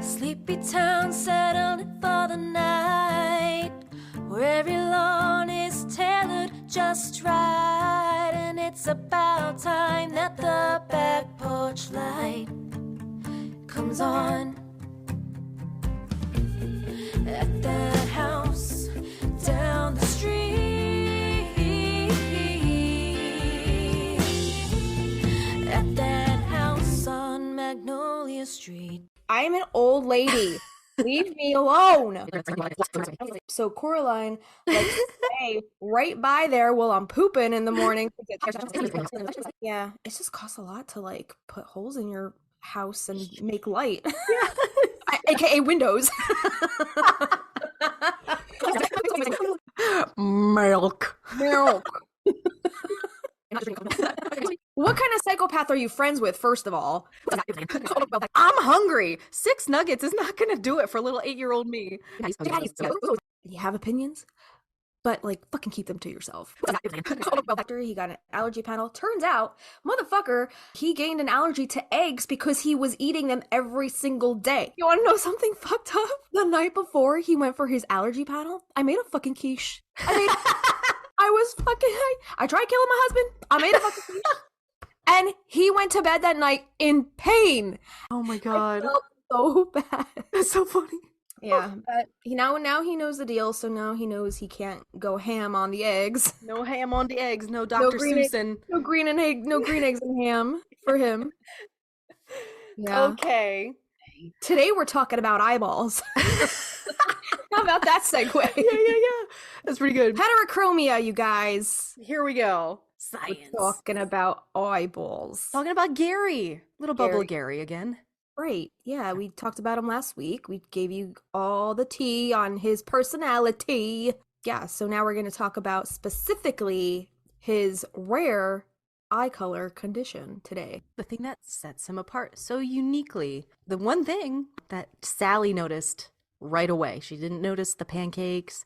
Sleepy town settled for the night, where every lawn is tailored just right. And it's about time that the back porch light comes on. At that house down the street, at that house on Magnolia Street. I'm an old lady. Leave me alone. So Coraline likes to stay right by there while I'm pooping in the morning. Yeah, it just costs a lot to like put holes in your house and make light. Yeah. AKA windows. Milk. What kind of psychopath are you friends with, first of all? I'm hungry. 6 nuggets is not going to do it for little 8-year-old me. You have opinions, but like fucking keep them to yourself. After he got an allergy panel, turns out, motherfucker, he gained an allergy to eggs because he was eating them every single day. You want to know something fucked up? The night before he went for his allergy panel, I made a fucking quiche. I tried killing my husband. I made a fucking quiche. And he went to bed that night in pain. Oh my god. I felt so bad. That's so funny. Yeah, but now he knows the deal, so now he knows he can't go ham on the eggs. No ham on the eggs, no Dr. Seuss. No green eggs and ham for him. Yeah. Okay. Today we're talking about eyeballs. How about that segue? Yeah. That's pretty good. Heterochromia, you guys. Here we go. Science. We're talking about eyeballs. Talking about Gary. Little bubble Gary again. Right. Yeah, we talked about him last week. We gave you all the tea on his personality. Yeah, so now we're going to talk about specifically his rare eye color condition today. The thing that sets him apart so uniquely. The one thing that Sally noticed right away. She didn't notice the pancakes.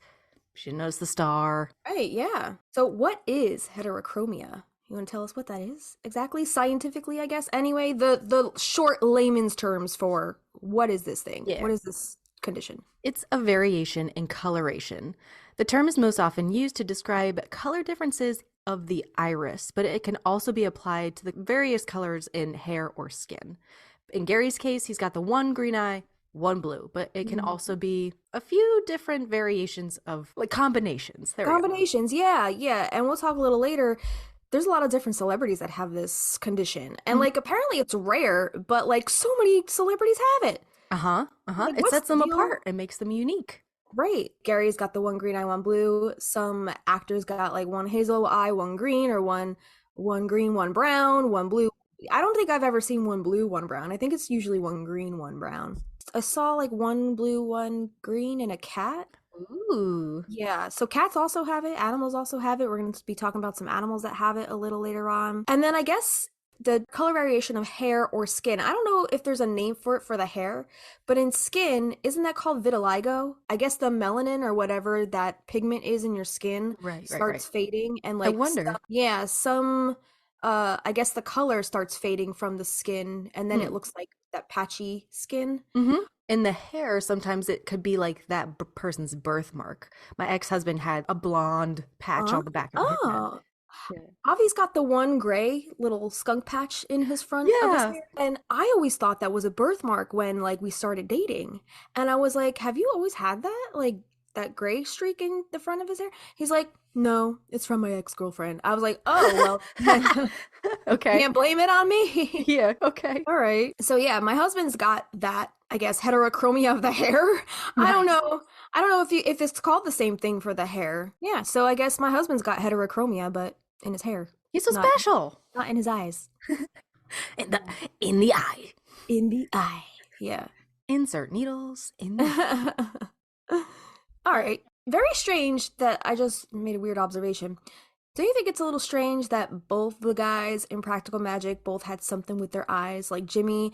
She didn't notice the star. Right, yeah. So what is heterochromia? You want to tell us what that is? Exactly, scientifically, I guess. Anyway, the short layman's terms for what is this thing? Yeah. What is this condition? It's a variation in coloration. The term is most often used to describe color differences of the iris, but it can also be applied to the various colors in hair or skin. In Gary's case, he's got the one green eye, one blue, but it can also be a few different variations of like combinations. Combinations, yeah. And we'll talk a little later. There's a lot of different celebrities that have this condition. And like apparently it's rare, but like so many celebrities have it. Like, it sets them apart and makes them unique. Right. Gary's got the one green eye, one blue. Some actors got like one hazel eye, one green, or one green, one brown, one blue. I don't think I've ever seen one blue, one brown. I think it's usually one green, one brown. I saw like one blue, one green, and a cat. Ooh. Yeah, so cats also have it. Animals also have it. We're going to be talking about some animals that have it a little later on. And then I guess the color variation of hair or skin. I don't know if there's a name for it for the hair, but in skin, isn't that called vitiligo? I guess the melanin or whatever that pigment is in your skin starts fading. And like, I wonder. I guess the color starts fading from the skin, and then it looks like that patchy skin. In the hair, sometimes it could be like that person's birthmark. My ex-husband had a blonde patch on the back of his head. Yeah. Avi's got the one gray little skunk patch in his front of his hair. And I always thought that was a birthmark when like we started dating. And I was like, have you always had that? Like that gray streak in the front of his hair? He's like, no, it's from my ex-girlfriend. I was like, oh, well, okay. Can't blame it on me. Yeah, okay. All right. So yeah, my husband's got that, I guess, heterochromia of the hair. Nice. I don't know if it's called the same thing for the hair. Yeah, so I guess my husband's got heterochromia, but in his hair. He's so special. Not in his eyes. in the eye. In the eye. Yeah. Insert needles in the All right. Very strange that I just made a weird observation. Do you think it's a little strange that both the guys in Practical Magic both had something with their eyes? Like Jimmy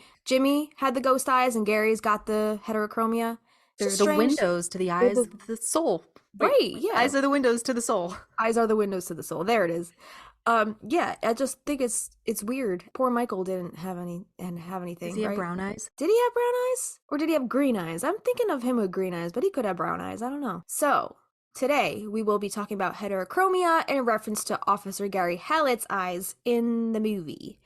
had the ghost eyes and Gary's got the heterochromia. They're the windows to the eyes of the soul. Right, yeah. Eyes are the windows to the soul. Eyes are the windows to the soul. There it is. Yeah, I just think it's weird. Poor Michael didn't have anything. Does he have right? brown eyes? Did he have brown eyes? Or did he have green eyes? I'm thinking of him with green eyes, but he could have brown eyes. I don't know. So, today we will be talking about heterochromia in reference to Officer Gary Hallett's eyes in the movie.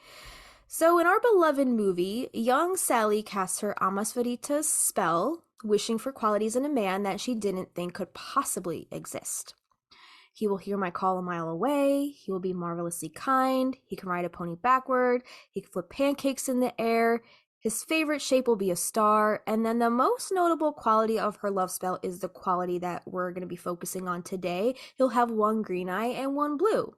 So, in our beloved movie, young Sally casts her Amas Veritas spell, wishing for qualities in a man that she didn't think could possibly exist. He will hear my call a mile away. He will be marvelously kind. He can ride a pony backward. He can flip pancakes in the air. His favorite shape will be a star. And then the most notable quality of her love spell is the quality that we're going to be focusing on today. He'll have one green eye and one blue.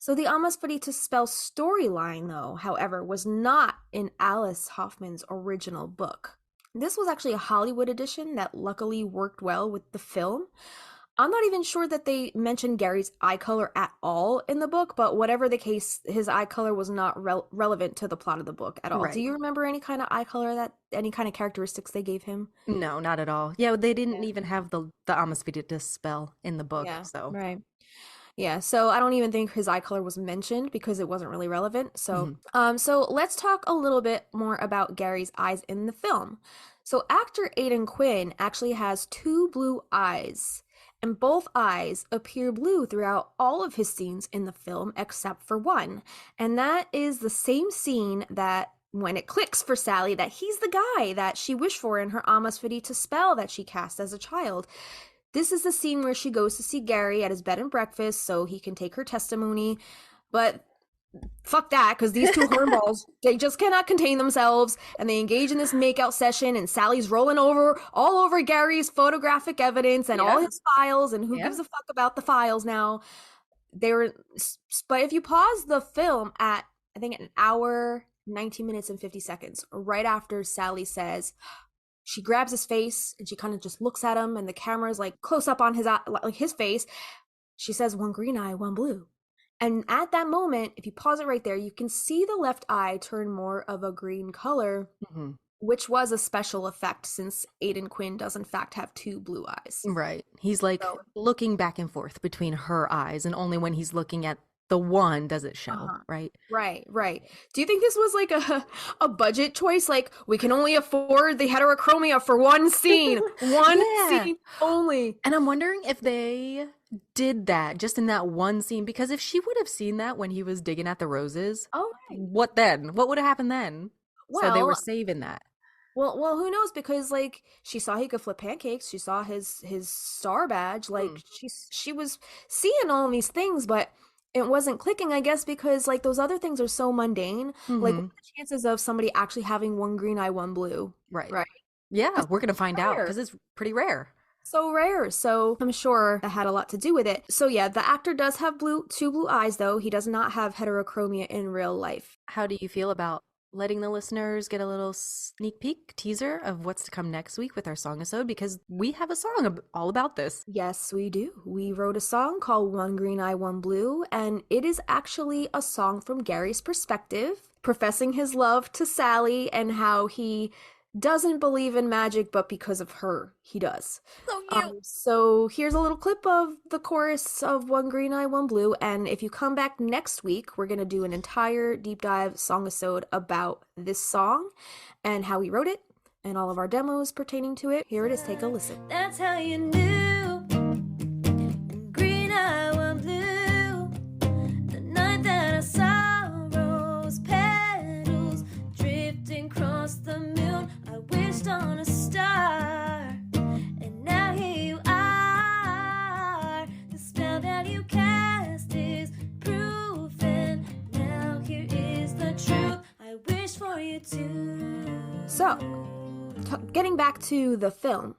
So the Amas Veritas spell storyline, though, however, was not in Alice Hoffman's original book. This was actually a Hollywood edition that luckily worked well with the film. I'm not even sure that they mentioned Gary's eye color at all in the book, but whatever the case, his eye color was not relevant to the plot of the book at all. Right. Do you remember any kind of eye color any kind of characteristics they gave him? No, not at all. Yeah, they didn't even have the Amas Veritas spell in the book, Yeah, so. right. Yeah, so I don't even think his eye color was mentioned because it wasn't really relevant. So, so let's talk a little bit more about Gary's eyes in the film. So actor Aidan Quinn actually has two blue eyes. And both eyes appear blue throughout all of his scenes in the film except for one. And that is the same scene that when it clicks for Sally that he's the guy that she wished for in her Amas Veritas spell that she cast as a child. This is the scene where she goes to see Gary at his bed and breakfast so he can take her testimony. But fuck that, because these two hornballs, they just cannot contain themselves, and they engage in this makeout session, and Sally's rolling all over Gary's photographic evidence and all his files, and who gives a fuck about the files now? But if you pause the film at, I think, an hour, 19 minutes and 50 seconds, right after Sally says, she grabs his face, and she kind of just looks at him, and the camera's like close up on his face. She says, one green eye, one blue. And at that moment, if you pause it right there, you can see the left eye turn more of a green color, which was a special effect since Aidan Quinn does in fact have two blue eyes. Right. He's like looking back and forth between her eyes, and only when he's looking at the one does it show, right? Right. Do you think this was like a budget choice? Like, we can only afford the heterochromia for one scene, scene only. And I'm wondering if they did that just in that one scene, because if she would have seen that when he was digging at the roses, what then? What would have happened then? Well, so they were saving that. Well, who knows? Because like she saw he could flip pancakes, she saw his star badge, like she was seeing all these things, but it wasn't clicking, I guess, because like those other things are so mundane. Like, what are the chances of somebody actually having one green eye, one blue? Right. Yeah, we're gonna find out because it's pretty rare. So rare. So I'm sure that had a lot to do with it. So yeah, the actor does have two blue eyes, though. He does not have heterochromia in real life. How do you feel about letting the listeners get a little sneak peek teaser of what's to come next week with our song-a-sode? Because we have a song all about this. Yes, we do. We wrote a song called One Green Eye, One Blue, and it is actually a song from Gary's perspective, professing his love to Sally and how he doesn't believe in magic, but because of her, he does. So cute. So here's a little clip of the chorus of One Green Eye, One Blue, and if you come back next week, we're going to do an entire deep dive song-a-sode about this song and how we wrote it and all of our demos pertaining to it. Here it is. Take a listen. That's how you knew. Green eye, one blue. The night that I saw rose petals drifting across the moon. I wished on a star, and now here you are. The spell that you cast is proof, and now here is the truth. I wish for you too. So, getting back to the film,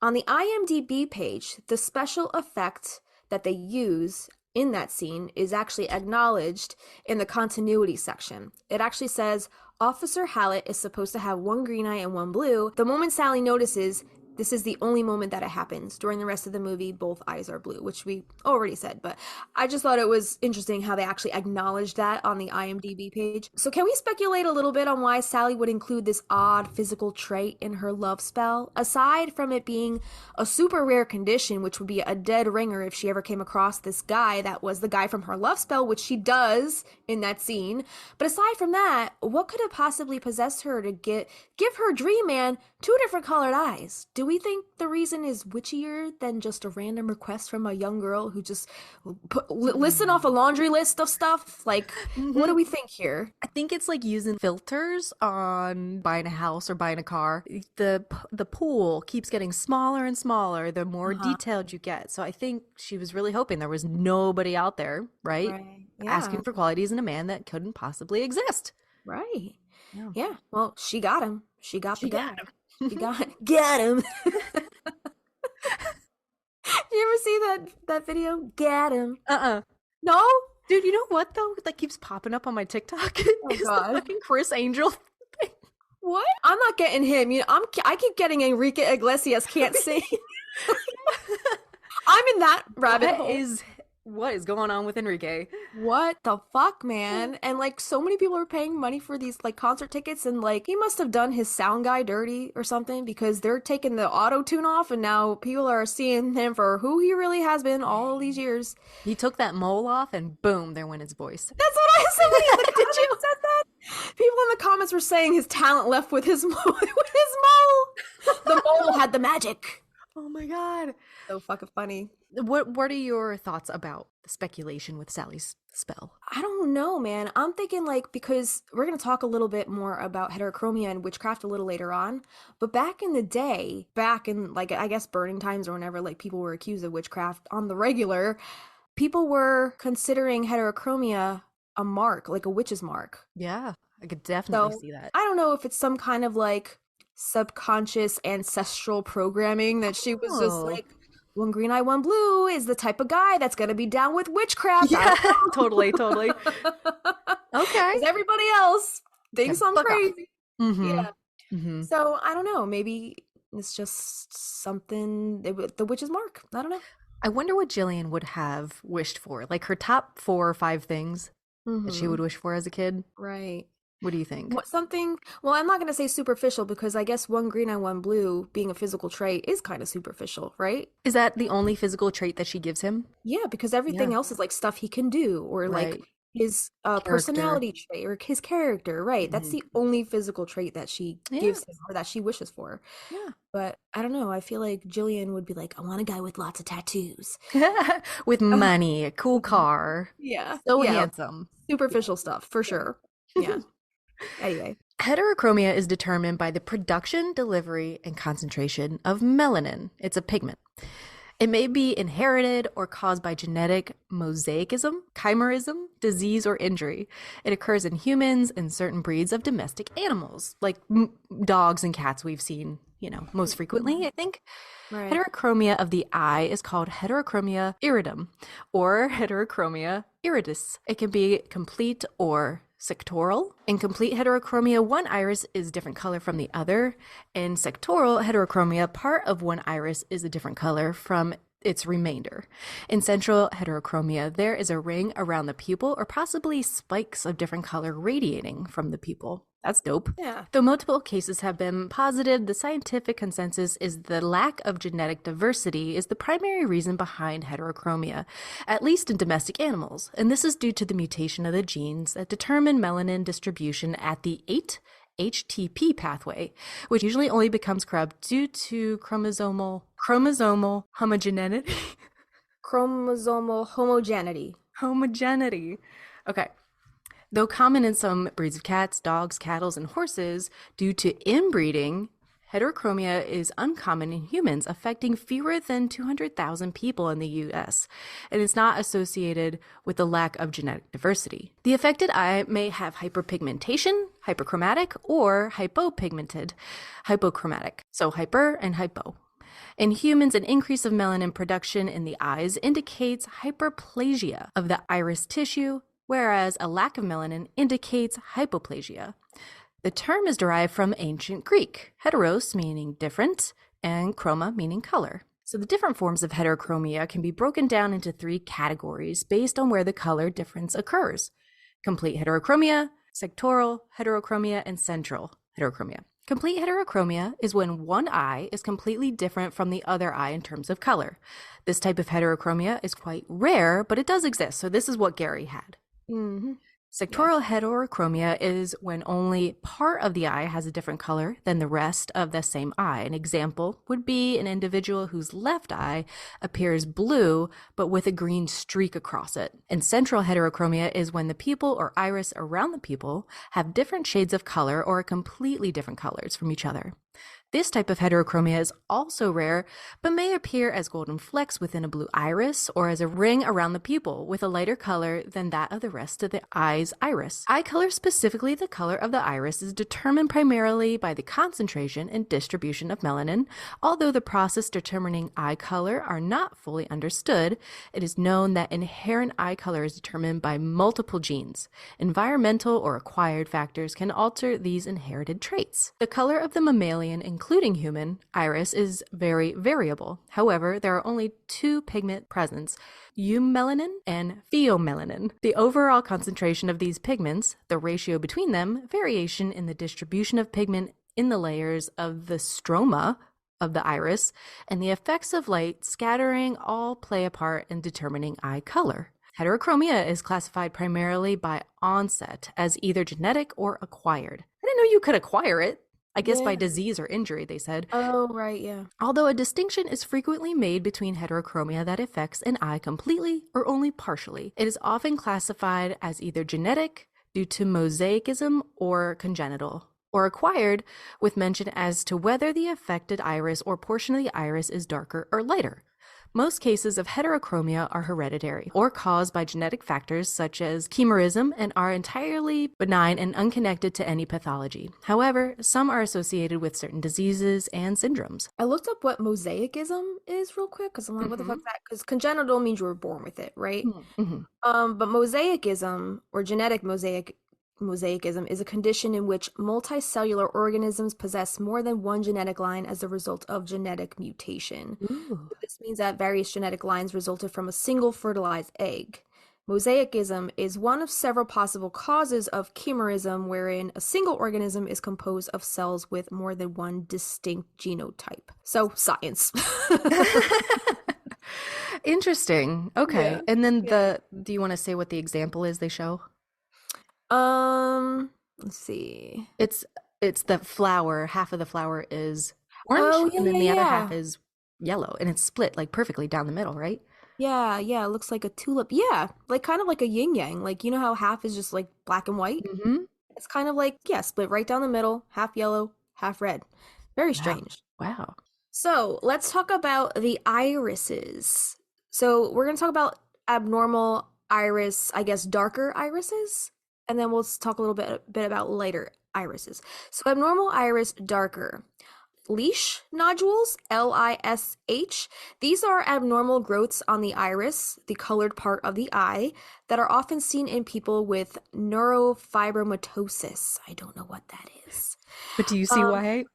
on the IMDb page, the special effect that they use in that scene is actually acknowledged in the continuity section. It actually says, Officer Hallett is supposed to have one green eye and one blue. The moment Sally notices This is the only moment that it happens. During the rest of the movie, both eyes are blue, which we already said, but I just thought it was interesting how they actually acknowledged that on the IMDb page. So can we speculate a little bit on why Sally would include this odd physical trait in her love spell? Aside from it being a super rare condition, which would be a dead ringer if she ever came across this guy that was the guy from her love spell, which she does in that scene. But aside from that, what could have possibly possessed her to give her dream man 2 different colored eyes? Do we think the reason is witchier than just a random request from a young girl who just listen off a laundry list of stuff? Like, what do we think here? I think it's like using filters on buying a house or buying a car. The pool keeps getting smaller and smaller the more detailed you get. So I think she was really hoping there was nobody out there, right? Yeah. Asking for qualities in a man that couldn't possibly exist. Right. Yeah. Well, she got him. She got the guy. got him. She got him. You ever see that video? Get him. No? Dude, you know what though? That keeps popping up on my TikTok. Oh, Is God. the fucking Chris Angel thing. What? I'm not getting him. You know, I keep getting Enrique Iglesias can't sing. I'm in that rabbit hole. What is going on with Enrique? What the fuck, man? And like so many people are paying money for these like concert tickets, and like he must have done his sound guy dirty or something, because they're taking the auto tune off and now people are seeing him for who he really has been all these years. He took that mole off and boom, there went his voice. That's what I somebody in the comments said that. People in the comments were saying his talent left with his mole. The mole had the magic. Oh my god. So fucking funny. What are your thoughts about the speculation with Sally's spell? I don't know, man. I'm thinking like, because we're going to talk a little bit more about heterochromia and witchcraft a little later on, but back in the day, back in like, I guess burning times or whenever like people were accused of witchcraft on the regular, people were considering heterochromia a mark, like a witch's mark. Yeah, I could definitely So, see that. I don't know if it's some kind of like subconscious ancestral programming that she was just Oh. like, one green eye, one blue is the type of guy that's gonna be down with witchcraft. Yeah, totally. Okay. Because everybody else thinks Yeah, I'm fuck off. crazy. Mm-hmm. Yeah. Mm-hmm. So I don't know. Maybe it's just something. The witch's mark. I don't know. I wonder what Jillian would have wished for. Like her top 4 or 5 things that she would wish for as a kid. Right. What do you think? What something? Well, I'm not gonna say superficial, because I guess one green eye, one blue being a physical trait is kind of superficial, right? Is that the only physical trait that she gives him? Yeah, because everything else is like stuff he can do, or like Right. his personality trait or his character, right? That's the only physical trait that she gives him or that she wishes for. Yeah. But I don't know. I feel like Jillian would be like, I want a guy with lots of tattoos. With money, a cool car. Yeah. So Yeah. handsome. Superficial stuff, for sure. Yeah. Anyway. Heterochromia is determined by the production, delivery, and concentration of melanin. It's a pigment. It may be inherited or caused by genetic mosaicism, chimerism, disease, or injury. It occurs in humans and certain breeds of domestic animals, like dogs and cats we've seen, most frequently, I think. Right. Heterochromia of the eye is called heterochromia iridum or heterochromia iridis. It can be complete or sectoral. In complete heterochromia, one iris is a different color from the other. In sectoral heterochromia, part of one iris is a different color from its remainder. In central heterochromia, there is a ring around the pupil or possibly spikes of different color radiating from the pupil. That's dope. Yeah. Though multiple cases have been posited, the scientific consensus is the lack of genetic diversity is the primary reason behind heterochromia, at least in domestic animals. And this is due to the mutation of the genes that determine melanin distribution at the 8-HTP pathway, which usually only becomes corrupt due to chromosomal homogeneity. Chromosomal homogeneity. Okay. Though common in some breeds of cats, dogs, cattle, and horses, due to inbreeding, heterochromia is uncommon in humans, affecting fewer than 200,000 people in the U.S., and it's not associated with the lack of genetic diversity. The affected eye may have hyperpigmentation, hyperchromatic, or hypopigmented, hypochromatic, so hyper and hypo. In humans, an increase of melanin production in the eyes indicates hyperplasia of the iris tissue, whereas a lack of melanin indicates hypoplasia. The term is derived from ancient Greek, heteros meaning different, and chroma meaning color. So the different forms of heterochromia can be broken down into 3 categories based on where the color difference occurs: complete heterochromia, sectoral heterochromia, and central heterochromia. Complete heterochromia is when one eye is completely different from the other eye in terms of color. This type of heterochromia is quite rare, but it does exist. So this is what Gary had. Mm-hmm. Sectoral heterochromia is when only part of the eye has a different color than the rest of the same eye. An example would be an individual whose left eye appears blue, but with a green streak across it. And central heterochromia is when the pupil or iris around the pupil have different shades of color or completely different colors from each other. This type of heterochromia is also rare, but may appear as golden flecks within a blue iris or as a ring around the pupil with a lighter color than that of the rest of the eye's iris. Eye color, specifically the color of the iris, is determined primarily by the concentration and distribution of melanin. Although the process determining eye color are not fully understood, it is known that inherent eye color is determined by multiple genes. Environmental or acquired factors can alter these inherited traits. The color of the mammalian, including human, iris is very variable. However, there are only 2 pigment presents, eumelanin and pheomelanin. The overall concentration of these pigments, the ratio between them, variation in the distribution of pigment in the layers of the stroma of the iris, and the effects of light scattering all play a part in determining eye color. Heterochromia is classified primarily by onset as either genetic or acquired. I didn't know you could acquire it. I guess by disease or injury, they said. Oh, right, yeah. Although a distinction is frequently made between heterochromia that affects an eye completely or only partially, it is often classified as either genetic due to mosaicism or congenital, or acquired with mention as to whether the affected iris or portion of the iris is darker or lighter. Most cases of heterochromia are hereditary or caused by genetic factors such as chimerism and are entirely benign and unconnected to any pathology. However, some are associated with certain diseases and syndromes. I looked up what mosaicism is real quick because I'm like, what the fuck is that? Because congenital means you were born with it, right? But mosaicism or genetic mosaicism is a condition in which multicellular organisms possess more than one genetic line as a result of genetic mutation. This means that various genetic lines resulted from a single fertilized egg. Mosaicism is one of several possible causes of chimerism, wherein a single organism is composed of cells with more than one distinct genotype. So, science. Interesting. Okay. Yeah. And then do you want to say what the example is they show? Let's see. It's the flower. Half of the flower is orange, and then the other half is yellow, and it's split like perfectly down the middle, right? Yeah, it looks like a tulip. Yeah, like kind of like a yin yang. Like, you know how half is just like black and white? It's kind of like, split right down the middle, half yellow, half red. Very strange. Wow. So let's talk about the irises. So we're going to talk about abnormal iris, I guess darker irises, and then we'll talk a little bit about lighter irises. So abnormal iris darker. Leash nodules, LISH. These are abnormal growths on the iris, the colored part of the eye, that are often seen in people with neurofibromatosis. I don't know what that is. But do you see why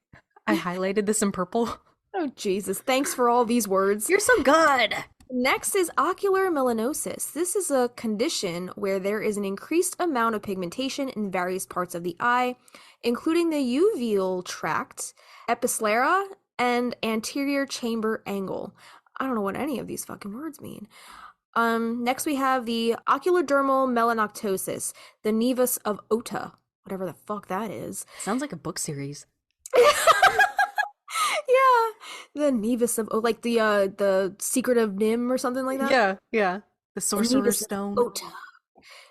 I highlighted this in purple? Oh, Jesus. Thanks for all these words. You're so good. Next is ocular melanosis. This is a condition where there is an increased amount of pigmentation in various parts of the eye, including the uveal tract, epiclera, and anterior chamber angle. I don't know what any of these fucking words mean. Next we have the oculodermal melanoctosis, the nevus of Ota, whatever the fuck that is. Sounds like a book series. Yeah, the nevus of like the secret of Nim or something like that. Yeah. The sorcerer's stone.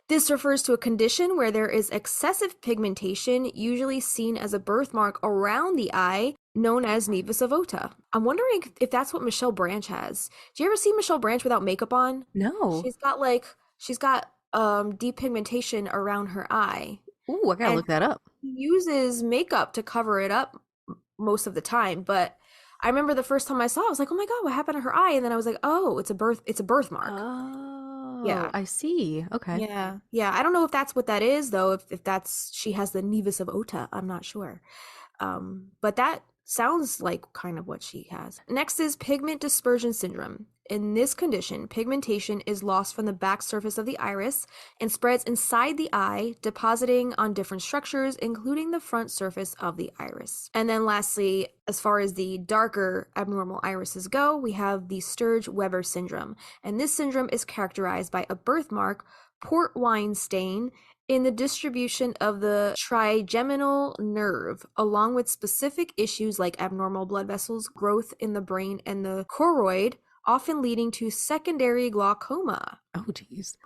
This refers to a condition where there is excessive pigmentation, usually seen as a birthmark around the eye, known as nevus of Ota. I'm wondering if that's what Michelle Branch has. Do you ever see Michelle Branch without makeup on? No. She's got deep pigmentation around her eye. Ooh, I gotta look that up. She uses makeup to cover it up most of the time, but I remember the first time I saw it, I was like, oh my God, what happened to her eye? And then I was like, oh, it's a birthmark. Oh, yeah. I see. Okay. Yeah. I don't know if that's what that is, though. If that's, she has the nevus of Ota, I'm not sure. But that sounds like kind of what she has. Next is pigment dispersion syndrome. In this condition, pigmentation is lost from the back surface of the iris and spreads inside the eye, depositing on different structures, including the front surface of the iris. And then lastly, as far as the darker abnormal irises go, we have the Sturge-Weber syndrome. And this syndrome is characterized by a birthmark, port wine stain, in the distribution of the trigeminal nerve, along with specific issues like abnormal blood vessels, growth in the brain and the choroid, often leading to secondary glaucoma. Oh, geez.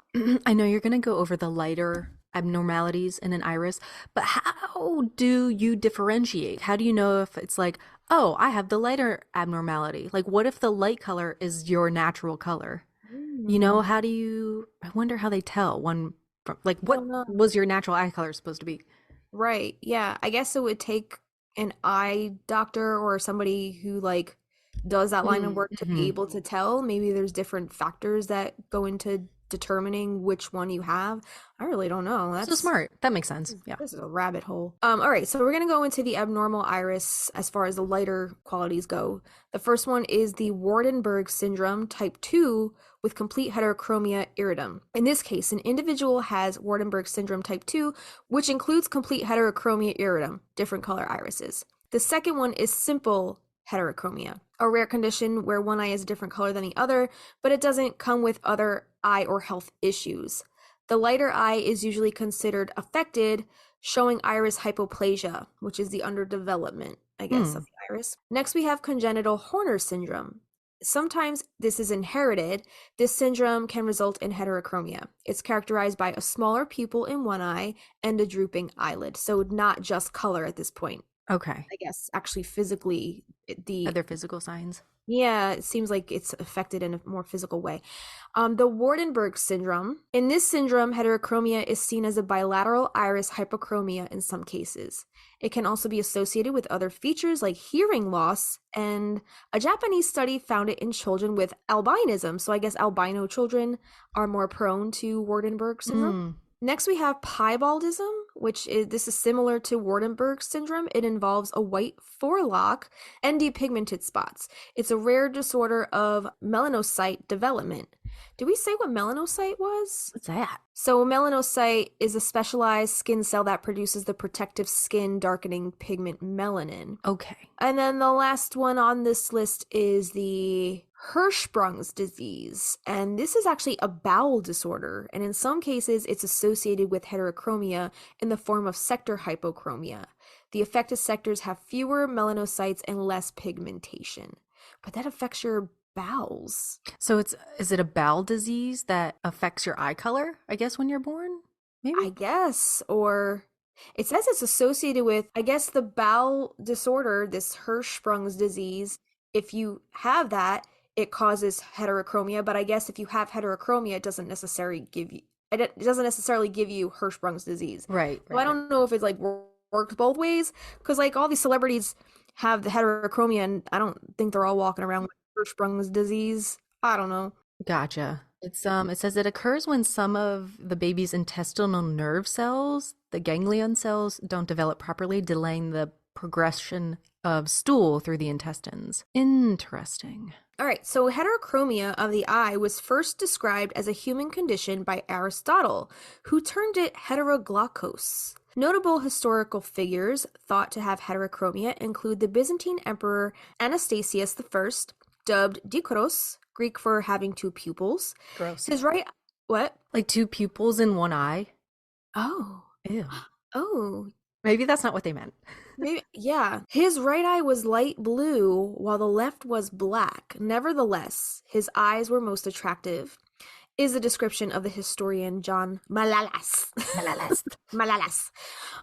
I know you're going to go over the lighter abnormalities in an iris, but how do you differentiate? How do you know if it's like, oh, I have the lighter abnormality? Like, what if the light color is your natural color? You know, how do you, I wonder how they tell one from, like, what was your natural eye color supposed to be? Right. Yeah. I guess it would take an eye doctor or somebody who like does that line of work to be able to tell. Maybe there's different factors that go into determining which one you have. I really don't know. That's so smart. That makes sense. Yeah. This is a rabbit hole. All right, so we're gonna go into the abnormal iris as far as the lighter qualities go. The first one is the Waardenburg syndrome type 2 with complete heterochromia iridum. In this case, an individual has Waardenburg syndrome type 2, which includes complete heterochromia iridum, different color irises. The second one is simple heterochromia, a rare condition where one eye is a different color than the other, but it doesn't come with other eye or health issues. The lighter eye is usually considered affected, showing iris hypoplasia, which is the underdevelopment, I guess, of the iris. Next, we have congenital Horner syndrome. Sometimes this is inherited. This syndrome can result in heterochromia. It's characterized by a smaller pupil in one eye and a drooping eyelid, so not just color at this point. Okay. I guess actually physically the other physical signs. Yeah, it seems like it's affected in a more physical way. The Waardenburg syndrome. In this syndrome, heterochromia is seen as a bilateral iris hypochromia in some cases. It can also be associated with other features like hearing loss, and a Japanese study found it in children with albinism. So I guess albino children are more prone to Waardenburg syndrome. Next, we have piebaldism, this is similar to Waardenburg syndrome. It involves a white forelock and depigmented spots. It's a rare disorder of melanocyte development. Did we say what melanocyte was? What's that? So a melanocyte is a specialized skin cell that produces the protective skin darkening pigment melanin. Okay. And then the last one on this list is the Hirschsprung's disease, and this is actually a bowel disorder, and in some cases it's associated with heterochromia in the form of sector hypochromia. The affected sectors have fewer melanocytes and less pigmentation, but that affects your bowels. So is it a bowel disease that affects your eye color, I guess, when you're born? Maybe? I guess, or it says it's associated with, I guess, the bowel disorder, this Hirschsprung's disease. If you have that, it causes heterochromia, but I guess if you have heterochromia, it doesn't necessarily give you Hirschsprung's disease. Right. So I don't know if it's like worked both ways, because like all these celebrities have the heterochromia, and I don't think they're all walking around with Hirschsprung's disease. I don't know. Gotcha. It says it occurs when some of the baby's intestinal nerve cells, the ganglion cells, don't develop properly, delaying the progression of stool through the intestines. Interesting. All right, so heterochromia of the eye was first described as a human condition by Aristotle, who termed it heteroglykos. Notable historical figures thought to have heterochromia include the Byzantine Emperor Anastasius I, dubbed Dikros, Greek for having two pupils. Gross. His right... What? Like two pupils in one eye? Oh. Ew. Oh. Maybe that's not what they meant. Maybe, yeah. His right eye was light blue, while the left was black. Nevertheless, his eyes were most attractive, is the description of the historian John Malalas. Malalas.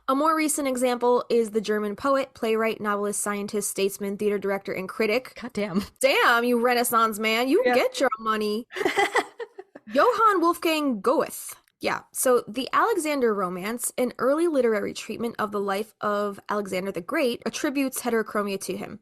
A more recent example is the German poet, playwright, novelist, scientist, statesman, theater director, and critic. God damn. Damn, you Renaissance man. You get your money. Johann Wolfgang Goethe. Yeah, so the Alexander Romance, an early literary treatment of the life of Alexander the Great, attributes heterochromia to him.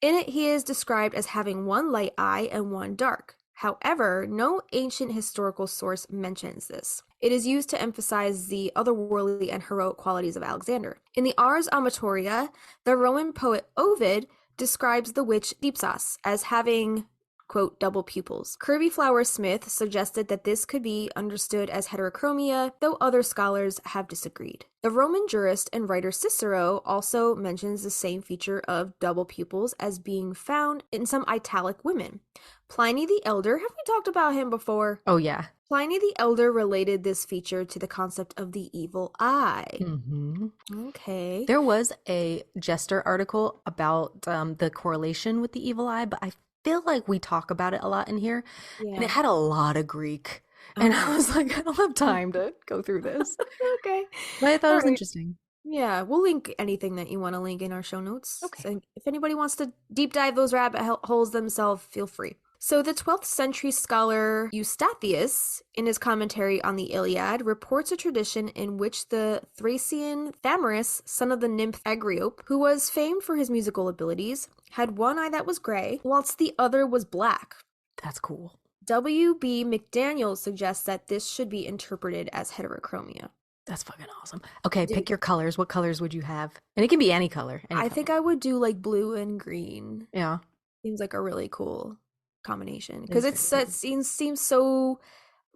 In it, he is described as having one light eye and one dark. However, no ancient historical source mentions this. It is used to emphasize the otherworldly and heroic qualities of Alexander. In the Ars Amatoria, the Roman poet Ovid describes the witch Dipsas as having, quote, double pupils. Kirby Flower Smith suggested that this could be understood as heterochromia, though other scholars have disagreed. The Roman jurist and writer Cicero also mentions the same feature of double pupils as being found in some Italic women. Pliny the Elder, have we talked about him before? Oh, yeah. Pliny the Elder related this feature to the concept of the evil eye. Mm-hmm. Okay. There was a Jester article about the correlation with the evil eye, but I feel like we talk about it a lot in here, and it had a lot of Greek. And I was like, I don't have time to go through this. Okay. But I thought it was Alright. interesting. Yeah, we'll link anything that you want to link in our show notes. Okay. So if anybody wants to deep dive those rabbit holes themselves, feel free. So the 12th century scholar Eustathius, in his commentary on the Iliad, reports a tradition in which the Thracian Thamyris, son of the nymph Agriope, who was famed for his musical abilities, had one eye that was gray, whilst the other was black. That's cool. W.B. McDaniel suggests that this should be interpreted as heterochromia. That's fucking awesome. Okay, pick your colors. What colors would you have? And it can be any color. I think I would do like blue and green. Yeah. Seems like a really cool combination because it seems so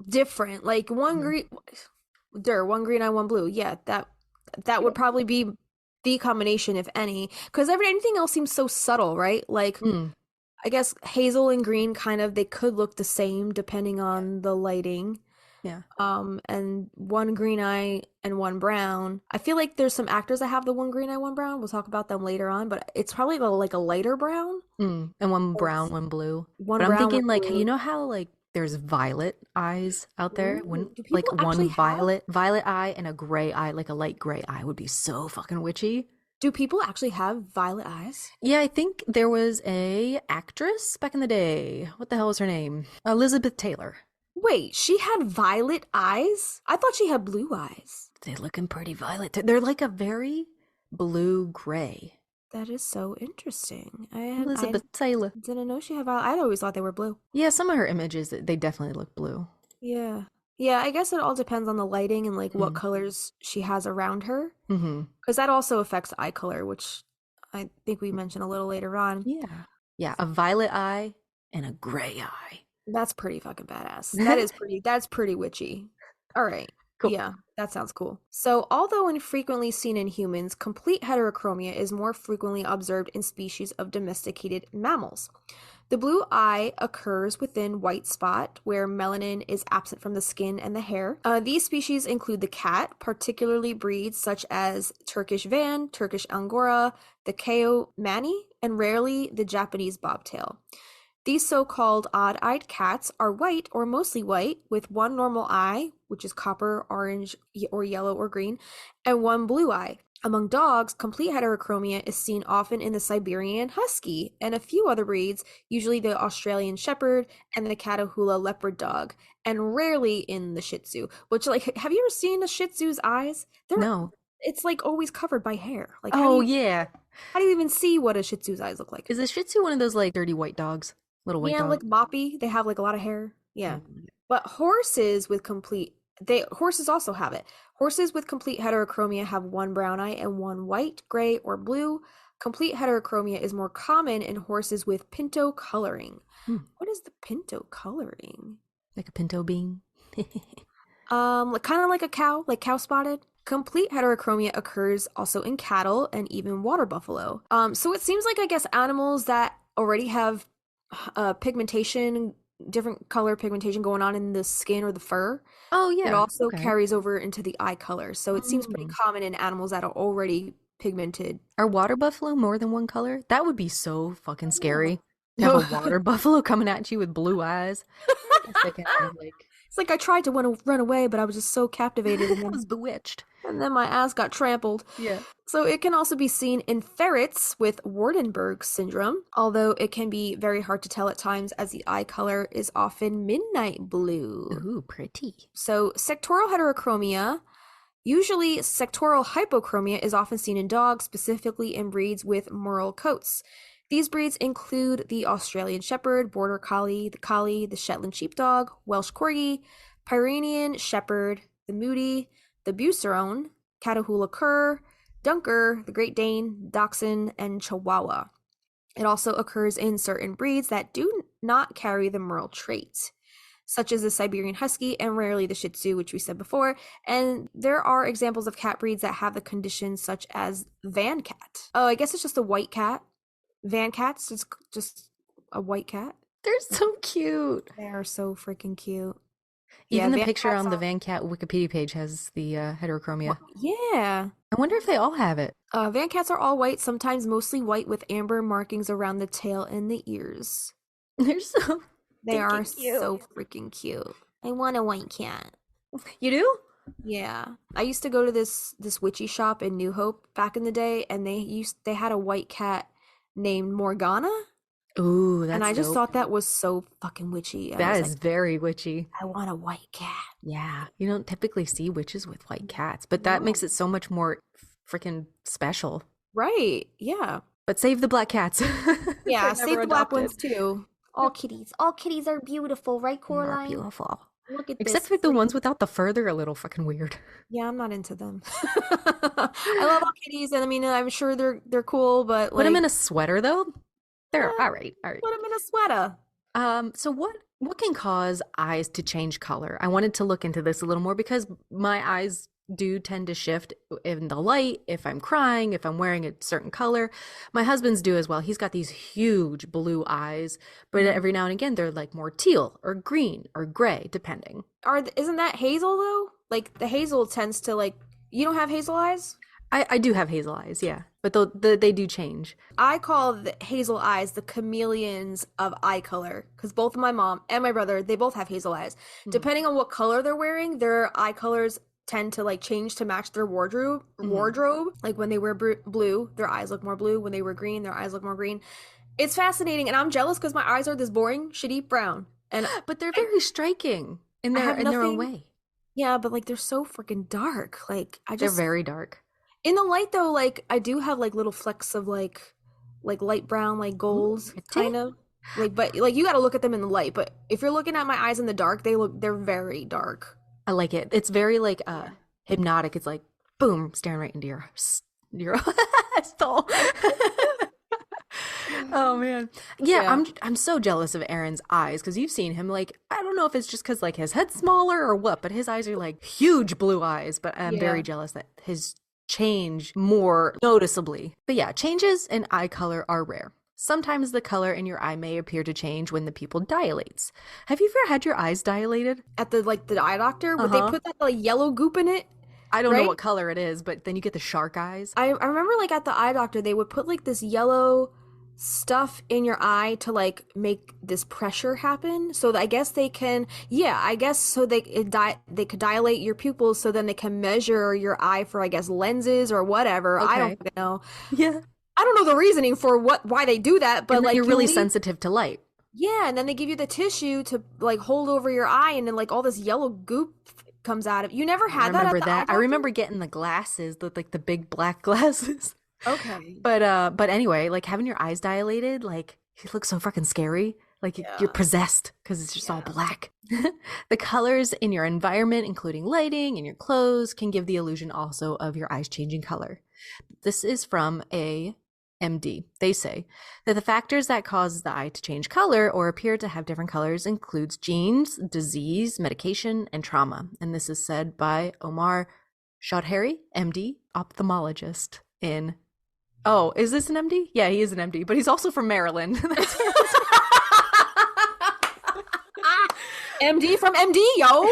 different. Like one green, one green eye, one blue. Yeah, that would probably be the combination, if any, because anything else seems so subtle, right? Like I guess hazel and green kind of, they could look the same depending on the lighting. Yeah. And one green eye and one brown. I feel like there's some actors that have the one green eye, one brown. We'll talk about them later on, but it's probably like a lighter brown. And one brown, one blue. One but brown, I'm thinking one like, blue. you know how like there's violet eyes out there? Ooh, When do like people one actually have- violet eye and a gray eye, like a light gray eye would be so fucking witchy. Do people actually have violet eyes? Yeah, I think there was a actress back in the day. What the hell was her name? Elizabeth Taylor. Wait, she had violet eyes? I thought she had blue eyes. They're looking pretty violet. They're like a very blue-gray. That is so interesting. Elizabeth Taylor. Didn't know she had violet. I always thought they were blue. Yeah, some of her images, they definitely look blue. Yeah. Yeah, I guess it all depends on the lighting and like what colors she has around her. Mm-hmm. Because that also affects eye color, which I think we mentioned a little later on. Yeah. Yeah, a violet eye and a gray eye. That's pretty fucking badass. That's pretty witchy. All right. Cool. Yeah, that sounds cool. So, although infrequently seen in humans, complete heterochromia is more frequently observed in species of domesticated mammals. The blue eye occurs within white spot, where melanin is absent from the skin and the hair. These species include the cat, particularly breeds such as Turkish Van, Turkish Angora, the Kao Mani, and rarely the Japanese bobtail. These so-called odd-eyed cats are white or mostly white, with one normal eye, which is copper, orange, or yellow or green, and one blue eye. Among dogs, complete heterochromia is seen often in the Siberian Husky and a few other breeds, usually the Australian Shepherd and the Catahoula Leopard dog, and rarely in the Shih Tzu. Which, like, have you ever seen a Shih Tzu's eyes? No. It's like always covered by hair. Like, yeah. How do you even see what a Shih Tzu's eyes look like? Is a Shih Tzu one of those like dirty white dogs? Little white dog? Like moppy. They have like a lot of hair. Yeah. But horses also have it. Horses with complete heterochromia have one brown eye and one white, gray, or blue. Complete heterochromia is more common in horses with pinto coloring. What is the pinto coloring? Like a pinto bean? Kind of like a cow, like cow spotted. Complete heterochromia occurs also in cattle and even water buffalo. So it seems like, I guess, animals that already have pigmentation, different color pigmentation going on in the skin or the fur. Oh, yeah. It also carries over into the eye color. So it seems pretty common in animals that are already pigmented. Are water buffalo more than one color? That would be so fucking scary. To have a water buffalo coming at you with blue eyes. It's like I tried to run away, but I was just so captivated. And I was bewitched. And then my ass got trampled. Yeah. So it can also be seen in ferrets with Waardenburg syndrome, although it can be very hard to tell at times as the eye color is often midnight blue. Ooh, pretty. So sectoral heterochromia Usually, sectoral hypochromia is often seen in dogs, specifically in breeds with merle coats. These breeds include the Australian Shepherd, Border Collie, the Shetland Sheepdog, Welsh Corgi, Pyrenean Shepherd, the Moody, the Bucerone, Catahoula Cur, Dunker, the Great Dane, Dachshund, and Chihuahua. It also occurs in certain breeds that do not carry the merle trait, such as the Siberian Husky and rarely the Shih Tzu, which we said before. And there are examples of cat breeds that have the condition, such as Van Cat. Oh, I guess it's just a white cat. Van Cats, it's just a white cat. They're so cute. They are so freaking cute. Even the Van picture Cats on the are- Van Cat Wikipedia page has the heterochromia. Yeah. I wonder if they all have it. Van Cats are all white, sometimes mostly white with amber markings around the tail and the ears. They're so They are freaking cute. so freaking cute. I want a white cat. You do? Yeah. I used to go to this witchy shop in New Hope back in the day, and they had a white cat named Morgana. Ooh, that's And I just dope. thought that was so fucking witchy. I That was is like, very witchy. I want a white cat. Yeah, you don't typically see witches with white cats, but that makes No. it so much more freaking special. Right. Yeah. But save the black cats. Yeah, They're save never the black adopted. ones too. All kitties. All kitties are beautiful, right, They are Coraline? beautiful. Look at Except this. for the ones without the fur, they're a little fucking weird. Yeah, I'm not into them. I love all kitties, and I mean, I'm sure they're cool, but Put them in like, a sweater though. They're Yeah. all right. All right. put them in a sweater. So what can cause eyes to change color? I wanted to look into this a little more because my eyes do tend to shift in the light if I'm crying, if I'm wearing a certain color. My husband's do as well. He's got these huge blue eyes, but every now and again they're like more teal or green or gray, depending. Isn't that hazel though? Like the hazel tends to like. You don't have hazel eyes? I do have hazel eyes, yeah, but they do change. I call the hazel eyes the chameleons of eye color because both my mom and my brother, they both have hazel eyes. Depending on what color they're wearing, their eye colors tend to like change to match their wardrobe. Like when they wear blue, their eyes look more blue. When they wear green, their eyes look more green. It's fascinating, and I'm jealous because my eyes are this boring, shitty brown. And But they're very striking in I their have in their own nothing- way. yeah, but like they're so freaking dark. Like I They're just very dark. in the light though, like I do have like little flecks of like light brown, like golds, pretty. kind of. Like, but like you got to look at them in the light. But if you're looking at my eyes in the dark, they're very dark. I like it. It's very like hypnotic. It's like boom, staring right into your soul. Oh man. Yeah, I'm so jealous of Aaron's eyes because you've seen him. Like, I don't know if it's just because like his head's smaller or what, but his eyes are like huge blue eyes. But I'm very Yeah. jealous that his change more noticeably. But yeah, changes in eye color are rare. Sometimes the color in your eye may appear to change when the pupil dilates. Have you ever had your eyes dilated? At the eye doctor, would they put that like yellow goop in it? I don't know Right? what color it is, but then you get the shark eyes. I remember like at the eye doctor, they would put like this yellow stuff in your eye to like make this pressure happen. So that I guess they can, I guess so they could dilate your pupils so then they can measure your eye for I guess lenses or whatever. I don't Okay. fucking know. Yeah. I don't know the reasoning for why they do that, but And then like you're you really leave- sensitive to light. Yeah, and then they give you the tissue to like hold over your eye, and then like all this yellow goop comes out of. You never I had that. remember at the eye that. I doctor? remember getting the glasses, the big black glasses. Okay. But anyway, like having your eyes dilated, like it looks so fucking scary. Like you're possessed because it's just all black. The colors in your environment, including lighting and your clothes, can give the illusion also of your eyes changing color. This is from a MD. They say that the factors that cause the eye to change color or appear to have different colors includes genes, disease, medication, and trauma. And this is said by Omar Chaudhary, MD, ophthalmologist in. Oh, is this an MD? Yeah, he is an MD, but he's also from Maryland. That's where MD from MD, yo.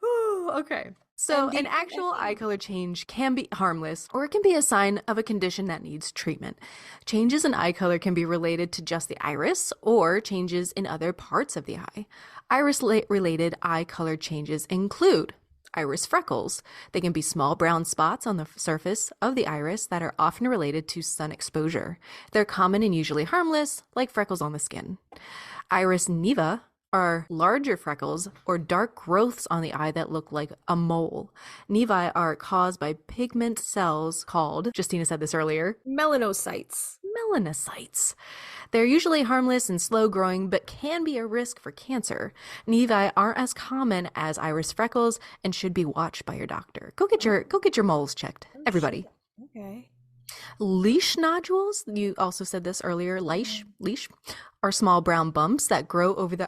Ooh, okay. So MD an actual eye color change can be harmless, or it can be a sign of a condition that needs treatment. Changes in eye color can be related to just the iris or changes in other parts of the eye. Iris-related eye color changes include iris freckles. They can be small brown spots on the surface of the iris that are often related to sun exposure. They're common and usually harmless, like freckles on the skin. Iris neva are larger freckles or dark growths on the eye that look like a mole. Nevi are caused by pigment cells called, Justina said this earlier, melanocytes. melanocytes. They're usually harmless and slow growing, but can be a risk for cancer. Nevi aren't as common as iris freckles and should be watched by your doctor. Go get your moles checked, everybody. Okay. Leash nodules, you also said this earlier, leash, are small brown bumps that grow over the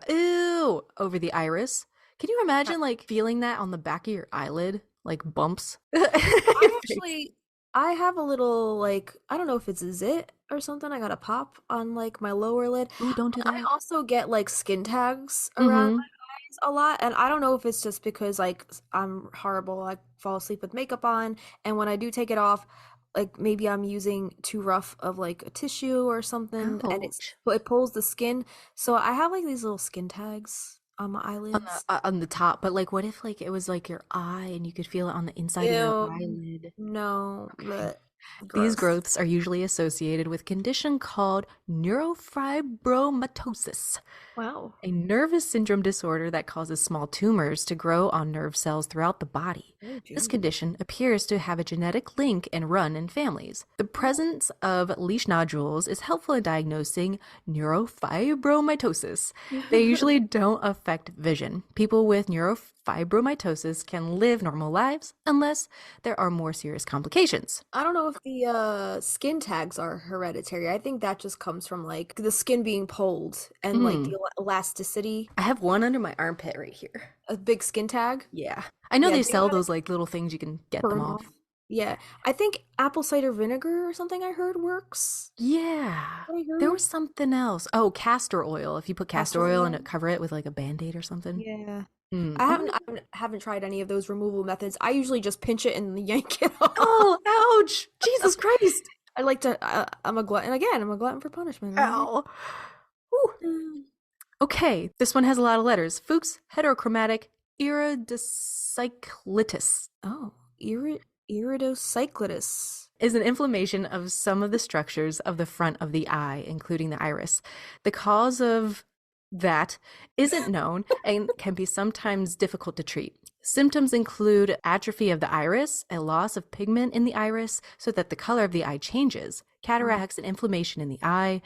iris. Can you imagine like feeling that on the back of your eyelid, like bumps? I have a little, like, I don't know if it's a zit or something. I got a pop on like my lower lid. Ooh, don't do that. I also get like skin tags around my eyes a lot, and I don't know if it's just because like I'm horrible. I fall asleep with makeup on, and when I do take it off, like maybe I'm using too rough of like a tissue or something, and it pulls the skin. So I have like these little skin tags on my eyelids. On the top, but like what if like it was like your eye and you could feel it on the inside of your eyelid? No, but These growths are usually associated with a condition called neurofibromatosis. Wow. A nervous syndrome disorder that causes small tumors to grow on nerve cells throughout the body. This condition appears to have a genetic link and run in families. The presence of leash nodules is helpful in diagnosing neurofibromatosis. They usually don't affect vision. People with neurofibromatosis can live normal lives unless there are more serious complications. I don't know if the skin tags are hereditary. I think that just comes from like the skin being pulled and like the elasticity. I have one under my armpit right here. A big skin tag? Yeah. I know they sell those like little things you can get them off. Yeah. I think apple cider vinegar or something I heard works. Yeah. There was something else. Oh, castor oil. If you put castor oil and cover it with like a Band-Aid or something. Yeah. I haven't tried any of those removal methods. I usually just pinch it and yank it off. Oh, ouch. Jesus Christ. I like to, I'm a glutton. Again, I'm a glutton for punishment. Right? Ow. Okay, this one has a lot of letters. Fuchs heterochromatic iridocyclitis. Oh, iridocyclitis is an inflammation of some of the structures of the front of the eye, including the iris. The cause of that isn't known and can be sometimes difficult to treat. Symptoms include atrophy of the iris, a loss of pigment in the iris so that the color of the eye changes, cataracts, and inflammation in the eye.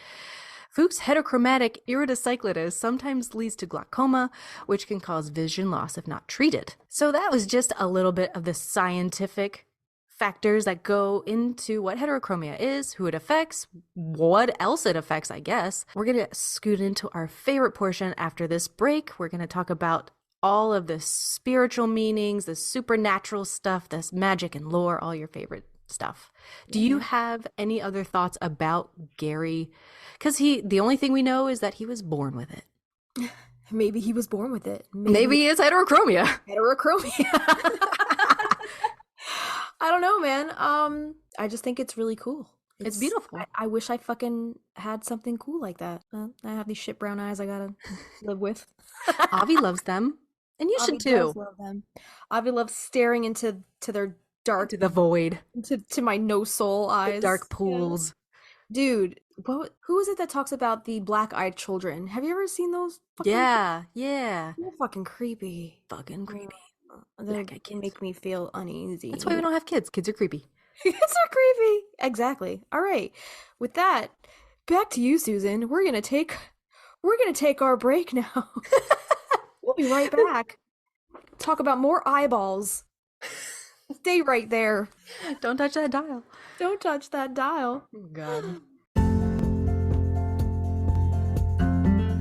Fuchs heterochromatic iridocyclitis sometimes leads to glaucoma, which can cause vision loss if not treated. So that was just a little bit of the scientific factors that go into what heterochromia is, who it affects, what else it affects, I guess. We're going to scoot into our favorite portion after this break. We're going to talk about all of the spiritual meanings, the supernatural stuff, this magic and lore, all your favorite stuff. Do you have any other thoughts about Gary? Because the only thing we know is that he was born with it. Maybe he was born with it. Maybe it's heterochromia. Heterochromia. I don't know, man. I just think it's really cool. It's beautiful. I wish I fucking had something cool like that. I have these shit brown eyes I gotta live with. Avi loves them. And you should too. Love them. Avi loves staring into their dark, to the void, to my no soul eyes, the dark pools. Yeah. Dude, who is it that talks about the black-eyed children? Have you ever seen those? Yeah. They're fucking creepy. Fucking creepy. They can make me feel uneasy. That's why we don't have kids. Kids are creepy. Kids are creepy. Exactly. All right. With that, back to you, Susan. We're gonna take our break now. We'll be right back. Talk about more eyeballs. Stay right there. Don't touch that dial. Don't touch that dial. Oh, God.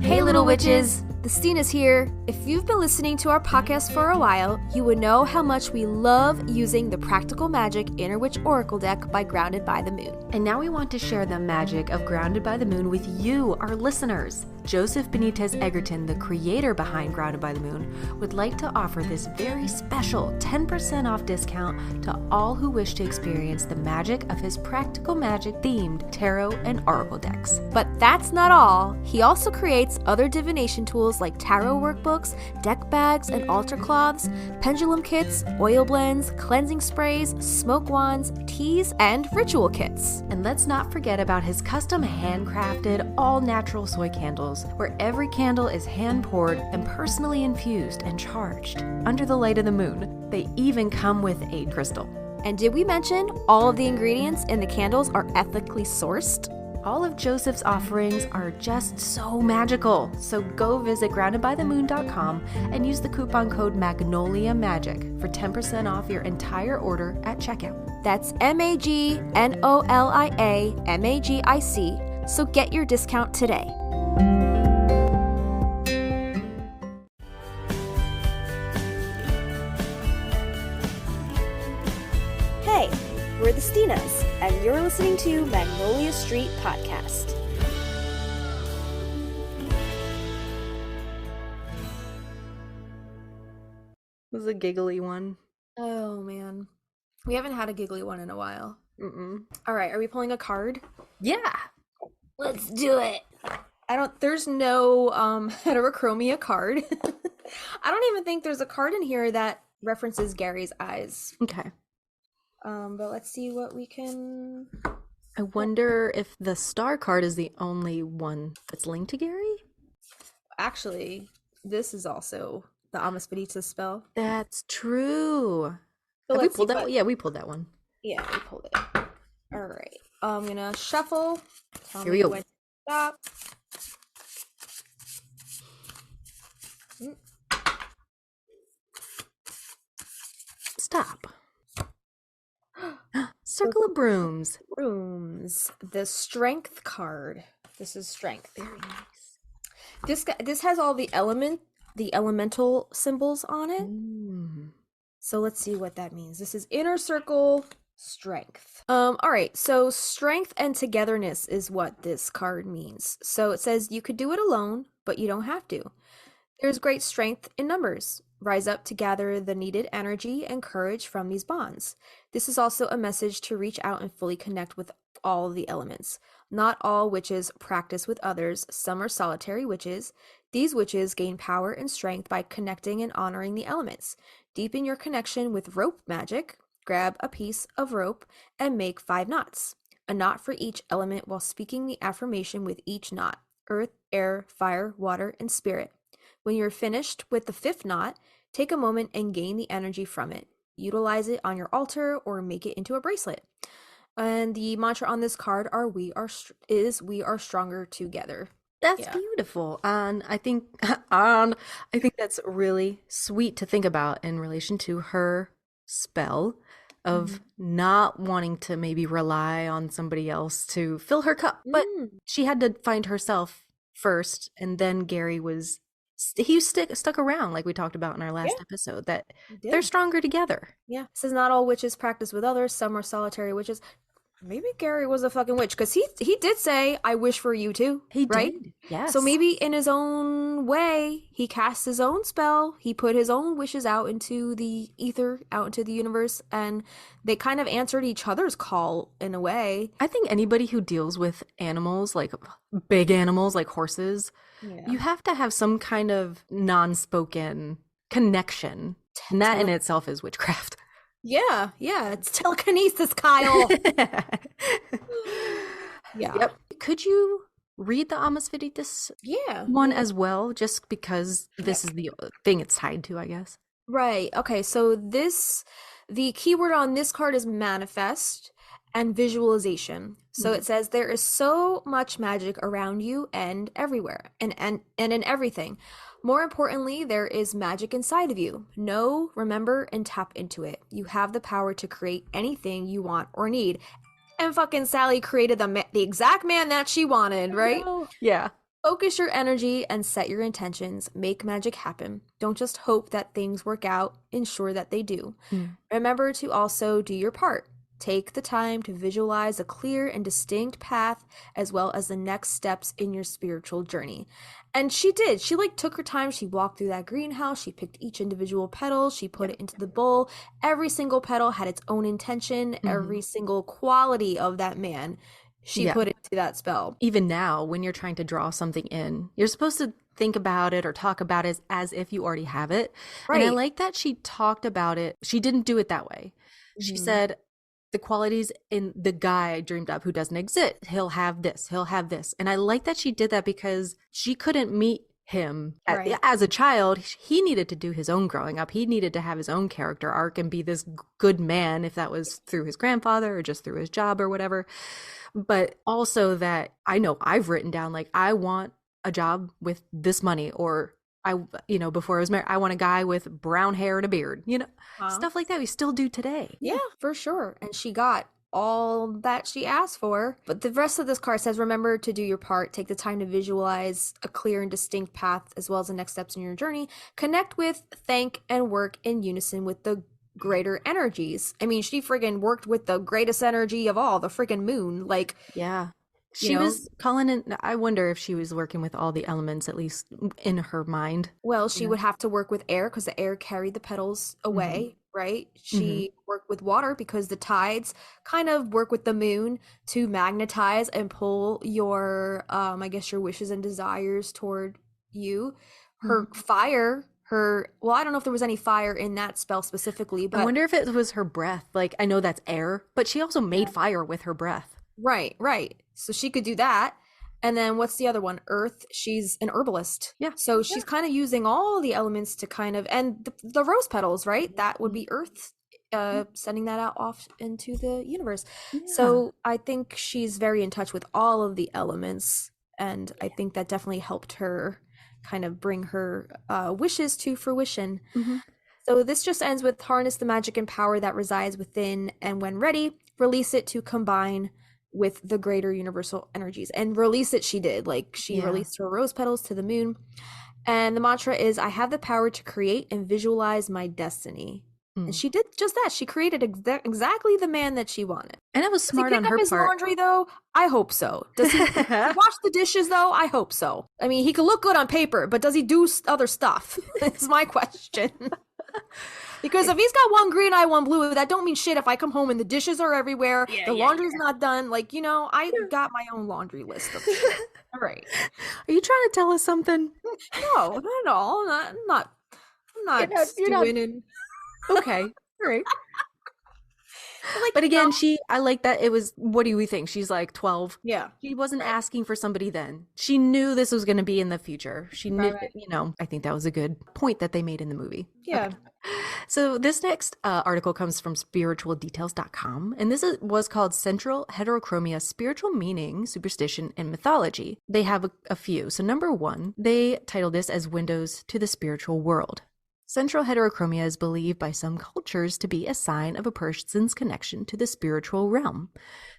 Hey, little witches! The Stina's here. If you've been listening to our podcast for a while, you would know how much we love using the Practical Magic Inner Witch Oracle deck by Grounded by the Moon. And now we want to share the magic of Grounded by the Moon with you, our listeners. Joseph Benitez Egerton, the creator behind Grounded by the Moon, would like to offer this very special 10% off discount to all who wish to experience the magic of his Practical Magic themed tarot and oracle decks. But that's not all. He also creates other divination tools candles like tarot workbooks, deck bags and altar cloths, pendulum kits, oil blends, cleansing sprays, smoke wands, teas, and ritual kits. And let's not forget about his custom handcrafted, all-natural soy candles, where every candle is hand-poured and personally infused and charged under the light of the moon. They even come with a crystal. And did we mention all of the ingredients in the candles are ethically sourced? All of Joseph's offerings are just so magical. So go visit groundedbythemoon.com and use the coupon code Magnolia Magic for 10% off your entire order at checkout. That's MAGNOLIA MAGIC. So get your discount today. Hey, we're the Stinas, and you're listening to Magnolia Street Podcast. This is a giggly one. Oh, man. We haven't had a giggly one in a while. Mm-mm. All right, are we pulling a card? Yeah. Let's do it. There's no Heterochromia card. I don't even think there's a card in here that references Gary's eyes. Okay. But let's see what we can... I wonder if the star card is the only one that's linked to Gary? Actually, this is also the Amas Veritas spell. That's true. So Have we pulled that one? Yeah, we pulled that one. Yeah, we pulled it. All right. I'm going to shuffle. Here we go. When to stop. Stop. Circle of Brooms. Brooms. The Strength card. This is Strength. Very nice. This has all the elemental symbols on it. So let's see what that means. This is Inner Circle Strength. All right. So strength and togetherness is what this card means. So it says you could do it alone, but you don't have to. There's great strength in numbers. Rise up to gather the needed energy and courage from these bonds. This is also a message to reach out and fully connect with all the elements. Not all witches practice with others. Some are solitary witches. These witches gain power and strength by connecting and honoring the elements. Deepen your connection with rope magic. Grab a piece of rope and make 5 knots. A knot for each element while speaking the affirmation with each knot. Earth, air, fire, water, and spirit. When you're finished with the 5th knot, take a moment and gain the energy from it. Utilize it on your altar or make it into a bracelet. And the mantra on this card are we are stronger together. That's beautiful. And I think that's really sweet to think about in relation to her spell of not wanting to maybe rely on somebody else to fill her cup. But she had to find herself first, and then Gary was stuck around, like we talked about in our last episode, that they're stronger together. Yeah. It says not all witches practice with others. Some are solitary witches. Maybe Gary was a fucking witch, because he did say, I wish for you too. He right? did. Yes. So maybe in his own way, he cast his own spell. He put his own wishes out into the ether, out into the universe, and they kind of answered each other's call in a way. I think anybody who deals with animals, like big animals like horses, you have to have some kind of non-spoken connection. And that in itself is witchcraft. Yeah, it's telekinesis, Kyle. Yep. Could you read the Amas Veritas one as well, just because this is the thing it's tied to, I guess? Right. Okay, so the keyword on this card is manifest and visualization. So it says there is so much magic around you and everywhere and in everything. More importantly, there is magic inside of you. Know, remember, and tap into it. You have the power to create anything you want or need. And fucking Sally created the exact man that she wanted, right? Yeah. Focus your energy and set your intentions. Make magic happen. Don't just hope that things work out. Ensure that they do. Remember to also do your part. Take the time to visualize a clear and distinct path, as well as the next steps in your spiritual journey. And she did. She took her time. She walked through that greenhouse. She picked each individual petal. She put it into the bowl. Every single petal had its own intention. Every single quality of that man she put into that spell. Even now, when you're trying to draw something in, you're supposed to think about it or talk about it as if you already have it. Right. And I like that she talked about it. She didn't do it that way. She said, the qualities in the guy I dreamed up who doesn't exist, he'll have this, he'll have this. And I like that she did that because she couldn't meet him as a child. He needed to do his own growing up. He needed to have his own character arc and be this good man, if that was through his grandfather or just through his job or whatever. But also that I know I've written down, like, I want a job with this money, or before I was married, I want a guy with brown hair and a beard, stuff like that we still do today. Yeah, for sure. And she got all that she asked for. But the rest of this card says, remember to do your part. Take the time to visualize a clear and distinct path as well as the next steps in your journey. Connect with, thank, and work in unison with the greater energies. I mean, she friggin' worked with the greatest energy of all, the friggin' moon. Like, yeah. She was calling in. I wonder if she was working with all the elements, at least in her mind. Well, she would have to work with air because the air carried the petals away, right? She worked with water because the tides kind of work with the moon to magnetize and pull your, I guess, your wishes and desires toward you. Her fire, I don't know if there was any fire in that spell specifically, but I wonder if it was her breath. Like, I know that's air, but she also made fire with her breath. Right. So she could do that. And then what's the other one? Earth. She's an herbalist. Yeah. So she's kind of using all the elements to kind of, and the rose petals, right? That would be earth, sending that out off into the universe. Yeah. So I think she's very in touch with all of the elements. And I think that definitely helped her kind of bring her wishes to fruition. So this just ends with harness the magic and power that resides within, and when ready, release it to combine with the greater universal energies. And release it she did. Like, she released her rose petals to the moon. And the mantra is, I have the power to create and visualize my destiny. And she did just that. She created exactly the man that she wanted. And it was smart on her part. Does he pick up his laundry, though? I hope so. Does he wash the dishes, though? I hope so. I mean, he could look good on paper, but does he do other stuff? It's my question. Because if he's got one green eye, one blue, that don't mean shit if I come home and the dishes are everywhere, the laundry's not done. Like, I got my own laundry list of shit. All right. Are you trying to tell us something? No, not at all. I'm not stewing in. Okay. All right. But again, I like that it was, what do we think? She's like 12. Yeah. She wasn't asking for somebody then. She knew this was going to be in the future. She knew, I think that was a good point that they made in the movie. Yeah. Okay. So this next article comes from spiritualdetails.com, and this was called Central Heterochromia, Spiritual Meaning, Superstition, and Mythology. They have a few. So number 1, they titled this as Windows to the Spiritual World. Central heterochromia is believed by some cultures to be a sign of a person's connection to the spiritual realm.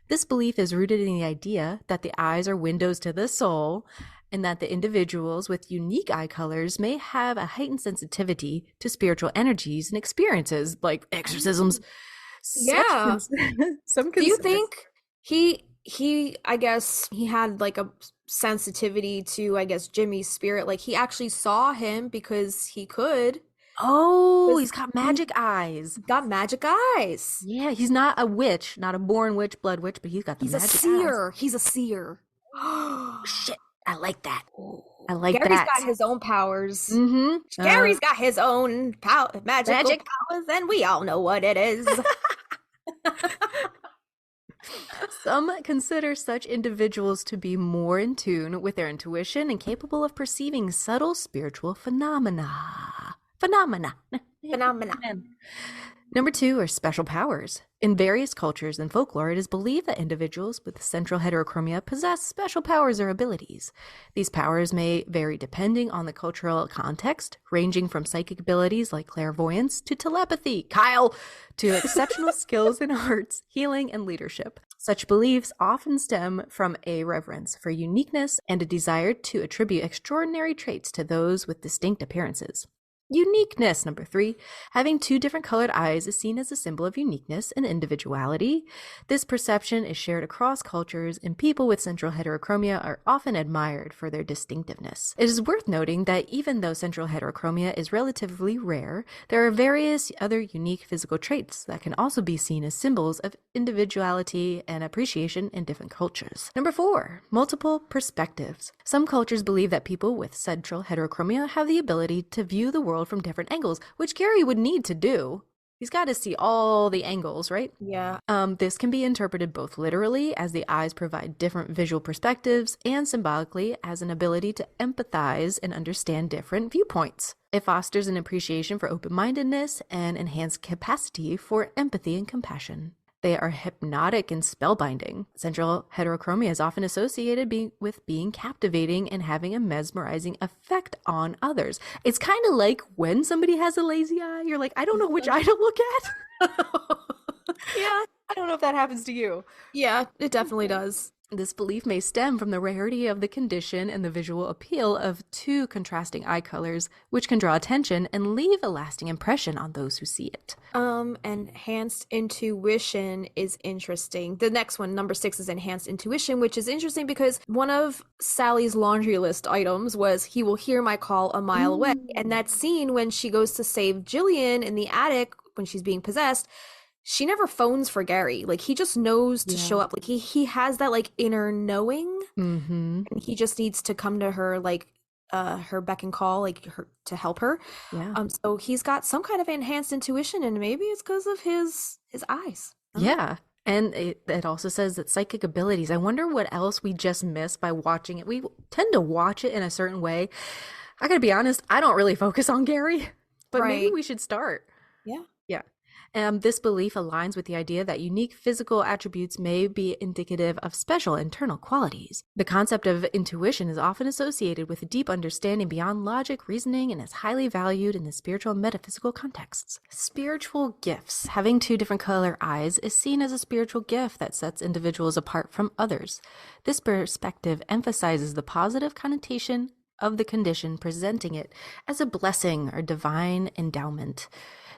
This belief is rooted in the idea that the eyes are windows to the soul, and that the individuals with unique eye colors may have a heightened sensitivity to spiritual energies and experiences, like exorcisms. Yeah. Do you think he I guess he had like a sensitivity to, I guess, Jimmy's spirit? Like, he actually saw him because he could. Oh, he's got magic eyes. Got magic eyes. Yeah, he's not a witch, not a born witch, blood witch, but he's got the magic eyes. He's a seer. He's a seer. Shit, I like that. I like that. Gary's got his own powers. Gary's got his own magic powers, and we all know what it is. Some consider such individuals to be more in tune with their intuition and capable of perceiving subtle spiritual phenomena. Number 2 are special powers. In various cultures and folklore, it is believed that individuals with central heterochromia possess special powers or abilities. These powers may vary depending on the cultural context, ranging from psychic abilities like clairvoyance to telepathy, Kyle, to exceptional skills in arts, healing, and leadership. Such beliefs often stem from a reverence for uniqueness and a desire to attribute extraordinary traits to those with distinct appearances. Uniqueness. Number 3, having 2 different colored eyes is seen as a symbol of uniqueness and individuality. This perception is shared across cultures, and people with central heterochromia are often admired for their distinctiveness. It is worth noting that even though central heterochromia is relatively rare, there are various other unique physical traits that can also be seen as symbols of individuality and appreciation in different cultures. Number 4, multiple perspectives. Some cultures believe that people with central heterochromia have the ability to view the world from different angles, which Gary would need to do. He's got to see all the angles, right? Yeah. This can be interpreted both literally, as the eyes provide different visual perspectives, and symbolically, as an ability to empathize and understand different viewpoints. It fosters an appreciation for open-mindedness and enhanced capacity for empathy and compassion. They are hypnotic and spellbinding. Central heterochromia is often associated with being captivating and having a mesmerizing effect on others. It's kind of like when somebody has a lazy eye, you're like, I don't know which eye to look at. Yeah. I don't know if that happens to you. Yeah, it definitely does. This belief may stem from the rarity of the condition and the visual appeal of 2 contrasting eye colors, which can draw attention and leave a lasting impression on those who see it. Enhanced intuition is interesting. The next one, number 6, is enhanced intuition, which is interesting because one of Sally's laundry list items was he will hear my call a mile away. And that scene when she goes to save Jillian in the attic when she's being possessed, she never phones for Gary. Like, he just knows to show up. Like, he has that, like, inner knowing. Mm-hmm. And he just needs to come to her, like, her beck and call, like, her to help her. Yeah. So he's got some kind of enhanced intuition, and maybe it's because of his eyes. Yeah. And it also says that psychic abilities. I wonder what else we just missed by watching it. We tend to watch it in a certain way. I gotta be honest, I don't really focus on Gary, but maybe we should start. Yeah. Yeah. This belief aligns with the idea that unique physical attributes may be indicative of special internal qualities. The concept of intuition is often associated with a deep understanding beyond logic, reasoning, and is highly valued in the spiritual and metaphysical contexts. Spiritual gifts. Having 2 different color eyes is seen as a spiritual gift that sets individuals apart from others. This perspective emphasizes the positive connotation of the condition, presenting it as a blessing or divine endowment.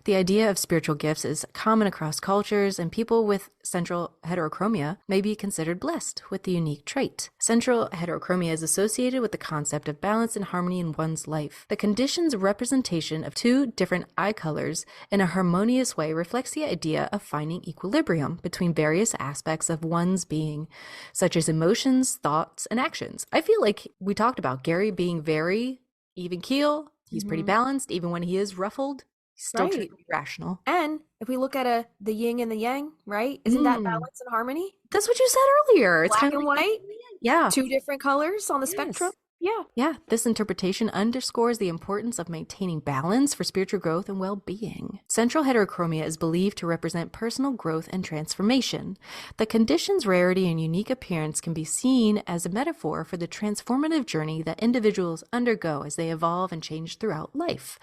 The idea of spiritual gifts is common across cultures, and people with central heterochromia may be considered blessed with the unique trait. Central heterochromia is associated with the concept of balance and harmony in one's life. The condition's representation of 2 different eye colors in a harmonious way reflects the idea of finding equilibrium between various aspects of one's being, such as emotions, thoughts, and actions. I feel like we talked about Gary being very even keel. He's pretty balanced, even when he is ruffled. Still trying to be rational. And if we look at the yin and the yang, right? Isn't that balance and harmony? That's what you said earlier. It's Black kind of and like white? Yeah. 2 different colors on the spectrum? Yeah. Yeah. This interpretation underscores the importance of maintaining balance for spiritual growth and well-being. Central heterochromia is believed to represent personal growth and transformation. The condition's rarity and unique appearance can be seen as a metaphor for the transformative journey that individuals undergo as they evolve and change throughout life.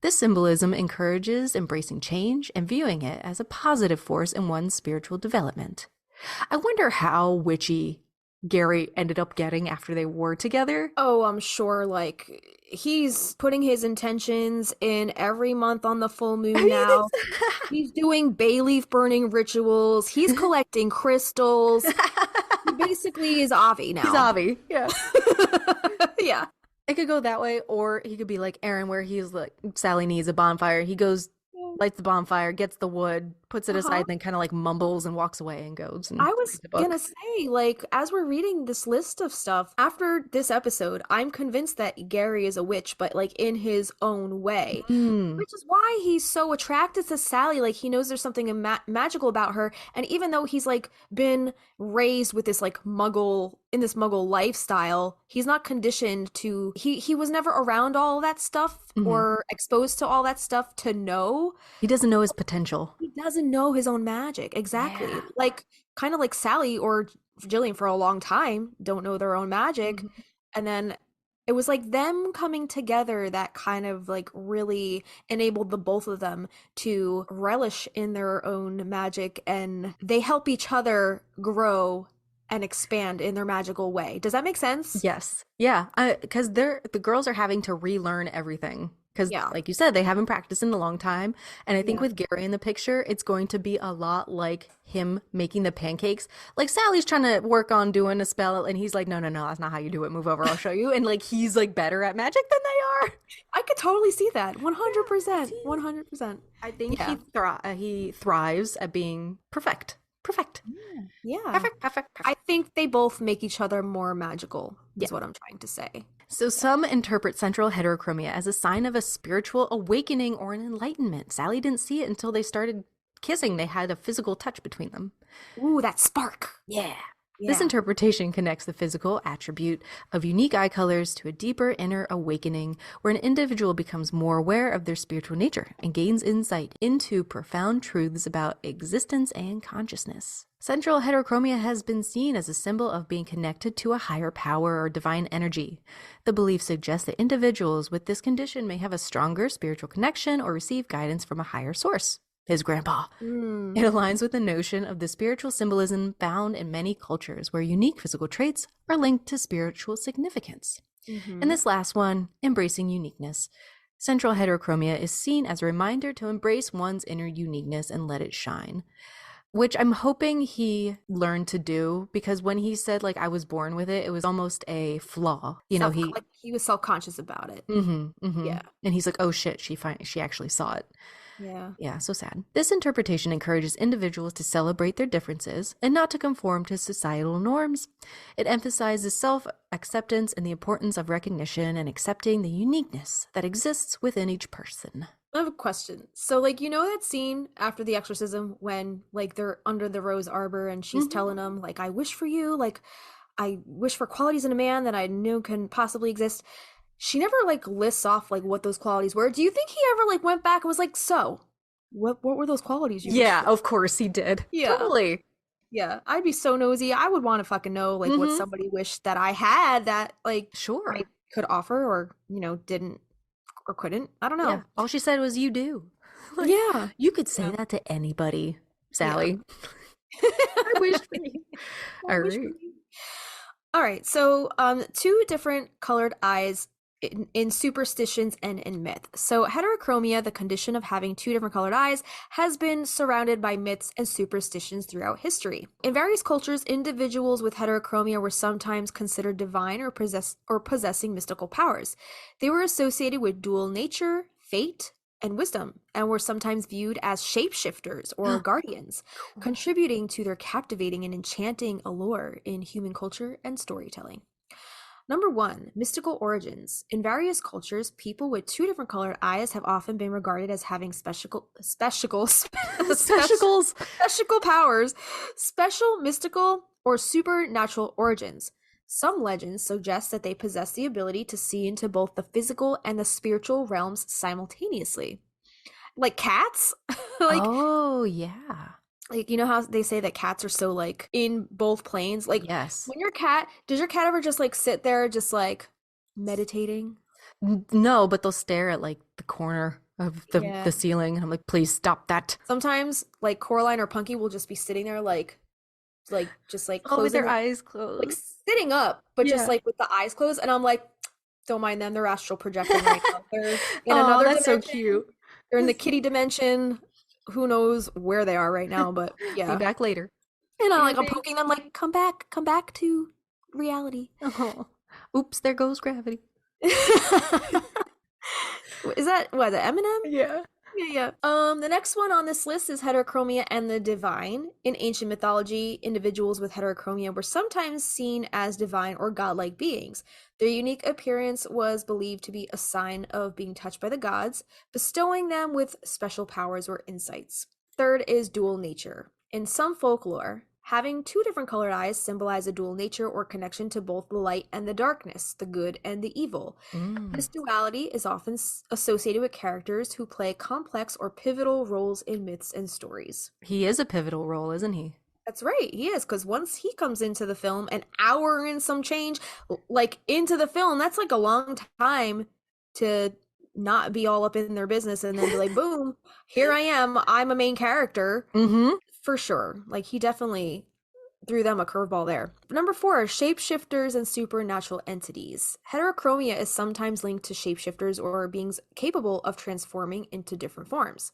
This symbolism encourages embracing change and viewing it as a positive force in one's spiritual development. I wonder how witchy Gary ended up getting after they were together. Oh, I'm sure, like, he's putting his intentions in every month on the full moon now. He's doing bay leaf burning rituals. He's collecting crystals. He basically is Avi now. He's Avi, yeah. Yeah. It could go that way, or he could be like Aaron, where he's like, Sally needs a bonfire. He goes, lights the bonfire, gets the wood, puts it aside, then kind of like mumbles and walks away and goes. And I was gonna say, like, as we're reading this list of stuff, after this episode, I'm convinced that Gary is a witch, but like in his own way. Which is why he's so attracted to Sally. Like, he knows there's something magical about her. And even though he's like been raised with this like muggle lifestyle, he's not conditioned to, he was never around all that stuff or exposed to all that stuff to know. He doesn't know his potential. He doesn't know his own magic. Exactly. Like, kind of like Sally or Jillian for a long time don't know their own magic. And then it was like them coming together that kind of like really enabled the both of them to relish in their own magic, and they help each other grow and expand in their magical way. Does that make sense? Yes. Yeah. Because the girls are having to relearn everything. Because, Yeah. like you said, they haven't practiced in a long time. And I think Yeah. with Gary in the picture, it's going to be a lot like him making the pancakes. Like Sally's trying to work on doing a spell, and he's like, no, that's not how you do it. Move over, I'll show you. And like he's like better at magic than they are. I could totally see that. 100%. see. 100%. I think Yeah. he thrives at being perfect. Perfect. Yeah. Perfect. I think they both make each other more magical, is Yeah. what I'm trying to say. So some interpret central heterochromia as a sign of a spiritual awakening or an enlightenment. Sally didn't see it until they started kissing. They had a physical touch between them. Ooh, that spark. Yeah. Yeah. This interpretation connects the physical attribute of unique eye colors to a deeper inner awakening where an individual becomes more aware of their spiritual nature and gains insight into profound truths about existence and consciousness. Central heterochromia has been seen as a symbol of being connected to a higher power or divine energy. The belief suggests that individuals with this condition may have a stronger spiritual connection or receive guidance from a higher source. His grandpa. Mm. It aligns with the notion of the spiritual symbolism found in many cultures where unique physical traits are linked to spiritual significance. Mhm. And this last one, embracing uniqueness. Central heterochromia is seen as a reminder to embrace one's inner uniqueness and let it shine, which I'm hoping he learned to do, because when he said like I was born with it, it was almost a flaw. You know, Like he was self-conscious about it. Yeah. And he's like, oh shit, she actually saw it. Yeah. Yeah, so sad. This interpretation encourages individuals to celebrate their differences and not to conform to societal norms. It emphasizes self-acceptance and the importance of recognition and accepting the uniqueness that exists within each person. I have a question. So, like, you know that scene after the exorcism when, like, they're under the rose arbor and she's telling him, like, I wish for you, like, I wish for qualities in a man that I knew can possibly exist. She never, like, lists off, like, what those qualities were. Do you think he ever, like, went back and was like, so, what were those qualities you wished Yeah, for? of course he did. Yeah. Totally. Yeah, I'd be so nosy. I would want to fucking know, like, what somebody wished that I had that, like, Sure. I could offer or, you know, didn't or couldn't. I don't know. Yeah. All she said was, you do. Like, Yeah. you could say that to anybody, Sally. I wish for you. All right. All right. So, two different colored eyes in superstitions and in myth. So, heterochromia, the condition of having two different colored eyes, has been surrounded by myths and superstitions throughout history. In various cultures, individuals with heterochromia were sometimes considered divine or possessing mystical powers. They were associated with dual nature, fate, and wisdom, and were sometimes viewed as shapeshifters or guardians, contributing to their captivating and enchanting allure in human culture and storytelling. Number 1, mystical origins. In various cultures, people with two different colored eyes have often been regarded as having special powers, special mystical or supernatural origins. Some legends suggest that they possess the ability to see into both the physical and the spiritual realms simultaneously. Like cats? Oh, yeah. Like, you know how they say that cats are so, like, in both planes? Like, Yes. when does your cat ever just, like, sit there just, like, meditating? No, but they'll stare at like the corner of Yeah. the ceiling, and I'm like, please stop that. Sometimes, like, Coraline or Punky will just be sitting there, just, like, Oh, with closing their eyes closed. like, sitting up, but Yeah. just, like, with the eyes closed, and I'm like, don't mind them, they're astral projecting right now. They're in Aw, another that's so dimension. cute. They're in the kitty dimension. Who knows where they are right now, but yeah. Be back later. And I'm poking them like, come back to reality. Oh. Oops, there goes gravity. Is that Eminem? Yeah. Yeah. The next one on this list is heterochromia and the divine. In ancient mythology, individuals with heterochromia were sometimes seen as divine or godlike beings. Their unique appearance was believed to be a sign of being touched by the gods, bestowing them with special powers or insights. Third is dual nature. In some folklore, having two different colored eyes symbolize a dual nature or connection to both the light and the darkness, the good and the evil. This duality is often associated with characters who play complex or pivotal roles in myths and stories. He is a pivotal role, isn't he? That's right, he is, because once he comes into the film, an hour and some change, like, into the film, that's like a long time to not be all up in their business and then be like, boom, here I am, I'm a main character. Mm-hmm. For sure. Like, he definitely threw them a curveball there. Number 4, shapeshifters and supernatural entities. Heterochromia is sometimes linked to shapeshifters or beings capable of transforming into different forms.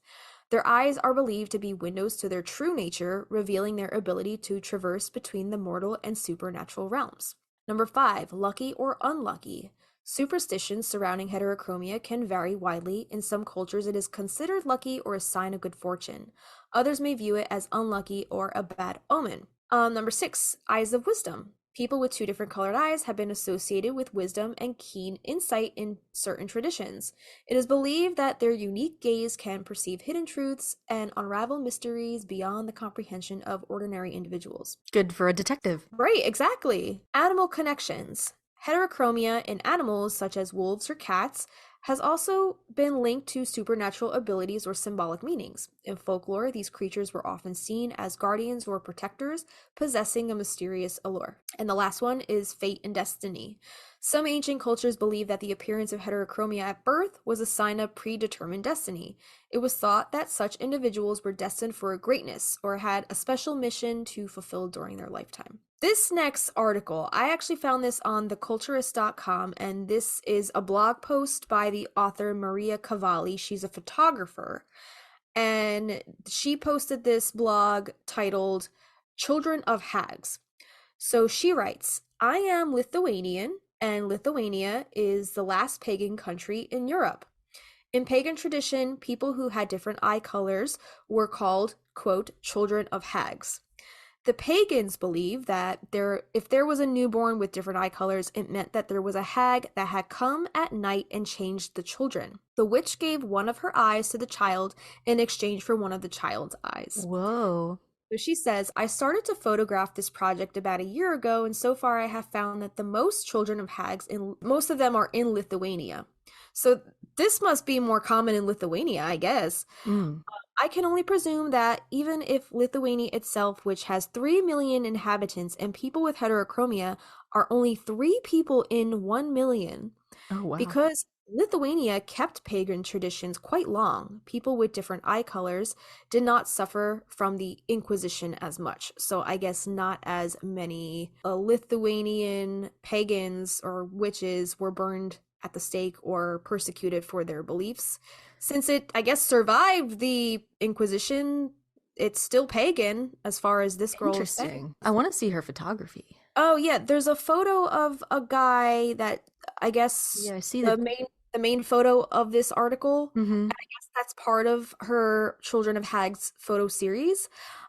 Their eyes are believed to be windows to their true nature, revealing their ability to traverse between the mortal and supernatural realms. Number 5, lucky or unlucky. Superstitions surrounding heterochromia can vary widely. In some cultures, it is considered lucky or a sign of good fortune. Others may view it as unlucky or a bad omen. Number 6, eyes of wisdom. People with 2 different colored eyes have been associated with wisdom and keen insight in certain traditions. It is believed that their unique gaze can perceive hidden truths and unravel mysteries beyond the comprehension of ordinary individuals. Good for a detective. Right, exactly. Animal connections. Heterochromia in animals such as wolves or cats has also been linked to supernatural abilities or symbolic meanings. In folklore, these creatures were often seen as guardians or protectors, possessing a mysterious allure. And the last one is fate and destiny. Some ancient cultures believed that the appearance of heterochromia at birth was a sign of predetermined destiny. It was thought that such individuals were destined for greatness or had a special mission to fulfill during their lifetime. This next article, I actually found this on theculturist.com, and this is a blog post by the author Maria Cavalli. She's a photographer, and she posted this blog titled Children of Hags. So she writes, I am Lithuanian, and Lithuania is the last pagan country in Europe. In pagan tradition, people who had different eye colors were called, quote, children of hags. The pagans believed that if there was a newborn with different eye colors, it meant that there was a hag that had come at night and changed the children. The witch gave one of her eyes to the child in exchange for one of the child's eyes. Whoa. So she says, I started to photograph this project about a year ago, and so far I have found that the most children of hags, most of them are in Lithuania. So this must be more common in Lithuania, I guess. I can only presume that even if Lithuania itself, which has 3 million inhabitants, and people with heterochromia are only 3 people in 1 million, Oh, wow. because Lithuania kept pagan traditions quite long. People with different eye colors did not suffer from the Inquisition as much. So I guess not as many Lithuanian pagans or witches were burned at the stake or persecuted for their beliefs. Since it, I guess, survived the Inquisition, it's still pagan as far as this girl is saying. Interesting. I want to see her photography. Oh yeah, there's a photo of a guy that I guess Yeah, I see the that. main photo of this article. Mm-hmm. And I guess that's part of her Children of Hags photo series.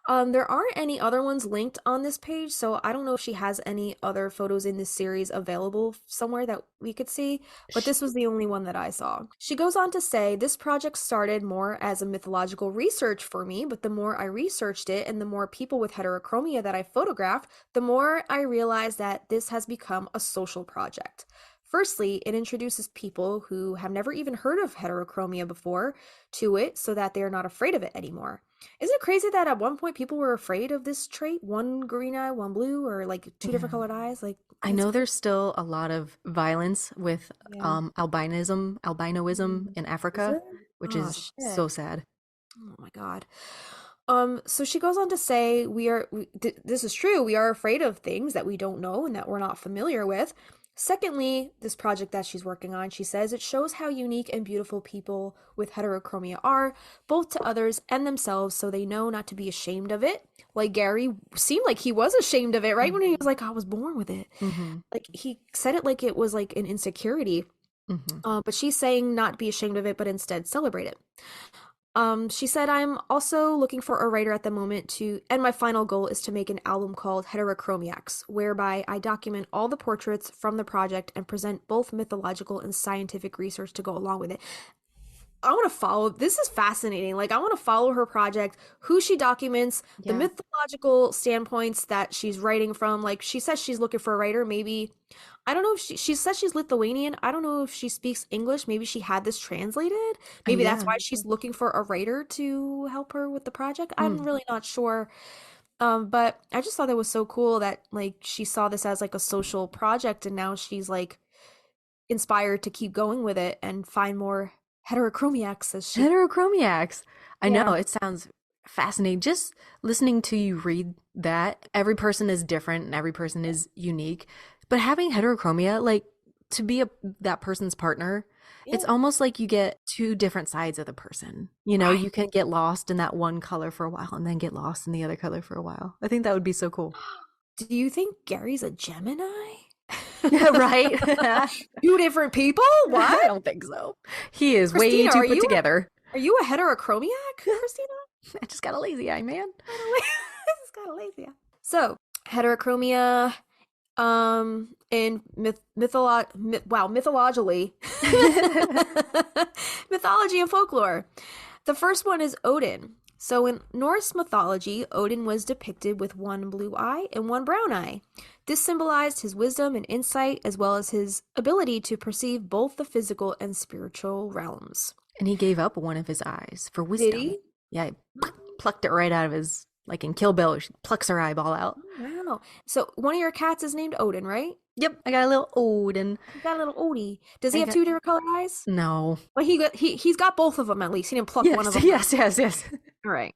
There aren't any other ones linked on this page, so I don't know if she has any other photos in this series available somewhere that we could see, but this was the only one that I saw. She goes on to say, this project started more as a mythological research for me, but the more I researched it and the more people with heterochromia that I photographed, the more I realized that this has become a social project. Firstly, it introduces people who have never even heard of heterochromia before to it so that they are not afraid of it anymore. Isn't it crazy that at one point people were afraid of this trait? One green eye, one blue, or like 2 different colored eyes? Like, I know there's still a lot of violence with Yeah. albinoism in Is Africa, it? which Oh, is shit. so sad. Oh my God. So she goes on to say, this is true. We are afraid of things that we don't know and that we're not familiar with. Secondly, this project that she's working on, she says it shows how unique and beautiful people with heterochromia are, both to others and themselves, so they know not to be ashamed of it. Like Gary seemed like he was ashamed of it, right? When he was like, I was born with it. Mm-hmm. Like he said it like it was like an insecurity. Mm-hmm. But she's saying not be ashamed of it, but instead celebrate it. She said, I'm also looking for a writer at the moment and my final goal is to make an album called Heterochromiacs, whereby I document all the portraits from the project and present both mythological and scientific research to go along with it. I want to follow, this is fascinating. Like, I want to follow her project, who she documents, the Yeah. mythological standpoints that she's writing from. Like, she says she's looking for a writer. Maybe, I don't know if she says she's Lithuanian. I don't know if she speaks English. Maybe she had this translated. Maybe that's Yeah. why she's looking for a writer to help her with the project. I'm really not sure. But I just thought that was so cool that, like, she saw this as, like, a social project, and now she's, like, inspired to keep going with it and find more heterochromiacs as she Heterochromiacs. I know Yeah. it sounds fascinating. Just listening to you read that, every person is different and every person is unique. But having heterochromia, like to be that person's partner, it's Yeah. almost like you get two different sides of the person. You know, Right. you can get lost in that one color for a while and then get lost in the other color for a while. I think that would be so cool. Do you think Gary's a Gemini? Yeah, right. Two different people? I What? don't think so. He is way Christina, too are put you together. Are you a heterochromiac, Christina? I just got a lazy eye, man. It's kind of lazy. Yeah. So, heterochromia, in mythologically, mythology and folklore. The first one is Odin. So in Norse mythology, Odin was depicted with one blue eye and one brown eye. This symbolized his wisdom and insight, as well as his ability to perceive both the physical and spiritual realms. And he gave up one of his eyes for wisdom. Did he? Yeah, he plucked it right out of his, like in Kill Bill, she plucks her eyeball out. Wow. So one of your cats is named Odin, right? Yep, I got a little Odin. You got a little Odie. Does he have two different colored eyes? No. Well, he's got both of them at least. He didn't pluck Yes, one of them. yes. All right.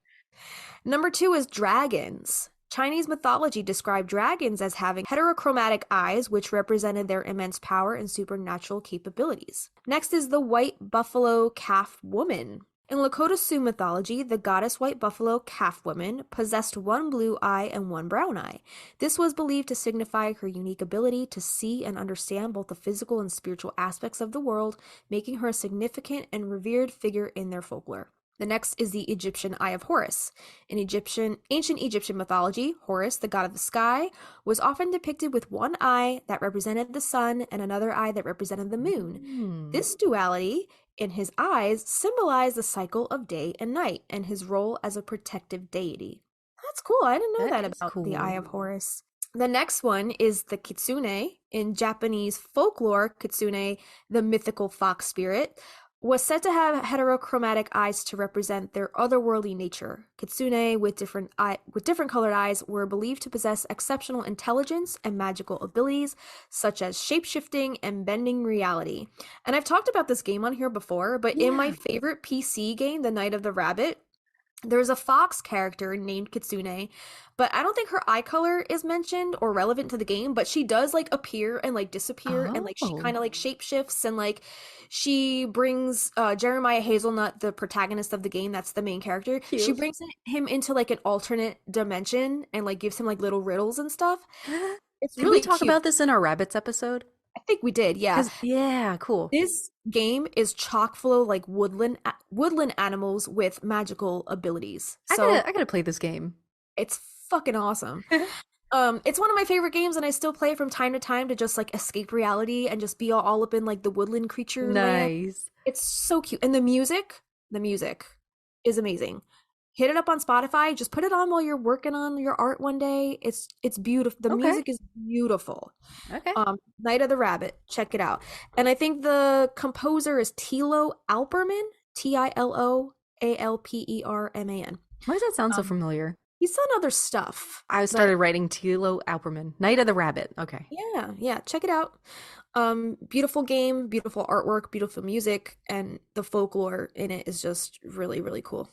Number 2 is dragons. Chinese mythology described dragons as having heterochromatic eyes, which represented their immense power and supernatural capabilities. Next is the white buffalo calf woman. In Lakota Sioux mythology, the goddess white buffalo calf woman possessed one blue eye and one brown eye. This was believed to signify her unique ability to see and understand both the physical and spiritual aspects of the world, making her a significant and revered figure in their folklore. The next is the Egyptian Eye of Horus. In ancient Egyptian mythology, Horus, the god of the sky, was often depicted with one eye that represented the sun and another eye that represented the moon. This duality in his eyes symbolized the cycle of day and night and his role as a protective deity. That's cool. I didn't know that about the Eye of Horus. The next one is the kitsune. In Japanese folklore, kitsune, the mythical fox spirit, was said to have heterochromatic eyes to represent their otherworldly nature. Kitsune with different colored eyes were believed to possess exceptional intelligence and magical abilities, such as shapeshifting and bending reality. And I've talked about this game on here before, but in my favorite PC game, The Night of the Rabbit, there's a fox character named Kitsune, but I don't think her eye color is mentioned or relevant to the game, but she does like appear and like disappear and like she kind of like shapeshifts and like she brings Jeremiah Hazelnut, the protagonist of the game, that's the main character. Cute. She brings him into like an alternate dimension and like gives him like little riddles and stuff. It's Did really we talk cute. about this in our rabbits episode? I think we did, yeah. Yeah, cool. This game is chock full of like woodland animals with magical abilities. So I gotta play this game. it's fucking awesome. It's one of my favorite games, and I still play it from time to time to just like escape reality and just be all up in like the woodland creature land. Nice. It's so cute, and the music is amazing. Hit it up on Spotify. Just put it on while you're working on your art one day. It's beautiful. The music is beautiful. Okay. Night of the Rabbit. Check it out. And I think the composer is Tilo Alperman. Tiloalperman. Why does that sound so familiar? He's done other stuff. I started writing Tilo Alperman. Night of the Rabbit. Okay. Yeah. Check it out. Beautiful game, beautiful artwork, beautiful music, and the folklore in it is just really, really cool.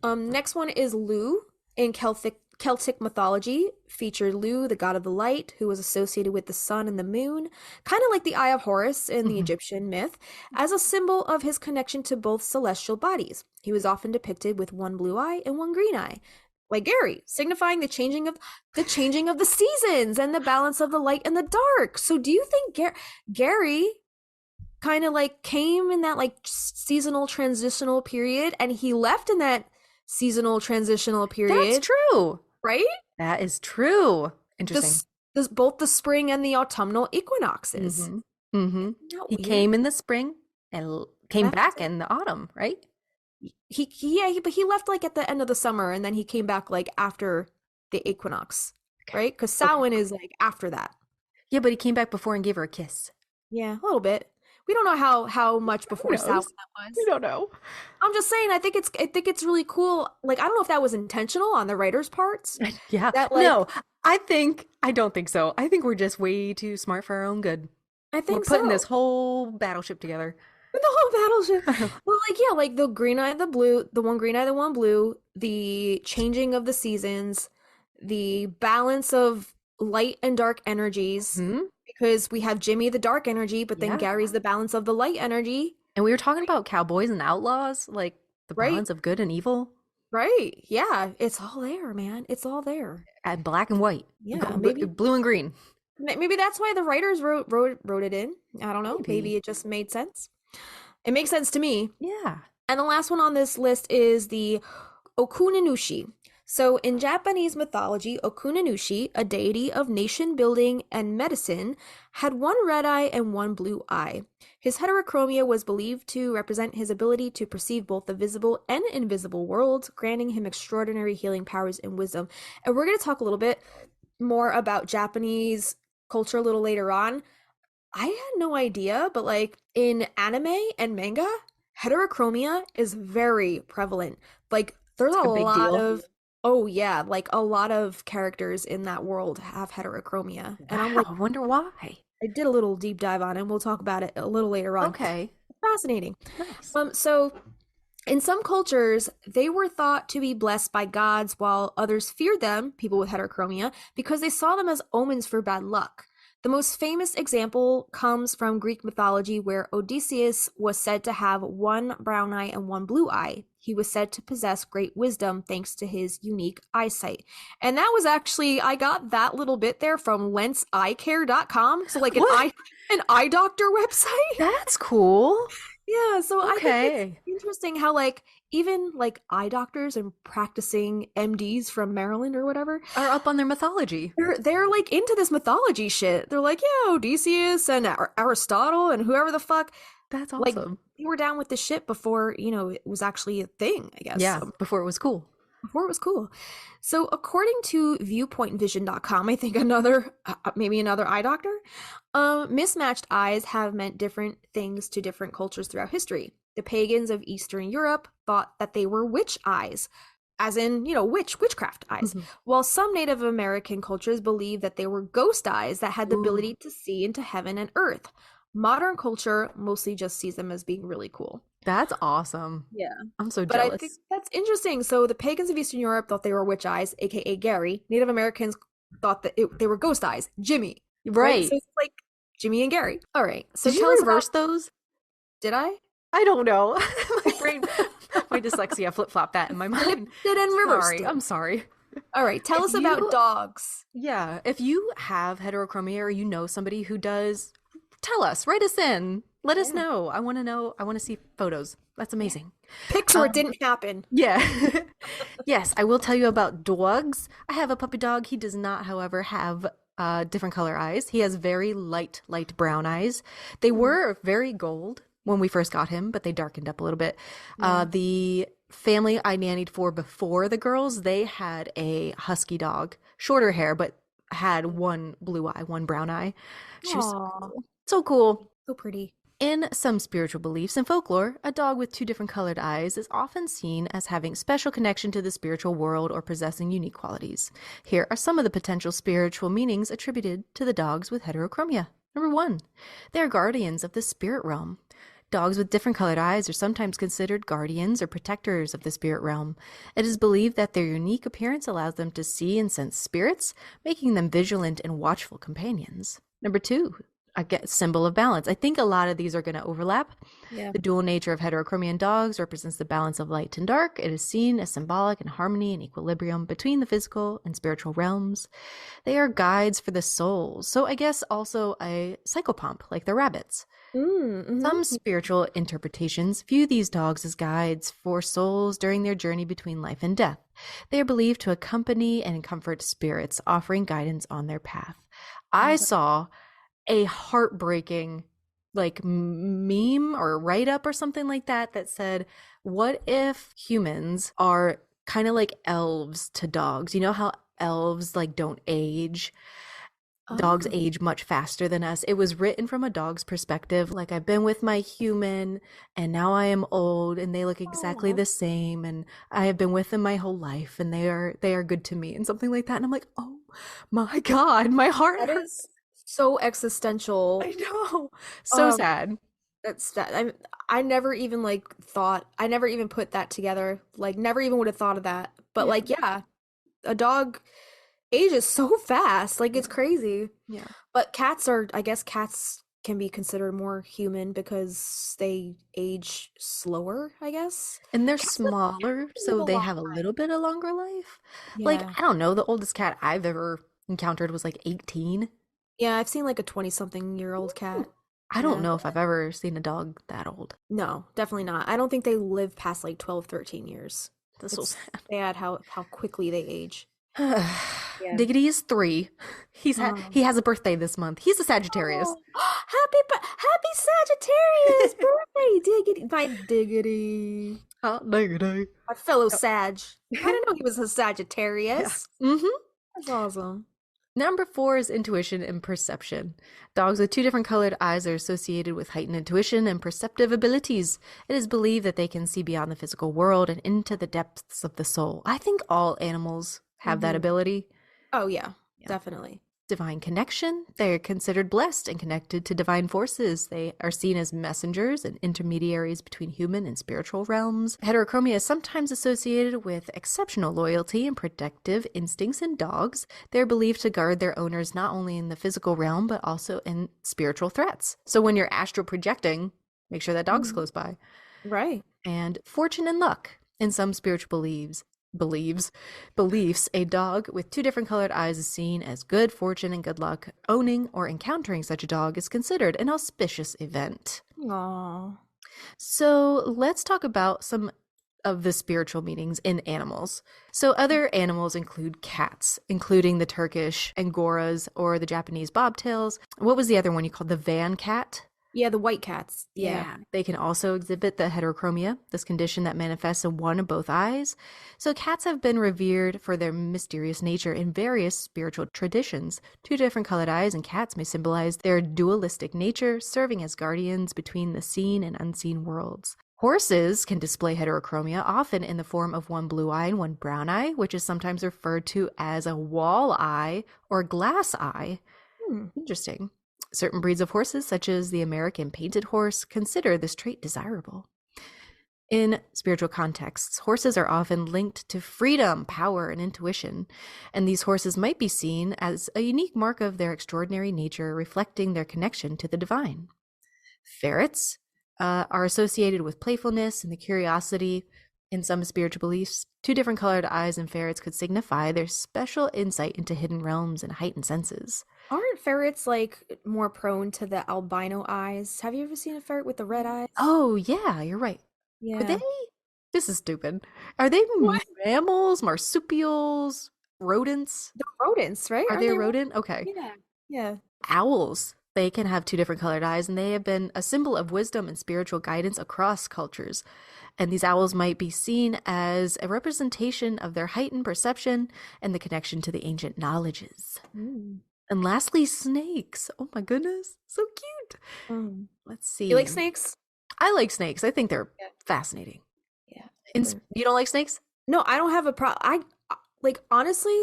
Next one is Lu. In Celtic mythology, featured Lu, the god of the light, who was associated with the sun and the moon, kind of like the Eye of Horus in the Egyptian myth, as a symbol of his connection to both celestial bodies. He was often depicted with one blue eye and one green eye, like Gary, signifying the changing of the seasons and the balance of the light and the dark. So do you think Gary kind of like came in that like seasonal transitional period, and he left in that seasonal transitional period? That's true. Right? That is true. Interesting. This both the spring and the autumnal equinoxes. He came in the spring and came back in the autumn, right? But he left like at the end of the summer, and then he came back like after the equinox, right? Because Samhain is like after that. Yeah, but he came back before and gave her a kiss. Yeah, a little bit. We don't know how much before Samhain that was. We don't know. I'm just saying. I think it's really cool. Like, I don't know if that was intentional on the writer's parts. Yeah. No, I don't think so. I think we're just way too smart for our own good. I think we're putting this whole battleship together. The whole battleship. Well, like yeah, like the green eye, the blue, the one green eye, the one blue, the changing of the seasons, the balance of light and dark energies. Hmm? Because we have Jimmy the dark energy, but then Yeah. Gary's the balance of the light energy. And we were talking about cowboys and outlaws, like the Right, balance of good and evil, right. Yeah, it's all there, man. It's all there. and black and white, Yeah, maybe blue and green. maybe that's why the writers wrote it in. I don't know. Maybe Maybe. it just made sense. It makes sense to me. Yeah. And the last one on this list is the Okunanushi. So, in Japanese mythology, Okunanushi, a deity of nation building and medicine, had one red eye and one blue eye. His heterochromia was believed to represent his ability to perceive both the visible and invisible worlds, granting him extraordinary healing powers and wisdom. And we're going to talk a little bit more about Japanese culture a little later on. I had no idea, but like in anime and manga, heterochromia is very prevalent. Like there's It's a like a big lot deal. of oh yeah, like a lot of characters in that world have heterochromia. And I'm Wow. like I wonder why. I did a little deep dive on it and we'll talk about it a little later on. Okay. Fascinating. Nice. So in some cultures, they were thought to be blessed by gods while others feared them, people with heterochromia, because they saw them as omens for bad luck. The most famous example comes from Greek mythology, where Odysseus was said to have one brown eye and one blue eye. He was said to possess great wisdom thanks to his unique eyesight. And that was actually, I got that little bit there from lenseyecare.com. So, like What? an eye doctor website. That's cool. Yeah, so I think it's Okay. interesting how like even like eye doctors and practicing MDs from Maryland or whatever, Are up on their mythology. they're like into this mythology shit. They're like, yeah, Odysseus and Aristotle and whoever the fuck, That's like awesome. they were down with the shit before, it was actually a thing, I guess. Yeah, So before it was cool. before it was cool. So according to viewpointvision.com, I think maybe another eye doctor, mismatched eyes have meant different things to different cultures throughout history. The pagans of Eastern Europe thought that they were witch eyes, as in, witchcraft eyes, Mhm. while some Native American cultures believed that they were ghost eyes that had the Ooh. ability to see into heaven and earth. Modern culture mostly just sees them as being really cool. That's awesome. Yeah. I'm so But I jealous. think that's interesting. So the pagans of Eastern Europe thought they were witch eyes, aka Gary. Native Americans thought that they were ghost eyes, Jimmy. Right. So it's like Jimmy and Gary. All right. So Did tell you us reverse about. those? Did I? I don't know. My brain, my dyslexia flip-flopped that in my mind. Did and reversed Sorry, it. I'm sorry. All right. Tell If us about you- dogs. Yeah, if you have heterochromia or you know somebody who does, tell us, write us in. Let us Yeah. know. I want to know. I want to see photos. That's amazing. Pics or it didn't happen. Yeah. Yes, I will tell you about dogs. I have a puppy dog. He does not, however, have different color eyes. He has very light brown eyes. They were very gold when we first got him, but they darkened up a little bit. Yeah. The family I nannied for before the girls, they had a husky dog, shorter hair, but had one blue eye, one brown eye. She was so Aw. cool. So cool. So pretty. In some spiritual beliefs and folklore, a dog with two different colored eyes is often seen as having special connection to the spiritual world or possessing unique qualities. Here are some of the potential spiritual meanings attributed to the dogs with heterochromia. Number 1, they are guardians of the spirit realm. Dogs with different colored eyes are sometimes considered guardians or protectors of the spirit realm. It is believed that their unique appearance allows them to see and sense spirits, making them vigilant and watchful companions. Number 2, a symbol of balance. I think a lot of these are going to overlap. Yeah. The dual nature of heterochromia in dogs represents the balance of light and dark. It is seen as symbolic and harmony and equilibrium between the physical and spiritual realms. They are guides for the souls. So I guess also a psychopomp, like the rabbits. Mm-hmm. Some spiritual interpretations view these dogs as guides for souls during their journey between life and death. They are believed to accompany and comfort spirits, offering guidance on their path. I saw a heartbreaking meme or write-up or something like that that said, what if humans are kind of like elves to dogs? You know how elves don't age? Dogs Oh. age much faster than us. It was written from a dog's perspective. Like, I've been with my human and now I am old and they look exactly Aw. the same, and I have been with them my whole life and they are good to me, and something like that. And I'm like, oh my God, my heart That hurts. is so existential. I know. So Um, sad. That's that. I never even like thought. I never even put that together. Like, never even would have thought of that. But Yeah. like, yeah, a dog ages so fast. Like, it's crazy. Yeah. But cats are, I guess, cats can be considered more human because they age slower, I guess. And they're Cats live smaller, a so they long have a little bit of longer life. Like, Yeah. I don't know, the oldest cat I've ever encountered was like 18. Yeah, I've seen like a 20-something-year-old cat. I don't Yeah. know if I've ever seen a dog that old. No, definitely not. I don't think they live past like 12, 13 years. That's so It's sad. sad how quickly they age. Yeah. Diggity is 3. Oh. He has a birthday this month. He's a Sagittarius. Oh, happy Sagittarius birthday, Diggity, my Diggity, Hot diggity. my fellow Yep. Sag. I didn't know he was a Yeah. Sagittarius. Mm-hmm. That's awesome. Number 4 is intuition and perception. Dogs with 2 different colored eyes are associated with heightened intuition and perceptive abilities. It is believed that they can see beyond the physical world and into the depths of the soul. I think all animals have that Mhm. ability. Oh yeah, Yeah. definitely. Divine connection. They're considered blessed and connected to divine forces. They are seen as messengers and intermediaries between human and spiritual realms. Heterochromia is sometimes associated with exceptional loyalty and protective instincts in dogs. They're believed to guard their owners not only in the physical realm, but also in spiritual threats. So when you're astral projecting, make sure that dog's Mhm. close by. Right. And fortune and luck. In some spiritual beliefs, a dog with 2 different colored eyes is seen as good fortune and good luck. Owning or encountering such a dog is considered an auspicious event. Aw. So let's talk about some of the spiritual meanings in animals. So other animals include cats, including the Turkish Angoras or the Japanese bobtails. What was the other one you called? The van cat? Yeah, the white cats. Yeah. They can also exhibit the heterochromia, this condition that manifests in one of both eyes. So cats have been revered for their mysterious nature in various spiritual traditions. 2 different colored eyes in cats may symbolize their dualistic nature, serving as guardians between the seen and unseen worlds. Horses can display heterochromia, often in the form of one blue eye and one brown eye, which is sometimes referred to as a wall eye or glass eye. Interesting. Certain breeds of horses, such as the American painted horse, consider this trait desirable. In spiritual contexts, horses are often linked to freedom, power, and intuition, and these horses might be seen as a unique mark of their extraordinary nature, reflecting their connection to the divine. Ferrets are associated with playfulness and the curiosity. In some spiritual beliefs, 2 different colored eyes in ferrets could signify their special insight into hidden realms and heightened senses. Aren't ferrets like more prone to the albino eyes? Have you ever seen a ferret with the red eyes? Oh, yeah, you're right. Are they? Yeah. This is stupid. Are they What? mammals, marsupials, rodents? The rodents, right? Are Aren't they a they rodent? Okay. Yeah. Yeah. Owls. They can have 2 different colored eyes, and they have been a symbol of wisdom and spiritual guidance across cultures. And these owls might be seen as a representation of their heightened perception and the connection to the ancient knowledges. Mm. And lastly, snakes. Oh my goodness, so cute. Mm. Let's see. You like snakes? I like snakes. I think they're Yeah. fascinating. Yeah. You don't like snakes? No, I don't have a problem. Like, honestly,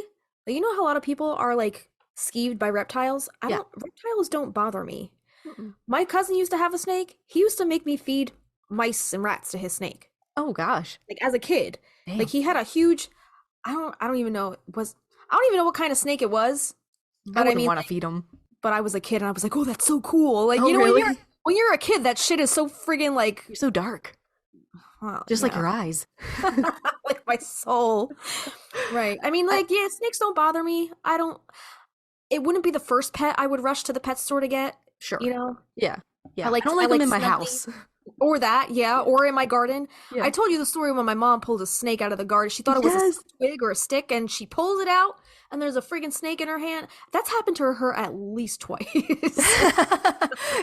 like, you know how a lot of people are like skeeved by reptiles? Yeah. Reptiles don't bother me. Mm-mm. My cousin used to have a snake. He used to make me feed mice and rats to his snake. Oh gosh. Like, as a kid. Damn. Like, he had a huge, I don't even know I don't even know what kind of snake it was. I But I wouldn't mean, want to like, feed them. but I was a kid and I was like, oh, that's so cool. Like, Oh, you know, really? when you're a kid, that shit is so friggin' like, You're so dark. well, Just like yeah. your eyes. Like my soul. Right. I mean, like, yeah, snakes don't bother me. It wouldn't be the first pet I would rush to the pet store to get, Sure. you know? Yeah. Yeah. I don't like them in my snuggling- house. Or that, yeah, or in my garden. Yeah. I told you the story when my mom pulled a snake out of the garden. She thought it was Yes. a twig or a stick, and she pulls it out, and there's a friggin' snake in her hand. That's happened to her at least twice.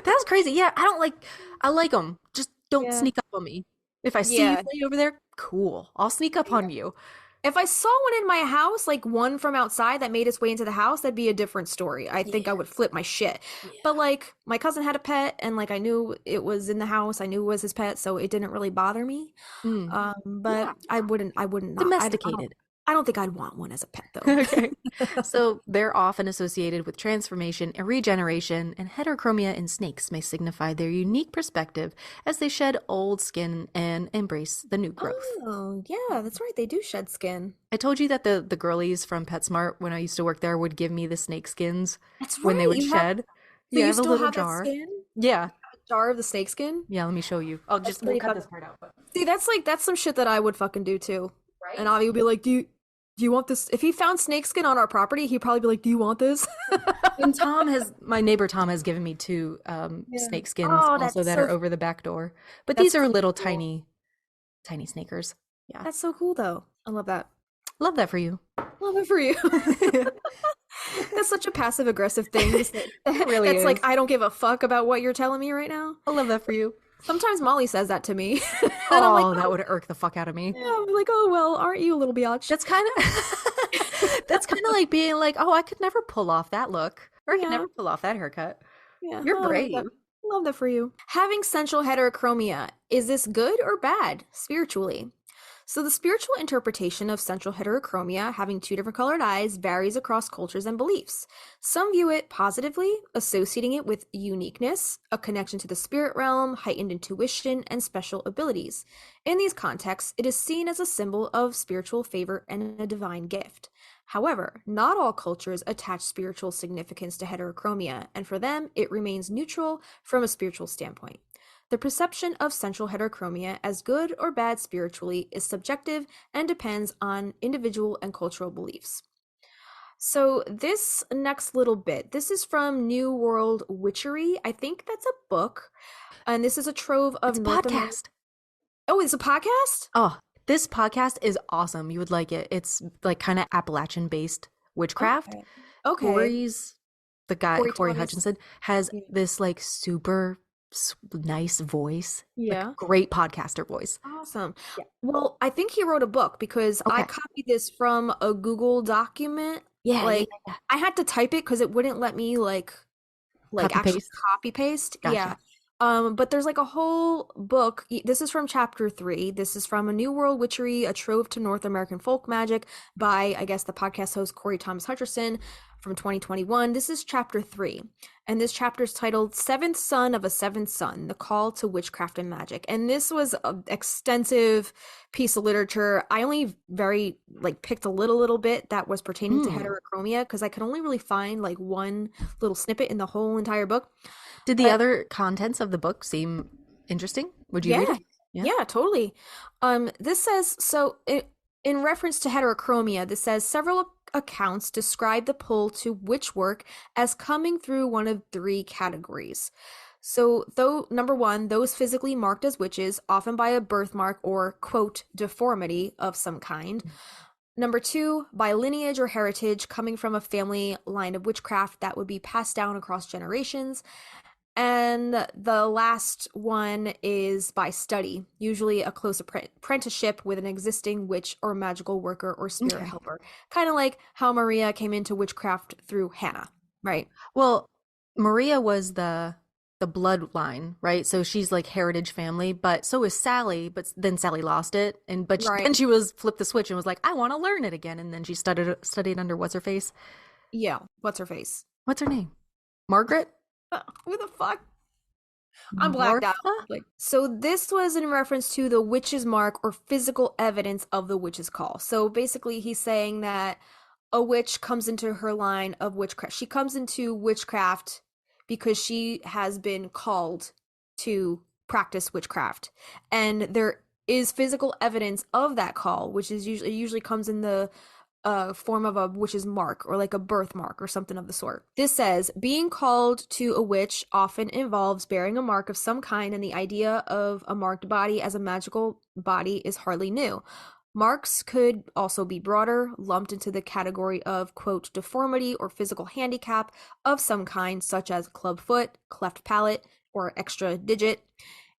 That's crazy. Yeah, I like them. Just don't Yeah. sneak up on me. If I see you Yeah. lay over there, cool. I'll sneak up on you. If I saw one in my house, like one from outside that made its way into the house, that'd be a different story. I think I would flip my shit. But like my cousin had a pet and like I knew it was in the house. I knew it was his pet, so it didn't really bother me. Mm. But Yeah. I wouldn't not. Domesticated. I don't think I'd want one as a pet though. Okay. So they're often associated with transformation and regeneration, and heterochromia in snakes may signify their unique perspective as they shed old skin and embrace the new growth. Oh, yeah, that's right. They do shed skin. I told you that the girlies from PetSmart, when I used to work there, would give me the snake skins That's when they right. would shed. So Yeah, I you have a still little have that jar. skin? Yeah. A jar of the snake skin? Yeah, let me show you. I'll That's just we'll pretty cut this fucking. part out. But... See, that's some shit that I would fucking do too. Right? And Avi would be like, do you want this? If he found snakeskin on our property, he'd probably be like, do you want this? And my neighbor Tom has given me two Yeah. snake skins Oh, also that's that so are over the back door. But that's these are little cool. tiny snakers. Yeah. That's so cool though. I love that. Love that for you. Love it for you. That's such a passive aggressive thing to say. It really That's is. like I don't give a fuck about what you're telling me right now. I love that for you. Sometimes Molly says that to me. And I'm like, Oh, that would irk the fuck out of me. yeah, I'm like, oh well, aren't you a little biatch? That's kind of like being like, oh, I could never pull off that look, or I could Yeah. never pull off that haircut. Yeah, You're I love brave. that. Love that for you. Having central heterochromia, is this good or bad spiritually? So the spiritual interpretation of central heterochromia, having two different colored eyes, varies across cultures and beliefs. Some view it positively, associating it with uniqueness, a connection to the spirit realm, heightened intuition, and special abilities. In these contexts, it is seen as a symbol of spiritual favor and a divine gift. However, not all cultures attach spiritual significance to heterochromia, and for them, it remains neutral from a spiritual standpoint. The perception of central heterochromia as good or bad spiritually is subjective and depends on individual and cultural beliefs. So this next little bit, this is from New World Witchery. I think that's a book, and this is a trove of It's a North American. podcast. Oh, it's a podcast? Oh, this podcast is awesome. You would like it. It's like kind of Appalachian based witchcraft. Okay. Corey's the guy Corey Corey Thomas. Hutchinson has Yeah. this like super nice voice. Yeah. Like, great podcaster voice. Awesome. Yeah. Well, I think he wrote a book because I Okay. copied this from a Google document. Yeah, Like yeah. I had to type it because it wouldn't let me like Copy actually paste. copy paste. Gotcha. Yeah. But there's like a whole book. This is from chapter 3. This is from A New World Witchery, A Trove to North American Folk Magic by, I guess, the podcast host Corey Thomas Hutcherson from 2021. This is chapter 3. And this chapter is titled Seventh Son of a Seventh Son, The Call to Witchcraft and Magic. And this was an extensive piece of literature. I only picked a little bit that was pertaining to heterochromia because I could only really find like one little snippet in the whole entire book. Did the other contents of the book seem interesting? Would you read it? Yeah, totally. This says in reference to heterochromia, this says several accounts describe the pull to witch work as coming through one of 3 categories. So, number 1, those physically marked as witches, often by a birthmark or quote deformity of some kind. Number 2, by lineage or heritage coming from a family line of witchcraft that would be passed down across generations. And the last one is by study, usually a close apprenticeship with an existing witch or magical worker or spirit helper. Kind of like how Maria came into witchcraft through Hannah, right? Well, Maria was the bloodline, right? So she's like heritage family, but so is Sally, but then Sally lost it, then she was flipped the switch and was like, I want to learn it again, and then she studied under what's her face? Yeah, what's her face? What's her name? Margaret? Who the fuck? I'm blacked out. So this was in reference to the witch's mark or physical evidence of the witch's call. So basically he's saying that a witch comes into her line of witchcraft. She comes into witchcraft because she has been called to practice witchcraft. And there is physical evidence of that call, which is usually comes in the form of a witch's mark or like a birthmark or something of the sort. This says, being called to a witch often involves bearing a mark of some kind, and the idea of a marked body as a magical body is hardly new. Marks could also be broader, lumped into the category of, quote, deformity or physical handicap of some kind, such as club foot, cleft palate, or extra digit.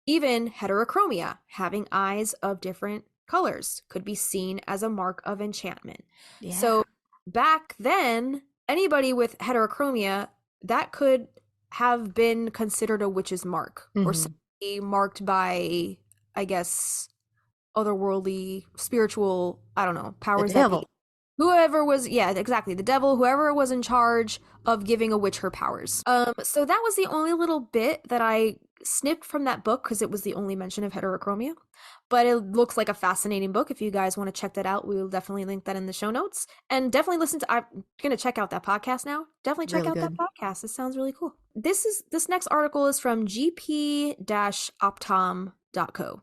Even heterochromia, having eyes of different colors, could be seen as a mark of enchantment. Yeah. So back then, anybody with heterochromia, that could have been considered a witch's mark or somebody marked by, I guess, otherworldly, spiritual, I don't know, powers the devil. Whoever was, yeah, exactly, the devil, whoever was in charge of giving a witch her powers. So that was the only little bit that I snipped from that book because it was the only mention of heterochromia. But it looks like a fascinating book. If you guys want to check that out, we will definitely link that in the show notes. And definitely listen to, I'm going to check out that podcast now. Definitely check Really out that good. podcast. It sounds really cool. This next article is from gp-optom.co.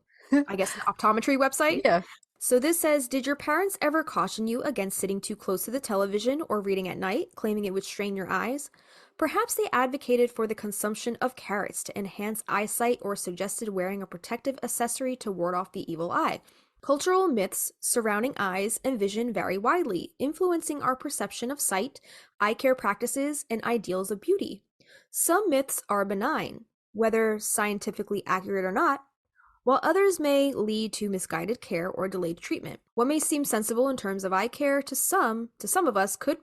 I guess an optometry website. Yeah. So this says, did your parents ever caution you against sitting too close to the television or reading at night, claiming it would strain your eyes? Perhaps they advocated for the consumption of carrots to enhance eyesight or suggested wearing a protective accessory to ward off the evil eye. Cultural myths surrounding eyes and vision vary widely, influencing our perception of sight, eye care practices, and ideals of beauty. Some myths are benign, whether scientifically accurate or not, while others may lead to misguided care or delayed treatment. What may seem sensible in terms of eye care to some of us could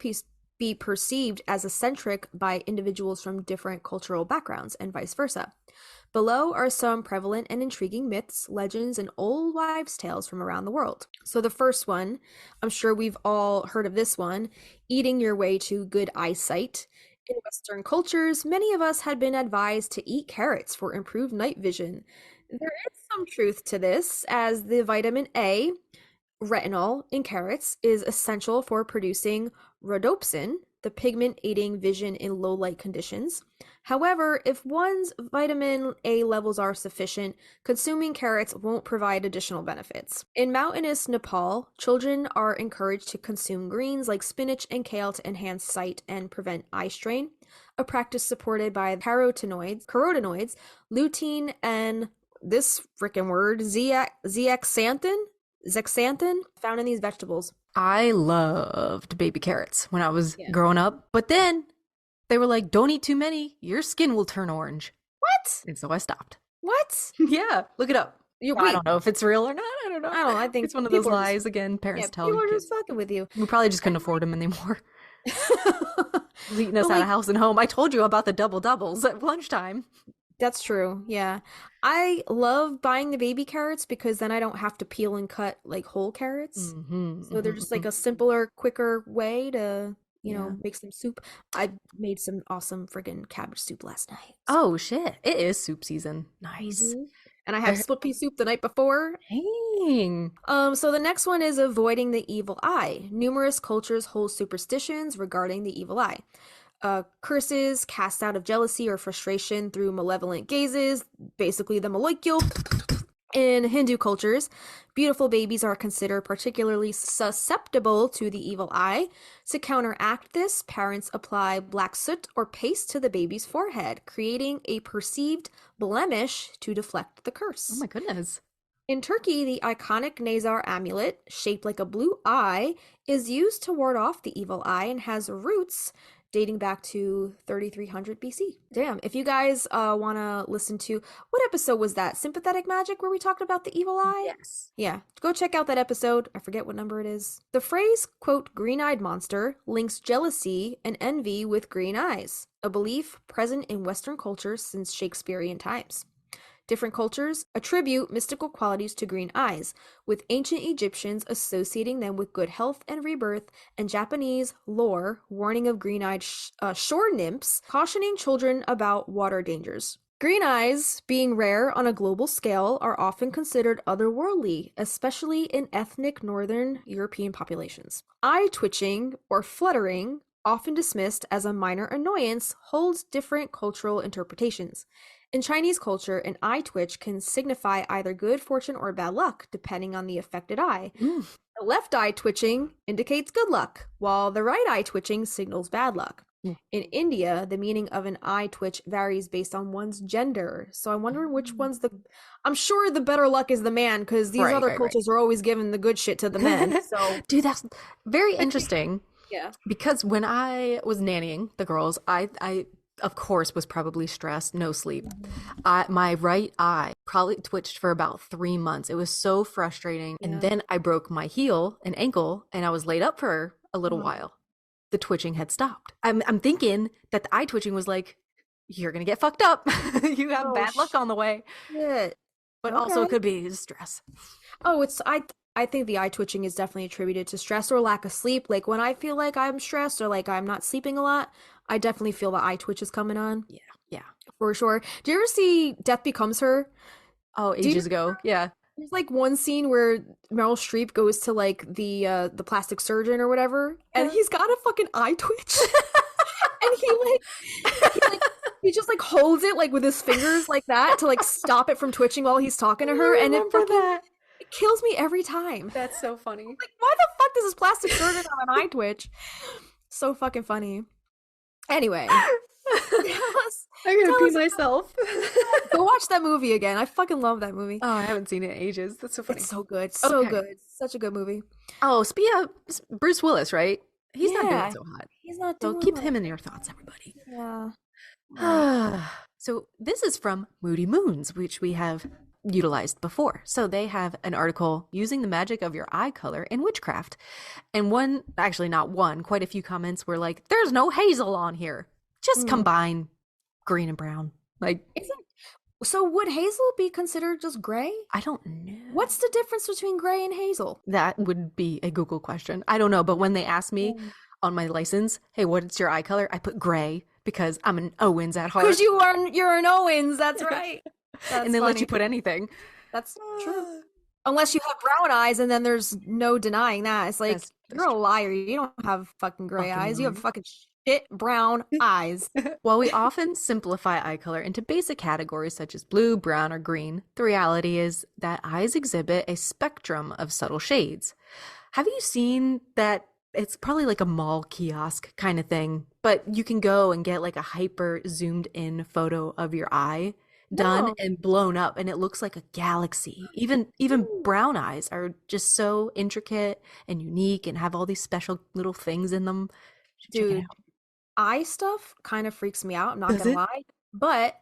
be perceived as eccentric by individuals from different cultural backgrounds and vice versa. Below are some prevalent and intriguing myths, legends, and old wives' tales from around the world. So the first one, I'm sure we've all heard of this one, eating your way to good eyesight. In Western cultures, many of us had been advised to eat carrots for improved night vision. There is some truth to this, as the vitamin A, retinol, in carrots is essential for producing rhodopsin, the pigment aiding vision in low light conditions. However, if one's vitamin A levels are sufficient, consuming carrots won't provide additional benefits. In mountainous Nepal, children are encouraged to consume greens like spinach and kale to enhance sight and prevent eye strain, a practice supported by carotenoids, lutein, and this freaking word, zeaxanthin, found in these vegetables. I loved baby carrots when I was growing up, but then they were like, don't eat too many, your skin will turn orange. What? And so I stopped. What? Yeah, look it up. I don't know if it's real or not. I don't know. I think it's one of those lies again. Parents tell people you are kids. just fucking with you. We probably just couldn't afford them anymore. Eating us out of house and home. I told you about the doubles at lunchtime. That's true. Yeah. I love buying the baby carrots because then I don't have to peel and cut like whole carrots. So they're just like a simpler, quicker way to, you know, make some soup. I made some awesome friggin' cabbage soup last night. Oh shit. It is soup season. Nice. And I had split pea soup the night before. Dang. So the next one is avoiding the evil eye. Numerous cultures hold superstitions regarding the evil eye. Curses cast out of jealousy or frustration through malevolent gazes, basically the molecule. In Hindu cultures, beautiful babies are considered particularly susceptible to the evil eye. To counteract this, parents apply black soot or paste to the baby's forehead, creating a perceived blemish to deflect the curse. Oh my goodness. In Turkey, the iconic Nazar amulet, shaped like a blue eye, is used to ward off the evil eye and has roots dating back to 3300 BC. Damn, if you guys want to listen to, what episode was that? Sympathetic Magic, where we talked about the evil eye? Yes. Yeah, go check out that episode. I forget what number it is. The phrase, quote, green-eyed monster links jealousy and envy with green eyes, a belief present in Western culture since Shakespearean times. Different cultures attribute mystical qualities to green eyes, with ancient Egyptians associating them with good health and rebirth, and Japanese lore warning of green-eyed shore nymphs, cautioning children about water dangers. Green eyes, being rare on a global scale, are often considered otherworldly, especially in ethnic Northern European populations. Eye twitching or fluttering, often dismissed as a minor annoyance, holds different cultural interpretations. In Chinese culture, an eye twitch can signify either good fortune or bad luck, depending on the affected eye. The left eye twitching indicates good luck, while the right eye twitching signals bad luck. In India, the meaning of an eye twitch varies based on one's gender. So I'm wondering which one's I'm sure the better luck is the man, because these other cultures are always giving the good shit to the men. So, dude, that's very interesting. Yeah. Because when I was nannying the girls, I of course was probably stressed, no sleep. My right eye probably twitched for about 3 months. It was so frustrating. And then I broke my heel and ankle, and I was laid up for a little while. The twitching had stopped. I'm thinking that the eye twitching was like, you're gonna get fucked up. You have bad luck on the way. Shit. But also it could be stress. Oh, I think the eye twitching is definitely attributed to stress or lack of sleep. Like when I feel like I'm stressed or like I'm not sleeping a lot, I definitely feel the eye twitch is coming on. Yeah. Yeah. For sure. Do you ever see Death Becomes Her? Oh, Do you ages ago. Yeah. There's like one scene where Meryl Streep goes to like the plastic surgeon or whatever, and he's got a fucking eye twitch. And he just like holds it like with his fingers like that to like stop it from twitching while he's talking to her, and it kills me every time. That's so funny. Like, why the fuck does this plastic surgeon have an eye twitch? So fucking funny. Anyway, I'm gonna pee myself. Go watch that movie again. I fucking love that movie. Oh, I haven't seen it in ages. That's so funny. It's so good. So Okay. good. Such a good movie. Oh, Bruce Willis, right? He's not doing Yeah. so hot. He's not So doing keep much. him in your thoughts, everybody. Yeah. So this is from Moody Moons, which we have utilized before. So they have an article using the magic of your eye color in Witchcraft. And quite a few comments were like, there's no hazel on here. Just combine green and brown. Like, So would hazel be considered just gray? I don't know. What's the difference between gray and hazel? That would be a Google question. I don't know. But when they asked me on my license, hey, what's your eye color? I put gray because I'm an Owens at heart. Because you're an Owens, that's right. That's and they let funny. you put anything. That's true. Unless you have brown eyes, and then there's no denying that. It's like, That's you're a liar. You don't have fucking gray Fucking eyes. You have lying. fucking shit brown eyes. While we often simplify eye color into basic categories such as blue, brown, or green, the reality is that eyes exhibit a spectrum of subtle shades. Have you seen that? It's probably like a mall kiosk kind of thing, but you can go and get like a hyper zoomed in photo of your eye done No. and blown up, and it looks like a galaxy. Even brown eyes are just so intricate and unique and have all these special little things in them. Check it Dude, out. eye stuff kind of freaks me out. I'm not Does gonna it? lie. But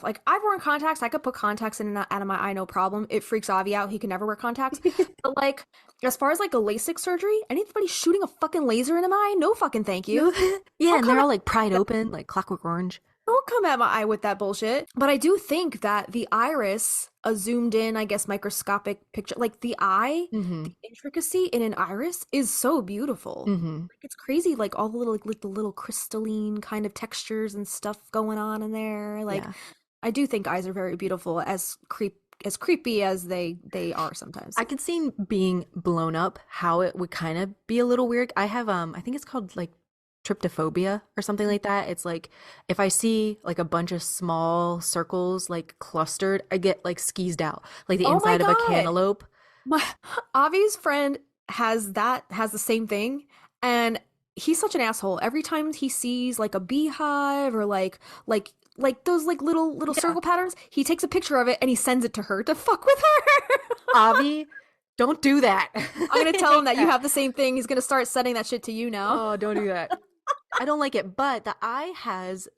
like I've worn contacts. I could put contacts in and out of my eye, no problem. It freaks Avi out. He can never wear contacts. But like as far as like a LASIK surgery, anybody shooting a fucking laser into my eye, no fucking thank you. Yeah, and they're come all like pried open, like Clockwork Orange. Don't come at my eye with that bullshit. But I do think that the iris, a zoomed in, I guess, microscopic picture, like the eye, Mm-hmm. the intricacy in an iris is so beautiful. Mm-hmm. Like, it's crazy, like all the little, like the little crystalline kind of textures and stuff going on in there. Like, Yeah. I do think eyes are very beautiful, as creepy as they are sometimes. I could see being blown up how it would kind of be a little weird. I have I think it's called like tryptophobia or something like that. It's like if I see like a bunch of small circles like clustered, I get like skeezed out, like the Oh my inside of a God. cantaloupe. My Avi's friend has the same thing, and he's such an asshole. Every time he sees like a beehive or like those like little circle patterns, he takes a picture of it and he sends it to her to fuck with her. Avi, don't do that. I'm gonna tell him that you have the same thing. He's gonna start sending that shit to you now. Oh, don't do that. I don't like it, but the eye has,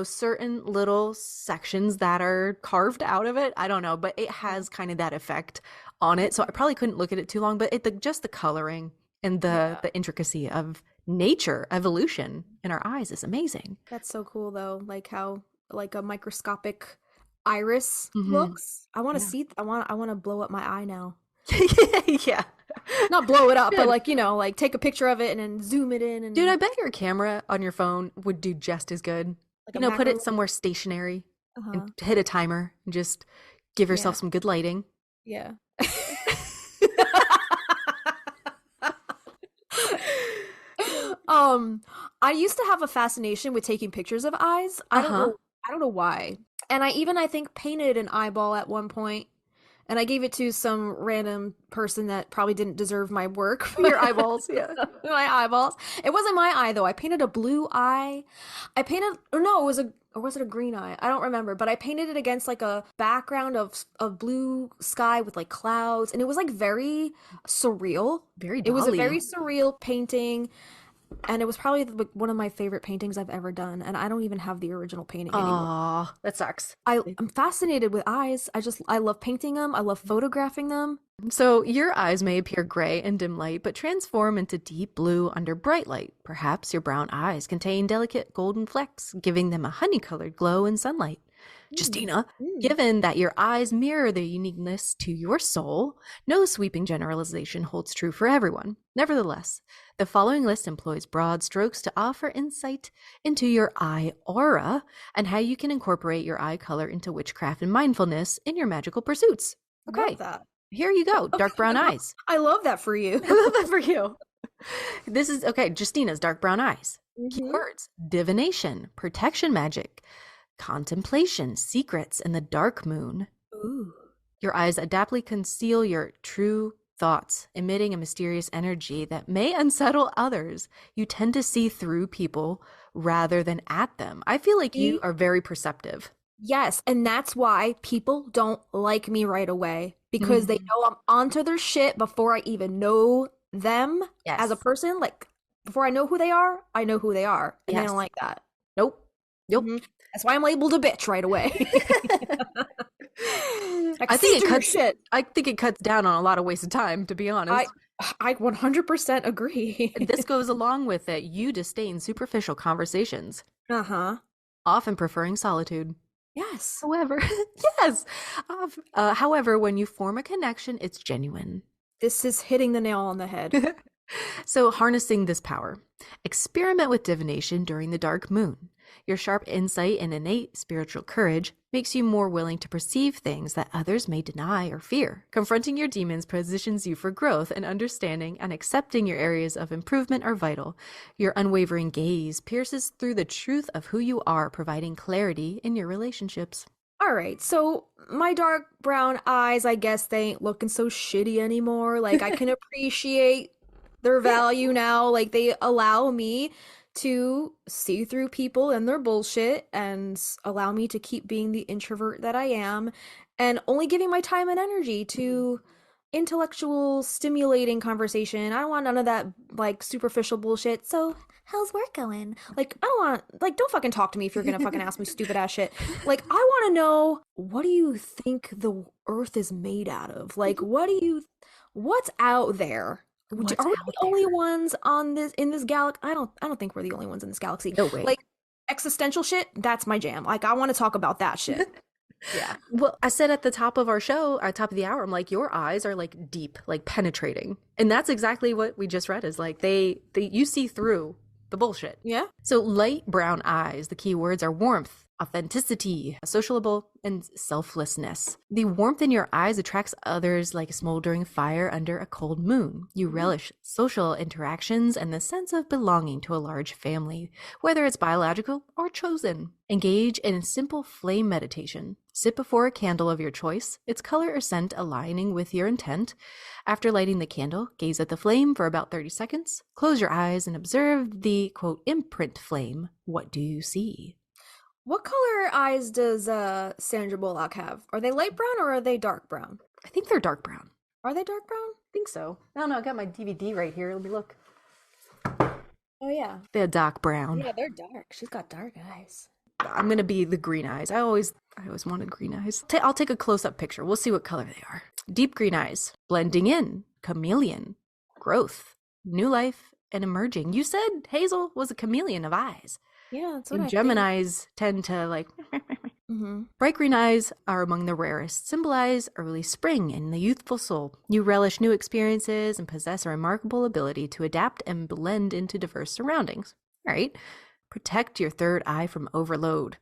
certain little sections that are carved out of it. I don't know, but it has kind of that effect on it. So I probably couldn't look at it too long, but just the coloring and the intricacy of nature, evolution in our eyes is amazing. That's so cool though. Like how like a microscopic iris Mhm. looks. I want to Yeah. see. I want to blow up my eye now. Yeah. Not blow it up, but Good. like like take a picture of it and then zoom it in. And Dude, I bet your camera on your phone would do just as good. like a Put it macro- somewhere stationary Uh-huh. and hit a timer and just give yourself Yeah. some good lighting. Yeah. I used to have a fascination with taking pictures of eyes. I don't know why. And I think painted an eyeball at one point, and I gave it to some random person that probably didn't deserve my work. Your eyeballs, yeah. My eyeballs. It wasn't my eye though. I painted a blue eye. Or was it a green eye? I don't remember, but I painted it against like a background of blue sky with like clouds, and it was like very surreal. Very It was a Dali. very surreal painting, and it was probably like one of my favorite paintings I've ever done, and I don't even have the original painting anymore. Aw, that sucks. I'm fascinated with eyes. I love painting them. I love photographing them. So your eyes may appear gray in dim light, but transform into deep blue under bright light. Perhaps your brown eyes contain delicate golden flecks, giving them a honey-colored glow in sunlight. Justina, Mm. given that your eyes mirror the uniqueness to your soul, no sweeping generalization holds true for everyone. Nevertheless, the following list employs broad strokes to offer insight into your eye aura and how you can incorporate your eye color into witchcraft and mindfulness in your magical pursuits. Okay, Love that. here you go. Dark brown eyes. I love that for you. I love that for you. This is, okay, Justina's dark brown eyes. Mhm. Keywords: divination, protection magic, contemplation, secrets, and the dark moon. Ooh. Your eyes adeptly conceal your true thoughts, emitting a mysterious energy that may unsettle others. You tend to see through people rather than at them. I feel like you are very perceptive. Yes, and that's why people don't like me right away, because they know I'm onto their shit before I even know them as a Yes. person. Like, before I know who they are, I know who they are, and they Yes. don't like that. Nope. Nope. Mhm. That's why I'm labeled a bitch right away. I think it cuts. shit. I think it cuts down on a lot of wasted time, to be honest. I 100% agree. This goes along with it. You disdain superficial conversations, Uh-huh. often preferring solitude. Yes. However, yes. However, when you form a connection, it's genuine. This is hitting the nail on the head. So, harnessing this power, experiment with divination during the dark moon. Your sharp insight and innate spiritual courage makes you more willing to perceive things that others may deny or fear. Confronting your demons positions you for growth, and understanding and accepting your areas of improvement are vital. Your unwavering gaze pierces through the truth of who you are, providing clarity in your relationships. All right, so my dark brown eyes, I guess they ain't looking so shitty anymore. Like, I can appreciate their value now. Like, they allow me to see through people and their bullshit and allow me to keep being the introvert that I am and only giving my time and energy to intellectual, stimulating conversation. I don't want none of that, like, superficial bullshit. So, how's work going? Like, I don't want, like, don't fucking talk to me if you're gonna fucking ask me stupid ass shit. Like, I want to know, what do you think the earth is made out of? Like, what's out there? What's Are we out the only there? ones on this galaxy? I don't think we're the only ones in this galaxy. No way. Like, existential shit, that's my jam. Like, I want to talk about that shit. Yeah. Well, I said at the top of our show, at top of the hour, I'm like, your eyes are like deep, like penetrating. And that's exactly what we just read, is like you see through the bullshit. Yeah. So light brown eyes, the key words are warmth, authenticity, sociable, and selflessness. The warmth in your eyes attracts others like a smoldering fire under a cold moon. You relish social interactions and the sense of belonging to a large family, whether it's biological or chosen. Engage in simple flame meditation. Sit before a candle of your choice, its color or scent aligning with your intent. After lighting the candle, gaze at the flame for about 30 seconds. Close your eyes and observe the, quote, imprint flame. What do you see? What color eyes does Sandra Bullock have? Are they light brown or are they dark brown? I think they're dark brown. Are they dark brown? I think so. I don't know. I got my DVD right here. Let me look. Oh yeah. They're dark brown. Yeah, they're dark. She's got dark eyes. I'm gonna be the green eyes. I always wanted green eyes. I'll take a close-up picture. We'll see what color they are. Deep green eyes, blending in, chameleon, growth, new life, and emerging. You said Hazel was a chameleon of eyes. Yeah, that's what And I think. Geminis tend to like. Mm-hmm. Bright green eyes are among the rarest, symbolize early spring in the youthful soul. You relish new experiences and possess a remarkable ability to adapt and blend into diverse surroundings. All right. Protect your third eye from overload.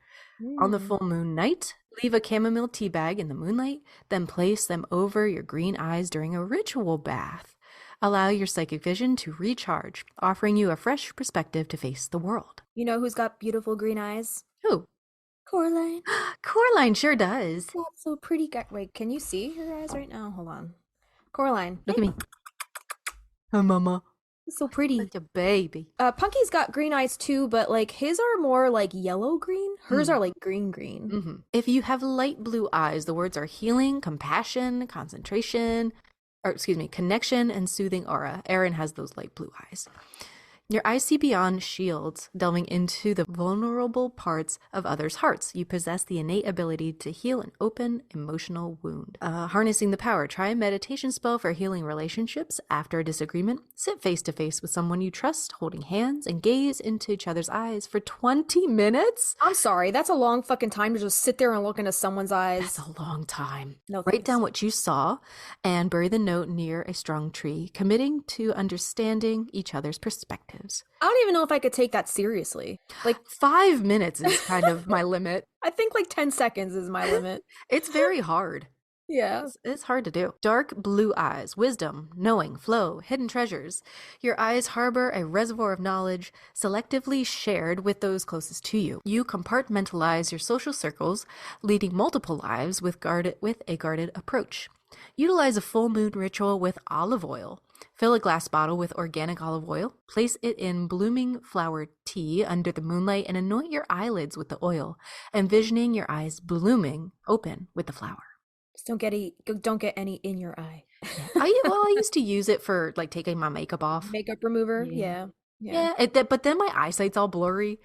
On the full moon night, leave a chamomile tea bag in the moonlight, then place them over your green eyes during a ritual bath. Allow your psychic vision to recharge, offering you a fresh perspective to face the world. You know who's got beautiful green eyes? Who? Coraline. Coraline sure does. That's so pretty. Wait, can you see her eyes right now? Hold on. Coraline. Look at me. Oh, mama. It's so pretty. Like a baby. Punky's got green eyes too, but like his are more like yellow green. Hers are like green. Mm-hmm. If you have light blue eyes, the words are healing, compassion, concentration, connection, and soothing aura. Erin has those light blue eyes. Your eyes see beyond shields, delving into the vulnerable parts of others' hearts. You possess the innate ability to heal an open emotional wound. Harnessing the power. Try a meditation spell for healing relationships. After a disagreement, sit face to face with someone you trust, holding hands, and gaze into each other's eyes for 20 minutes. I'm sorry, that's a long fucking time to just sit there and look into someone's eyes. That's a long time. No Write thanks. down what you saw and bury the note near a strong tree, committing to understanding each other's perspectives. I don't even know if I could take that seriously. Like, 5 minutes is kind of my limit. I think like 10 seconds is my limit. It's very hard. Yeah. It's hard to do. Dark blue eyes, wisdom, knowing, flow, hidden treasures. Your eyes harbor a reservoir of knowledge selectively shared with those closest to you. You compartmentalize your social circles, leading multiple lives with a guarded approach. Utilize a full moon ritual with olive oil. Fill a glass bottle with organic olive oil, place it in blooming flower tea under the moonlight, and anoint your eyelids with the oil, envisioning your eyes blooming open with the flower. Just don't get any in your eye. I used to use it for like taking my makeup off. Makeup remover? Yeah. Yeah. But then my eyesight's all blurry.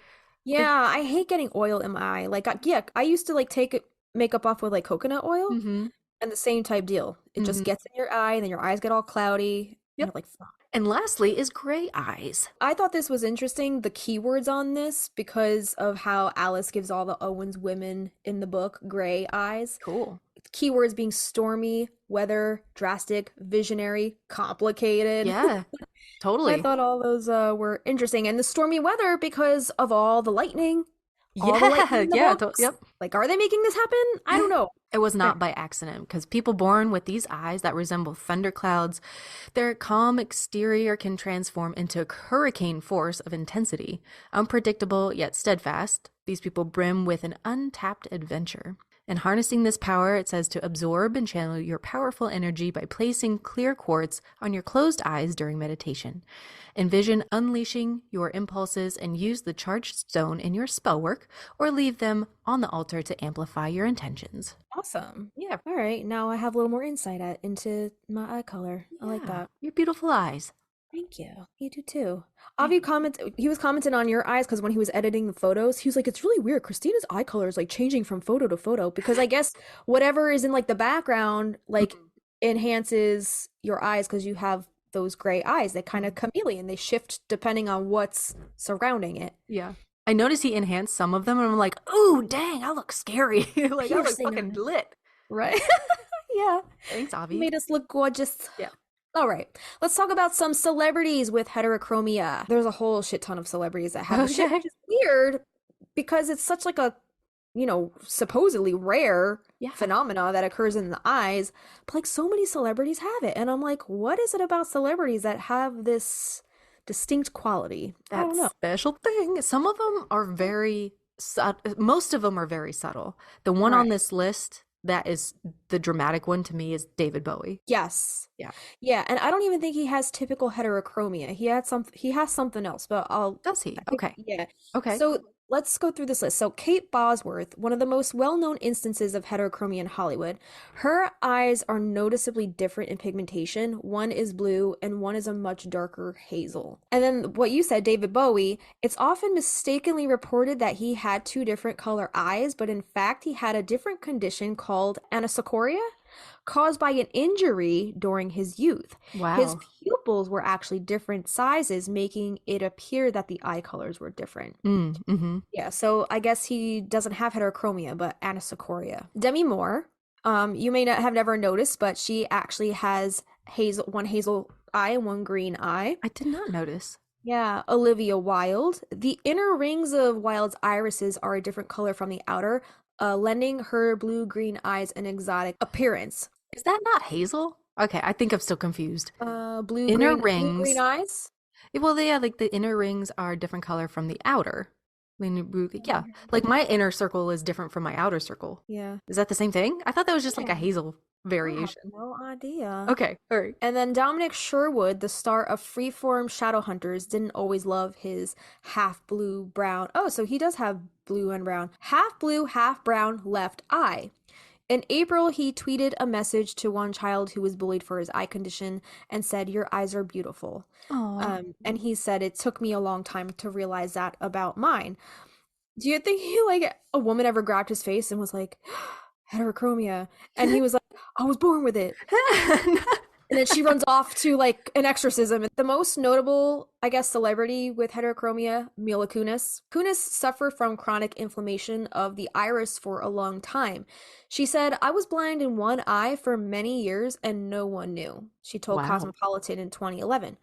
Yeah, I hate getting oil in my eye. Like, I used to like take makeup off with like coconut oil, Mm-hmm. and the same type deal. It just gets in your eye, and then your eyes get all cloudy. Yep. You're like, fuck. And lastly is gray eyes. I thought this was interesting, the keywords on this, because of how Alice gives all the Owen's women in the book gray eyes. Cool. Keywords being stormy, weather, drastic, visionary, complicated. Yeah, totally. I thought all those were interesting. And the stormy weather because of all the lightning. All the lightning in the books. Yep. Like, are they making this happen? I don't know. It was not by accident, because people born with these eyes that resemble thunderclouds, their calm exterior can transform into a hurricane force of intensity. Unpredictable yet steadfast, these people brim with an untapped adventure. And harnessing this power, it says to absorb and channel your powerful energy by placing clear quartz on your closed eyes during meditation. Envision unleashing your impulses and use the charged stone in your spell work, or leave them on the altar to amplify your intentions. Awesome. Yeah. All right. Now I have a little more insight into my eye color. I like that. Your beautiful eyes. Thank you. You do too. Avi he was commenting on your eyes because when he was editing the photos, he was like, it's really weird. Christina's eye color is like changing from photo to photo because I guess whatever is in like the background like enhances your eyes because you have those gray eyes. They kind of chameleon. They shift depending on what's surrounding it. Yeah. I noticed he enhanced some of them and I'm like, ooh, dang, I look scary. Like, I look fucking lit. Right? Yeah. Thanks, Avi. Made us look gorgeous. Yeah. All right, let's talk about some celebrities with heterochromia. There's a whole shit ton of celebrities that have this shit, which is weird because it's such like a, supposedly rare phenomena that occurs in the eyes. But like so many celebrities have it. And I'm like, what is it about celebrities that have this distinct quality? I don't know. Special thing. Some of them are most of them are very subtle. The one on this list that is the dramatic one to me is David Bowie. Yes. Yeah. Yeah, and I don't even think he has typical heterochromia. He has something else, but Does he? Okay. Yeah. Okay. So let's go through this list. So Kate Bosworth, one of the most well-known instances of heterochromia in Hollywood, her eyes are noticeably different in pigmentation. One is blue and one is a much darker hazel. And then what you said, David Bowie, it's often mistakenly reported that he had two different color eyes, but in fact he had a different condition called anisocoria, caused by an injury during his youth. Wow. His pupils were actually different sizes, making it appear that the eye colors were different. Mm-hmm. Yeah, so I guess he doesn't have heterochromia, but anisocoria. Demi Moore, you may not have never noticed, but she actually has one hazel eye and one green eye. I did not notice. Yeah, Olivia Wilde. The inner rings of Wilde's irises are a different color from the outer, lending her blue-green eyes an exotic appearance. Is that not hazel? Okay, I think I'm still confused. Blue-green eyes? Well, yeah, like the inner rings are different color from the outer. Yeah, like my inner circle is different from my outer circle. Yeah. Is that the same thing? I thought that was just like a hazel variation. I have no idea. Okay, all right. And then Dominic Sherwood, the star of Freeform Shadowhunters, didn't always love his half blue brown. Oh, so he does have blue and brown. Half blue, half brown left eye. In April, he tweeted a message to one child who was bullied for his eye condition and said, "Your eyes are beautiful." Oh. And he said, "It took me a long time to realize that about mine." Do you think a woman ever grabbed his face and was like, "Heterochromia," and he was like, "I was born with it." And then she runs off to like an exorcism. The most notable, I guess, celebrity with heterochromia, Mila Kunis. Kunis suffered from chronic inflammation of the iris for a long time. She said, "I was blind in one eye for many years and no one knew," she told Wow. Cosmopolitan in 2011.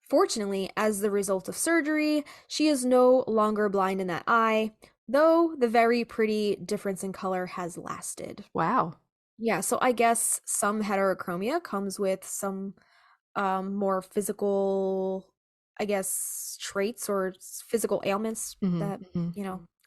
Fortunately, as the result of surgery, she is no longer blind in that eye, though the very pretty difference in color has lasted. Wow. Yeah, so I guess some heterochromia comes with some more physical, I guess, traits or physical ailments that,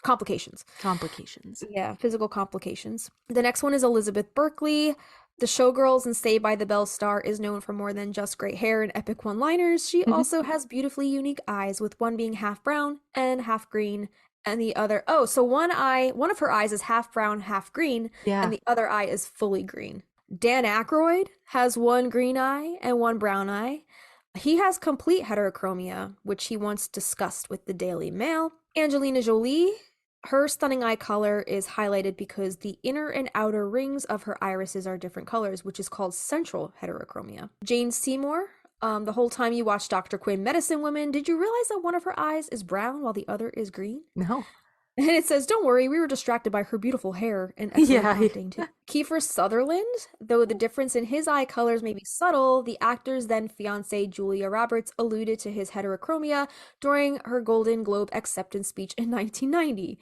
complications. Complications. Yeah, physical complications. The next one is Elizabeth Berkley. The Showgirls and Saved by the Bell star is known for more than just great hair and epic one-liners. She also has beautifully unique eyes, with one being half brown and half green, and the other, so one of her eyes is half brown, half green, Yeah. and the other eye is fully green. Dan Aykroyd has one green eye and one brown eye. He has complete heterochromia, which he once discussed with the Daily Mail. Angelina Jolie, her stunning eye color is highlighted because the inner and outer rings of her irises are different colors, which is called central heterochromia. Jane Seymour, the whole time you watched Dr. Quinn Medicine Woman, did you realize that one of her eyes is brown while the other is green? No. And it says, "Don't worry, we were distracted by her beautiful hair and excellent acting too." Kiefer Sutherland, though the difference in his eye colors may be subtle, the actor's then fiancée Julia Roberts alluded to his heterochromia during her Golden Globe acceptance speech in 1990.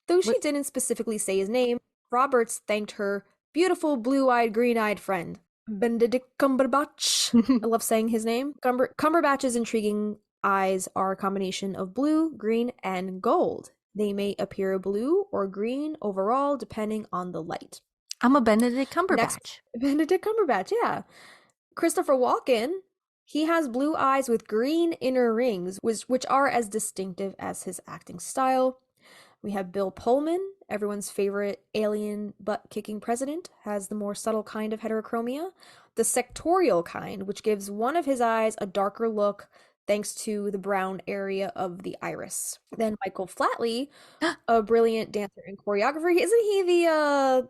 Though she didn't specifically say his name, Roberts thanked her beautiful blue-eyed, green-eyed friend, Benedict Cumberbatch. I love saying his name. Cumberbatch's intriguing eyes are a combination of blue, green, and gold. They may appear blue or green overall, depending on the light. I'm a Benedict Cumberbatch. Benedict Cumberbatch, yeah. Christopher Walken, he has blue eyes with green inner rings, which are as distinctive as his acting style. We have Bill Pullman, everyone's favorite alien butt-kicking president, has the more subtle kind of heterochromia. The sectorial kind, which gives one of his eyes a darker look, thanks to the brown area of the iris. Then Michael Flatley, a brilliant dancer and choreographer. Isn't he the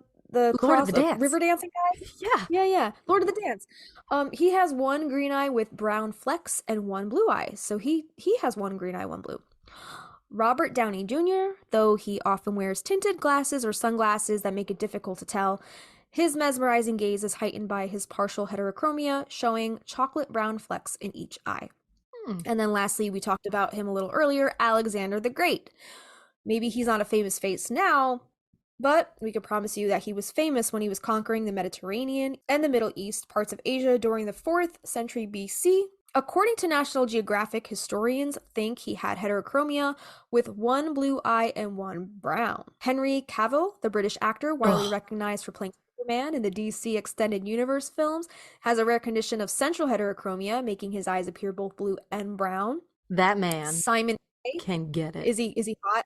Lord of the Dance. river dancing guy? Yeah. Lord of the Dance. He has one green eye with brown flecks and one blue eye. So he has one green eye, one blue. Robert Downey Jr., though he often wears tinted glasses or sunglasses that make it difficult to tell, his mesmerizing gaze is heightened by his partial heterochromia, showing chocolate brown flecks in each eye. And then lastly, we talked about him a little earlier, Alexander the Great. Maybe he's not a famous face now, but we can promise you that he was famous when he was conquering the Mediterranean and the Middle East, parts of Asia during the 4th century BC. According to National Geographic, historians think he had heterochromia with one blue eye and one brown. Henry Cavill, the British actor, widely recognized for playing Superman in the DC Extended Universe films, has a rare condition of central heterochromia, making his eyes appear both blue and brown. That man Simon can get it. Is he hot?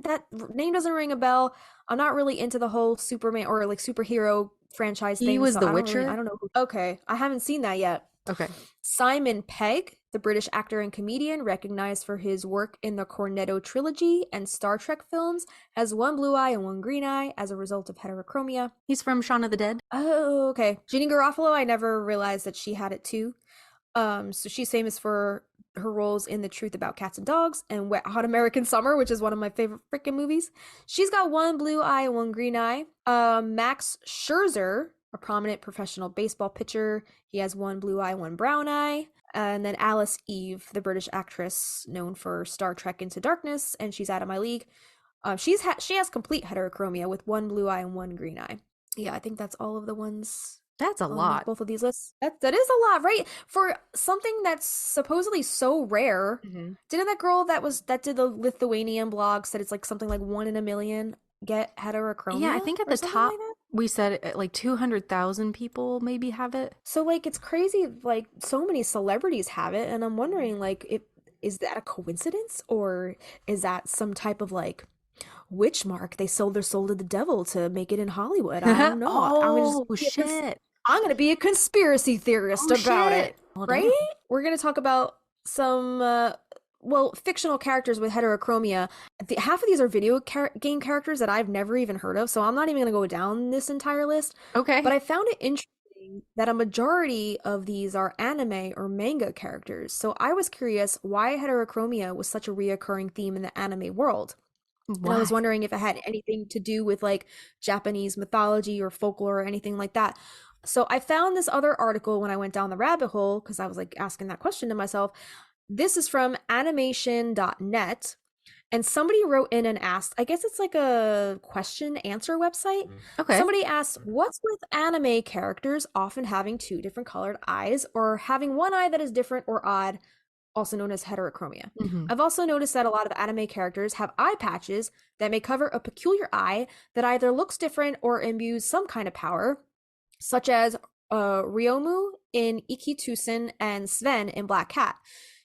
That name doesn't ring a bell. I'm not really into the whole Superman or like superhero franchise thing. He was so The I don't Witcher? really- I don't know. Okay, I haven't seen that yet. Okay. Simon Pegg, the British actor and comedian recognized for his work in the Cornetto trilogy and Star Trek films, has one blue eye and one green eye as a result of heterochromia. He's from Shaun of the Dead. Oh, okay. Jeannie Garofalo, I never realized that she had it too. So she's famous for her roles in The Truth About Cats and Dogs and Wet Hot American Summer, which is one of my favorite freaking movies. She's got one blue eye and one green eye. Max Scherzer, a prominent professional baseball pitcher, he has one blue eye, one brown eye. And then Alice Eve, the British actress known for Star Trek Into Darkness, and she's out of my league. She has complete heterochromia with one blue eye and one green eye. Yeah, I think that's all of the ones. That's a lot. Both of these lists. That is a lot, right? For something that's supposedly so rare. Didn't that girl that did the Lithuanian blog said it's like something like 1 in a million get heterochromia? Yeah, I think at the top we said like 200,000 people maybe have it. So like it's crazy, like so many celebrities have it, and I'm wondering like is that a coincidence or is that some type of like witch mark. They sold their soul to the devil to make it in Hollywood. I don't know. Oh, shit. I'm gonna be a conspiracy theorist Oh, about shit. it, Well, right? damn. We're gonna talk about some fictional characters with heterochromia. Half of these are video game characters that I've never even heard of, so I'm not even gonna go down this entire list. Okay. But I found it interesting that a majority of these are anime or manga characters. So I was curious why heterochromia was such a reoccurring theme in the anime world. And I was Why? wondering if it had anything to do with like Japanese mythology or folklore or anything like that. So I found this other article when I went down the rabbit hole because I was like asking that question to myself. This is from animation.net. And somebody wrote in and asked, I guess it's like a question answer website. Okay. Somebody asked, what's with anime characters often having two different colored eyes or having one eye that is different or odd, also known as heterochromia? Mhm. I've also noticed that a lot of anime characters have eye patches that may cover a peculiar eye that either looks different or imbues some kind of power, such as Ryomu in Ikitusen and Sven in Black Cat.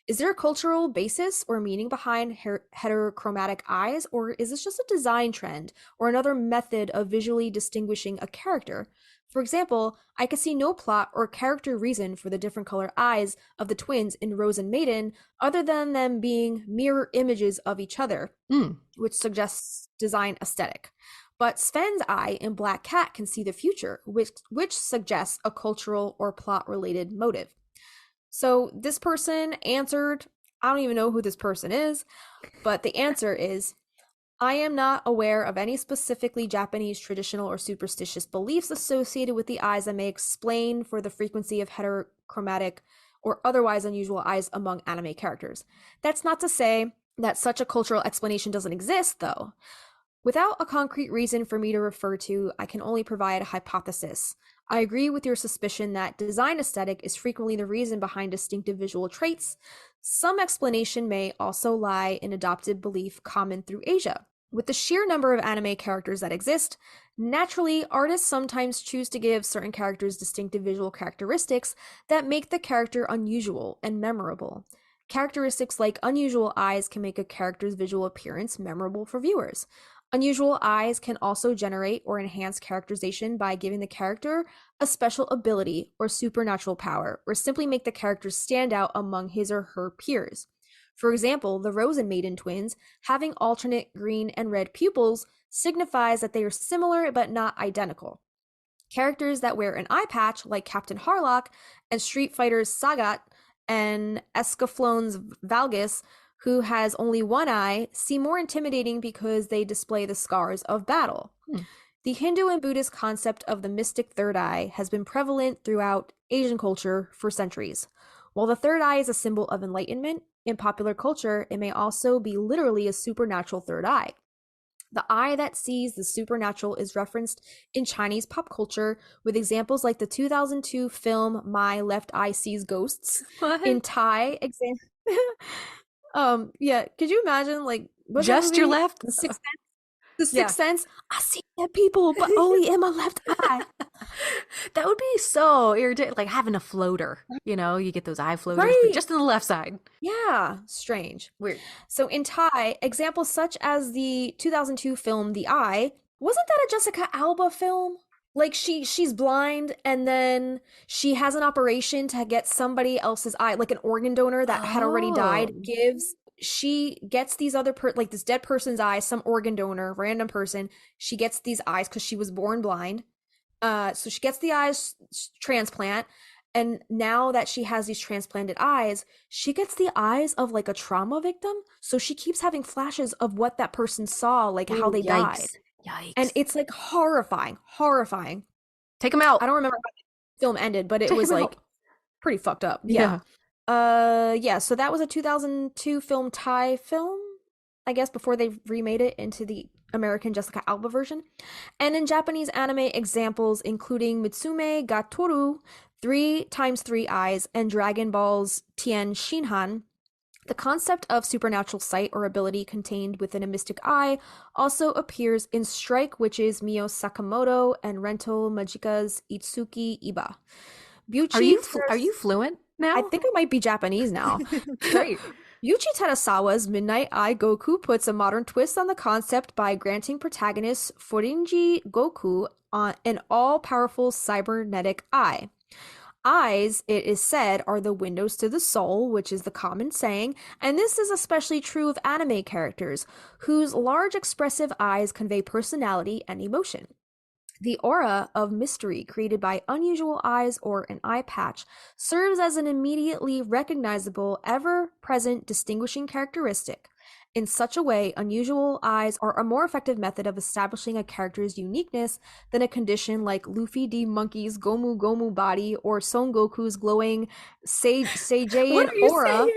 Is there a cultural basis or meaning behind heterochromatic eyes, or is this just a design trend or another method of visually distinguishing a character? For example, I could see no plot or character reason for the different color eyes of the twins in Rose and Maiden other than them being mirror images of each other, which suggests design aesthetic. But Sven's eye in Black Cat can see the future, which suggests a cultural or plot-related motive. So this person answered, I don't even know who this person is, but the answer is, I am not aware of any specifically Japanese traditional or superstitious beliefs associated with the eyes that may explain for the frequency of heterochromatic or otherwise unusual eyes among anime characters. That's not to say that such a cultural explanation doesn't exist, though. Without a concrete reason for me to refer to, I can only provide a hypothesis. I agree with your suspicion that design aesthetic is frequently the reason behind distinctive visual traits. Some explanation may also lie in adopted belief common through Asia. With the sheer number of anime characters that exist, naturally, artists sometimes choose to give certain characters distinctive visual characteristics that make the character unusual and memorable. Characteristics like unusual eyes can make a character's visual appearance memorable for viewers. Unusual eyes can also generate or enhance characterization by giving the character a special ability or supernatural power, or simply make the character stand out among his or her peers. For example, the Rose and Maiden twins having alternate green and red pupils signifies that they are similar but not identical. Characters that wear an eye patch, like Captain Harlock and Street Fighter's Sagat and Escaflowne's Valgus, who has only one eye, seem more intimidating because they display the scars of battle. The Hindu and Buddhist concept of the mystic third eye has been prevalent throughout Asian culture for centuries. While the third eye is a symbol of enlightenment, in popular culture, it may also be literally a supernatural third eye. The eye that sees the supernatural is referenced in Chinese pop culture with examples like the 2002 film My Left Eye Sees Ghosts. What? In Thai, yeah, could you imagine, like, what's that Just your movie? left? The Sixth Sense? The Yeah. Sixth Sense? I see dead people, but only in my left eye. That would be so irritating. Like having a floater. You know, you get those eye floaters, Right. but just on the left side. Yeah, strange. Weird. So in Thai, examples such as the 2002 film The Eye, wasn't that a Jessica Alba film? Like she's blind and then she has an operation to get somebody else's eye, like an organ donor that had already died gives. She gets these other like this dead person's eyes, some organ donor, random person. She gets these eyes because she was born blind. So she gets the eyes transplant, and now that she has these transplanted eyes, she gets the eyes of like a trauma victim. So she keeps having flashes of what that person saw, like how they died. Yikes. And it's like horrifying. Take them out. I don't remember how the film ended, but it Take was 'em like out. pretty fucked up. Yeah. Yeah, so that was a 2002 film, Thai film, I guess, before they remade it into the American Jessica Alba version. And in Japanese anime examples, including Mitsume ga Toru, 3x3 eyes, and Dragon Ball's Tien Shinhan, the concept of supernatural sight or ability contained within a mystic eye also appears in Strike Witch's Mio Sakamoto and Rental Majika's Itsuki Iba. Are you fluent now? I think I might be Japanese now. Great. Yuichi Terasawa's Midnight Eye Goku puts a modern twist on the concept by granting protagonist Furinji Goku an all-powerful cybernetic eye. Eyes, it is said, are the windows to the soul, which is the common saying, and this is especially true of anime characters, whose large expressive eyes convey personality and emotion. The aura of mystery created by unusual eyes or an eye patch serves as an immediately recognizable, ever-present distinguishing characteristic. In such a way, unusual eyes are a more effective method of establishing a character's uniqueness than a condition like Luffy D. Monkey's Gomu Gomu body or Son Goku's glowing Seijian aura.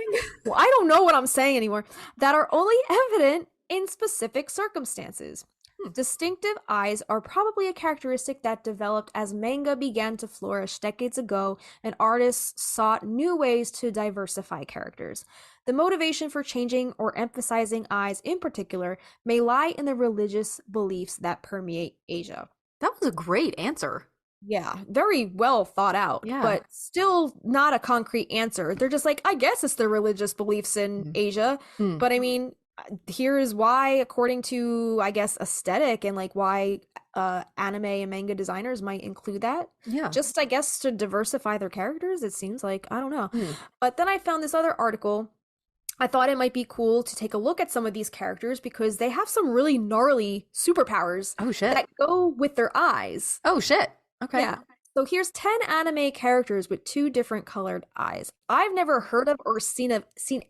Well, I don't know what I'm saying anymore. That are only evident in specific circumstances. Distinctive eyes are probably a characteristic that developed as manga began to flourish decades ago and artists sought new ways to diversify characters. The motivation for changing or emphasizing eyes in particular may lie in the religious beliefs that permeate Asia. That was a great answer. Yeah, very well thought out, but still not a concrete answer. They're just like, I guess it's the religious beliefs in Asia, but I mean, here is why, according to, I guess, aesthetic and like why anime and manga designers might include that. Yeah. Just, I guess, to diversify their characters, it seems like. I don't know. But then I found this other article. I thought it might be cool to take a look at some of these characters because they have some really gnarly superpowers that go with their eyes. Oh, shit. Okay. Yeah. So here's 10 anime characters with 2 different colored eyes. I've never heard of or seen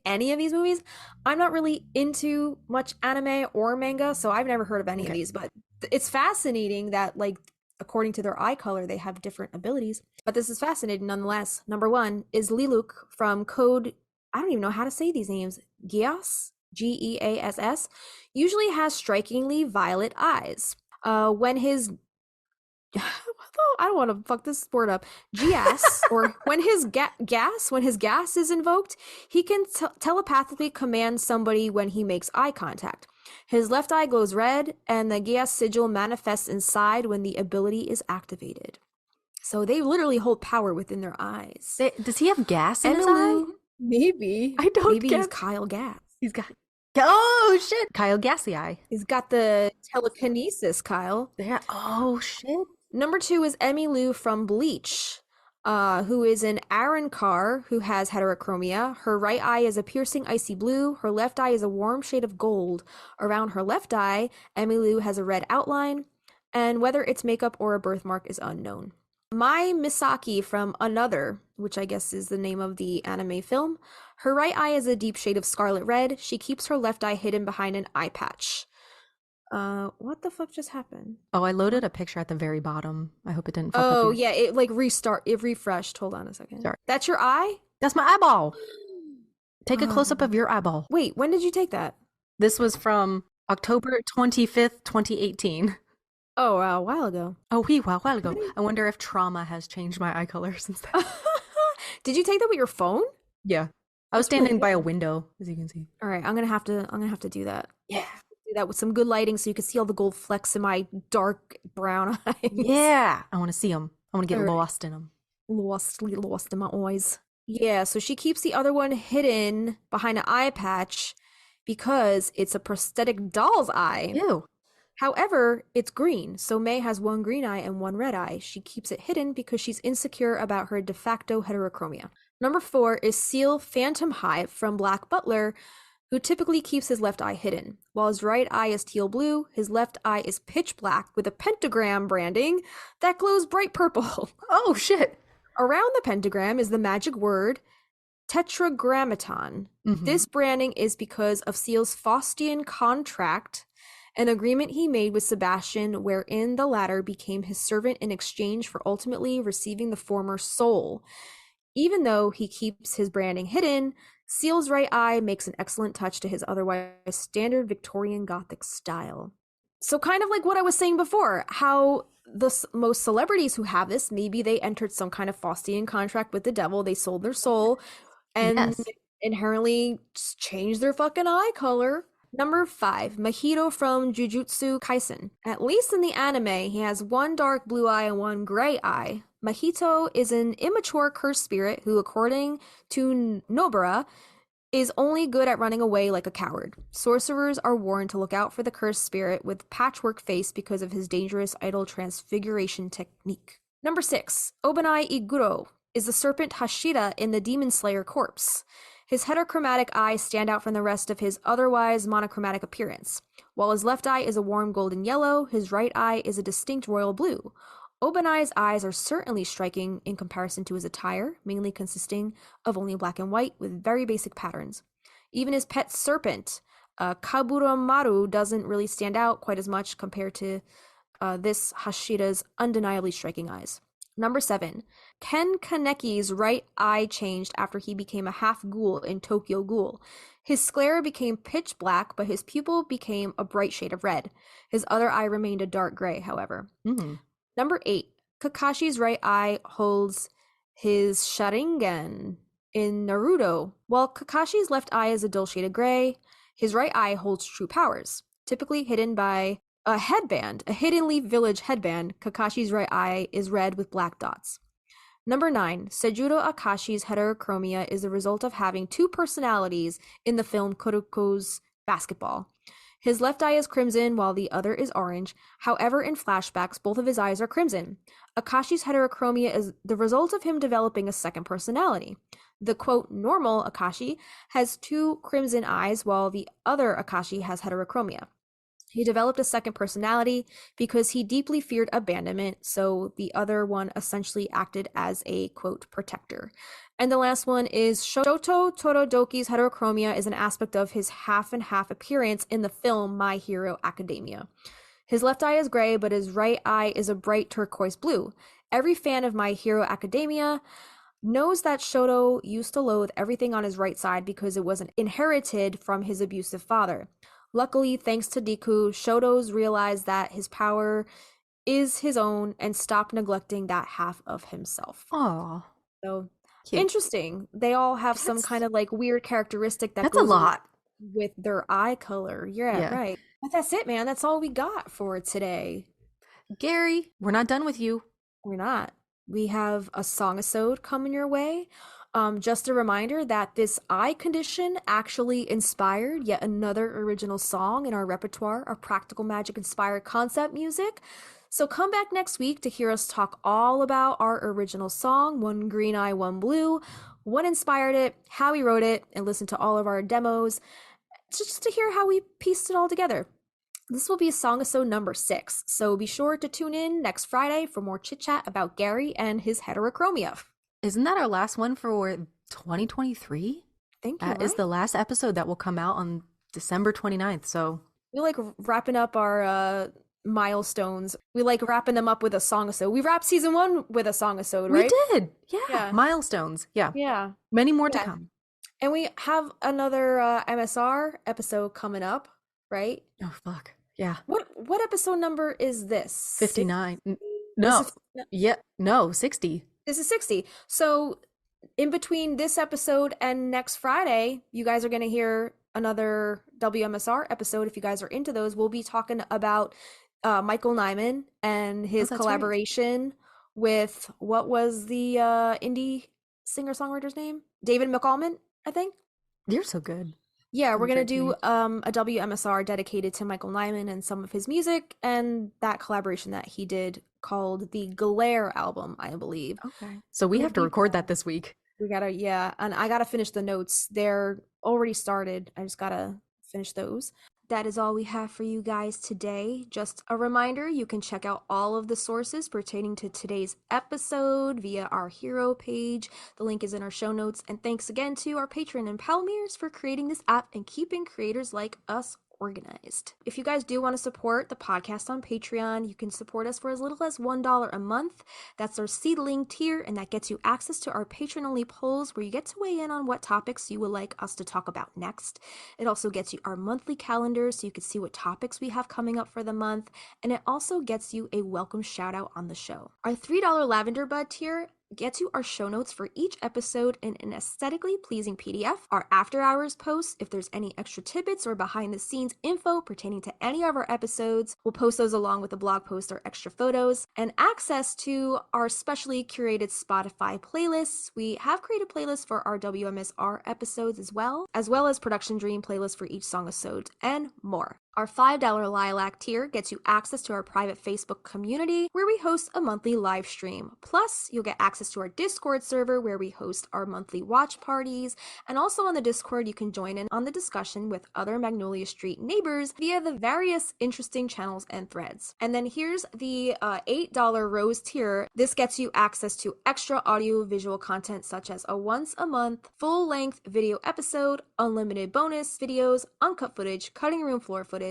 any of these movies. I'm not really into much anime or manga, so I've never heard of any of these, but it's fascinating that, like, according to their eye color, they have different abilities. But this is fascinating nonetheless. Number 1 is Liluk from Code, I don't even know how to say these names, Geass, Geass, usually has strikingly violet eyes. When his I don't want to fuck this word up. Gas, or when his gas is invoked, he can telepathically command somebody when he makes eye contact. His left eye glows red, and the gas sigil manifests inside when the ability is activated. So they literally hold power within their eyes. Does he have gas in his eye? Maybe. I don't Maybe get... he's Kyle Gas. He's got... Oh, shit. Kyle Gassy eye. He's got the telekinesis, Kyle. Yeah. Oh, shit. Number 2 is Emilu from Bleach, who is an Arankar who has heterochromia. Her right eye is a piercing icy blue. Her left eye is a warm shade of gold. Around her left eye, Emilu has a red outline, and whether it's makeup or a birthmark is unknown. Mai Misaki from Another, which I guess is the name of the anime film. Her right eye is a deep shade of scarlet red. She keeps her left eye hidden behind an eye patch. What the fuck just happened? Oh, I loaded a picture at the very bottom. I hope it didn't fuck up. Oh, yeah, it like it refreshed. Hold on a second. Sorry. That's your eye? That's my eyeball. Take a close-up of your eyeball. Wait, when did you take that? This was from October 25th, 2018. Oh, a while ago. Oh, a while ago. I wonder if trauma has changed my eye color since then. Did you take that with your phone? Yeah. I was standing by a window, as you can see. All right, I'm gonna have to do that. Yeah. Do that with some good lighting so you can see all the gold flecks in my dark brown eyes. Yeah. I want to see them. I want to get lost in them. Lost in my eyes. Yeah, so she keeps the other one hidden behind an eye patch because it's a prosthetic doll's eye. Ew. However, it's green, so May has one green eye and one red eye. She keeps it hidden because she's insecure about her de facto heterochromia. Number 4 is Seal Phantom Hive from Black Butler, who typically keeps his left eye hidden. While his right eye is teal blue, his left eye is pitch black with a pentagram branding that glows bright purple. Oh, shit. Around the pentagram is the magic word tetragrammaton. This branding is because of Seal's Faustian contract, an agreement he made with Sebastian wherein the latter became his servant in exchange for ultimately receiving the former's soul. Even though he keeps his branding hidden, Seal's right eye makes an excellent touch to his otherwise standard Victorian Gothic style. So kind of like what I was saying before, how most celebrities who have this, maybe they entered some kind of Faustian contract with the devil, they sold their soul, and inherently changed their fucking eye color. Number 5, Mahito from Jujutsu Kaisen. At least in the anime, he has one dark blue eye and one gray eye. Mahito is an immature cursed spirit who, according to Nobara, is only good at running away like a coward. Sorcerers are warned to look out for the cursed spirit with patchwork face because of his dangerous idol transfiguration technique. Number 6, Obanai Iguro is the serpent Hashira in the Demon Slayer corpse. His heterochromatic eyes stand out from the rest of his otherwise monochromatic appearance. While his left eye is a warm golden yellow, his right eye is a distinct royal blue. Obanai's eyes are certainly striking in comparison to his attire, mainly consisting of only black and white with very basic patterns. Even his pet serpent, Kaburomaru, doesn't really stand out quite as much compared to this Hashira's undeniably striking eyes. Number 7, Ken Kaneki's right eye changed after he became a half ghoul in Tokyo Ghoul. His sclera became pitch black, but his pupil became a bright shade of red. His other eye remained a dark gray, however. Mm-hmm. Number 8, Kakashi's right eye holds his Sharingan in Naruto. While Kakashi's left eye is a dull shade of gray, his right eye holds true powers, typically hidden by a headband, a Hidden Leaf Village headband. Kakashi's right eye is red with black dots. Number 9, Sejuro Akashi's heterochromia is the result of having two personalities in the film Kuroko's Basketball. His left eye is crimson while the other is orange. However, in flashbacks, both of his eyes are crimson. Akashi's heterochromia is the result of him developing a second personality. The quote normal Akashi has two crimson eyes while the other Akashi has heterochromia. He developed a second personality because he deeply feared abandonment, so the other one essentially acted as a, quote, protector. And the last one is Shoto Torodoki's heterochromia is an aspect of his half-and-half appearance in the film My Hero Academia. His left eye is gray, but his right eye is a bright turquoise blue. Every fan of My Hero Academia knows that Shoto used to loathe everything on his right side because it wasn't inherited from his abusive father. Luckily, thanks to Deku, Shoto's realized that his power is his own and stopped neglecting that half of himself. Aw. So Cute. interesting. They all have some kind of like weird characteristic that That's a goes lot. with their eye color. Yeah, right. But that's it, man. That's all we got for today. Gary, we're not done with you. We're not. We have a song-a-sode coming your way. Just a reminder that this eye condition actually inspired yet another original song in our repertoire, our practical magic inspired concept music. So come back next week to hear us talk all about our original song, One Green Eye, One Blue, what inspired it, how we wrote it, and listen to all of our demos, just to hear how we pieced it all together. This will be song-a-sode number 6, so be sure to tune in next Friday for more chit-chat about Gary and his heterochromia. Isn't that our last one for 2023? Thank you. That is the last episode that will come out on December 29th. So we like wrapping up our milestones. We like wrapping them up with a song-a-sode. We wrapped season 1 with a song-a-sode, right? We did. Yeah. Milestones. Yeah. Many more to come. And we have another MSR episode coming up, right? Oh, fuck. Yeah. What episode number is this? 59. No. No, 60. This is 60. So in between this episode and next Friday, you guys are going to hear another WMSR episode. If you guys are into those, we'll be talking about Michael Nyman and his collaboration with, what was the indie singer-songwriter's name? David McAlmont, I think. You're so good. Yeah, we're going to do a WMSR dedicated to Michael Nyman and some of his music and that collaboration that he did called the Glare album, I believe. Okay. So we have to record that this week. We gotta, and I gotta finish the notes. They're already started. I just gotta finish those. That is all we have for you guys today. Just a reminder, you can check out all of the sources pertaining to today's episode via our hero page. The link is in our show notes. And thanks again to our patron and Palmiers for creating this app and keeping creators like us organized. If you guys do want to support the podcast on Patreon, you can support us for as little as $1 a month. That's our seedling tier, and that gets you access to our patron-only polls where you get to weigh in on what topics you would like us to talk about next. It also gets you our monthly calendar so you can see what topics we have coming up for the month, and it also gets you a welcome shout out on the show. Our $3 Lavender Bud tier get to our show notes for each episode in an aesthetically pleasing PDF, our after hours posts, if there's any extra tidbits or behind the scenes info pertaining to any of our episodes, we'll post those along with a blog post or extra photos, and access to our specially curated Spotify playlists. We have created playlists for our WMSR episodes as well as Production Dream playlists for each song episode, and more. Our $5 Lilac tier gets you access to our private Facebook community where we host a monthly live stream. Plus, you'll get access to our Discord server where we host our monthly watch parties. And also on the Discord, you can join in on the discussion with other Magnolia Street neighbors via the various interesting channels and threads. And then here's the $8 Rose tier. This gets you access to extra audio-visual content such as a once a month full-length video episode, unlimited bonus videos, uncut footage, cutting room floor footage,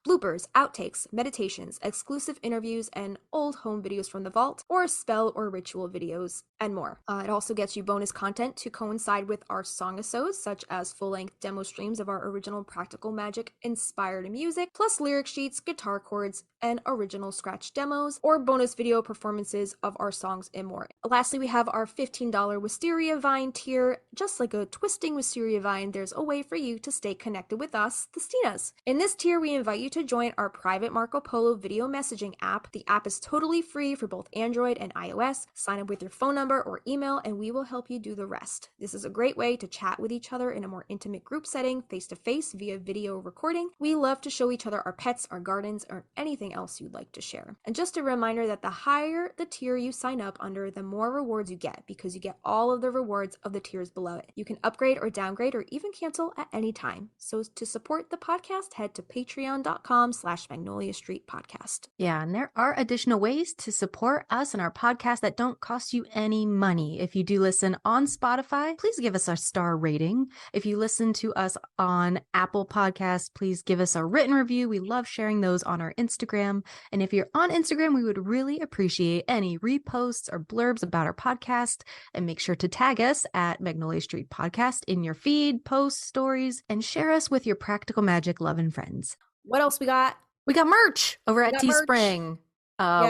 bloopers, outtakes, meditations, exclusive interviews, and old home videos from the vault, or spell or ritual videos, and more. It also gets you bonus content to coincide with our song-episodes, such as full-length demo streams of our original Practical Magic inspired music, plus lyric sheets, guitar chords, and original scratch demos, or bonus video performances of our songs and more. Lastly, we have our $15 Wisteria Vine tier. Just like a twisting Wisteria Vine, there's a way for you to stay connected with us, the Stinas. In this tier, we invite you to join our private Marco Polo video messaging app. The app is totally free for both Android and iOS. Sign up with your phone number or email, and we will help you do the rest. This is a great way to chat with each other in a more intimate group setting, face-to-face via video recording. We love to show each other our pets, our gardens, or anything else you'd like to share. And just a reminder that the higher the tier you sign up under, the more rewards you get, because you get all of the rewards of the tiers below it. You can upgrade or downgrade or even cancel at any time. So to support the podcast, head to patreon.com/Magnolia Street Podcast. Yeah, and there are additional ways to support us and our podcast that don't cost you any money. If you do listen on Spotify, please give us a star rating. If you listen to us on Apple Podcasts, please give us a written review. We love sharing those on our Instagram. And if you're on Instagram, we would really appreciate any reposts or blurbs about our podcast. And make sure to tag us at Magnolia Street Podcast in your feed, posts, stories, and share us with your Practical Magic loving friends. What else we got? We got merch over at got merch. Teespring.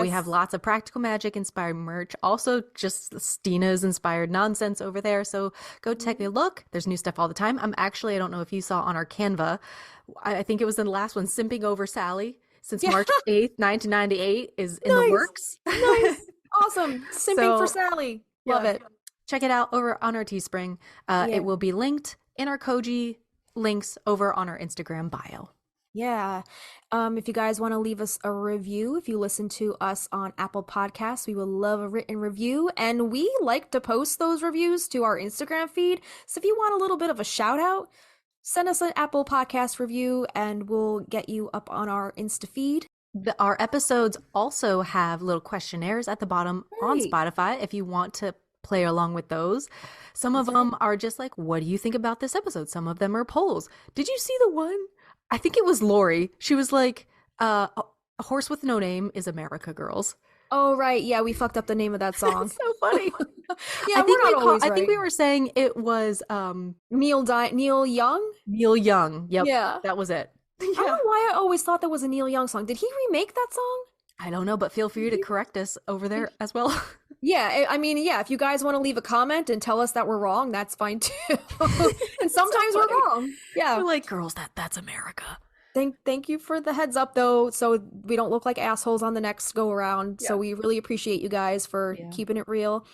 We have lots of Practical Magic inspired merch. Also, just Stina's inspired nonsense over there. So go take a look. There's new stuff all the time. I don't know if you saw on our Canva. I think it was in the last one, Simping Over Sally. Since March 8th, 1998 is in the works. Nice. Awesome. Simping for Sally. Love it. Check it out over on our Teespring. It will be linked in our Koji links over on our Instagram bio. Yeah. If you guys want to leave us a review, if you listen to us on Apple Podcasts, we would love a written review. And we like to post those reviews to our Instagram feed. So if you want a little bit of a shout out, send us an Apple Podcast review and we'll get you up on our Insta feed. Our episodes also have little questionnaires at the bottom on Spotify if you want to play along with those. Some of them are just like, what do you think about this episode? Some of them are polls. Did you see the one? I think it was Lori. She was like, a horse with no name is America, girls. Oh, right. Yeah, we fucked up the name of that song. So funny. Yeah, I think we were saying it was Neil Young? Neil Young. Yep. Yeah. That was it. I don't know why I always thought that was a Neil Young song. Did he remake that song? I don't know, but feel free to correct us over there as well. Yeah, I mean, if you guys want to leave a comment and tell us that we're wrong, that's fine too. And sometimes we're wrong. Yeah. We're like, girls, that's America. Thank you for the heads up, though, so we don't look like assholes on the next go around. Yeah. So we really appreciate you guys for keeping it real.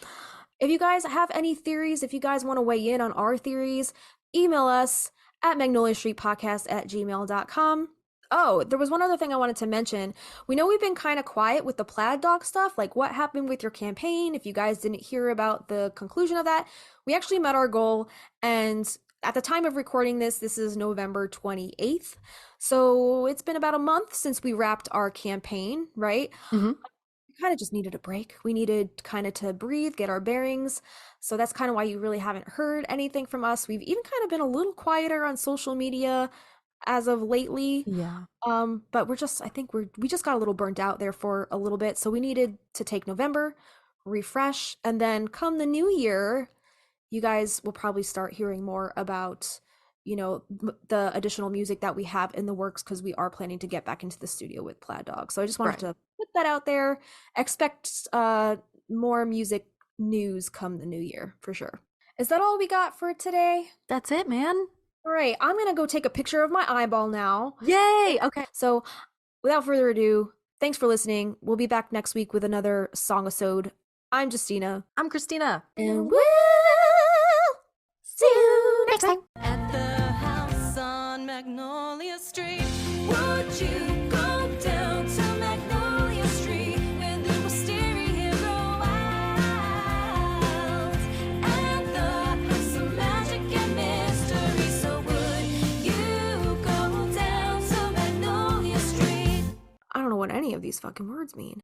If you guys have any theories, if you guys want to weigh in on our theories, email us at magnoliastreetpodcast@gmail.com. Oh, there was one other thing I wanted to mention. We know we've been kind of quiet with the plaid dog stuff, like what happened with your campaign. If you guys didn't hear about the conclusion of that, we actually met our goal. And at the time of recording this is November 28th. So it's been about a month since we wrapped our campaign, right? Mm-hmm. We kind of just needed a break. We needed kind of to breathe, get our bearings. So that's kind of why you really haven't heard anything from us. We've even kind of been a little quieter on social media as of lately. Yeah. But we just got a little burnt out there for a little bit. So we needed to take November, refresh, and then come the new year, you guys will probably start hearing more about, the additional music that we have in the works, because we are planning to get back into the studio with Plaid Dog. So I just wanted to put that out there. Expect more music news come the new year, for sure. Is that all we got for today? That's it, man. All right, I'm gonna go take a picture of my eyeball now. Yay! Okay. So, without further ado, thanks for listening. We'll be back next week with another song-a-sode. I'm Justina. I'm Christina. And we'll see you next time. At the house on Magnolia Street, would you go down to Magnolia Street when the wisteria go wild? At the house of magic and mystery, so would you go down to Magnolia Street? I don't know what any of these fucking words mean.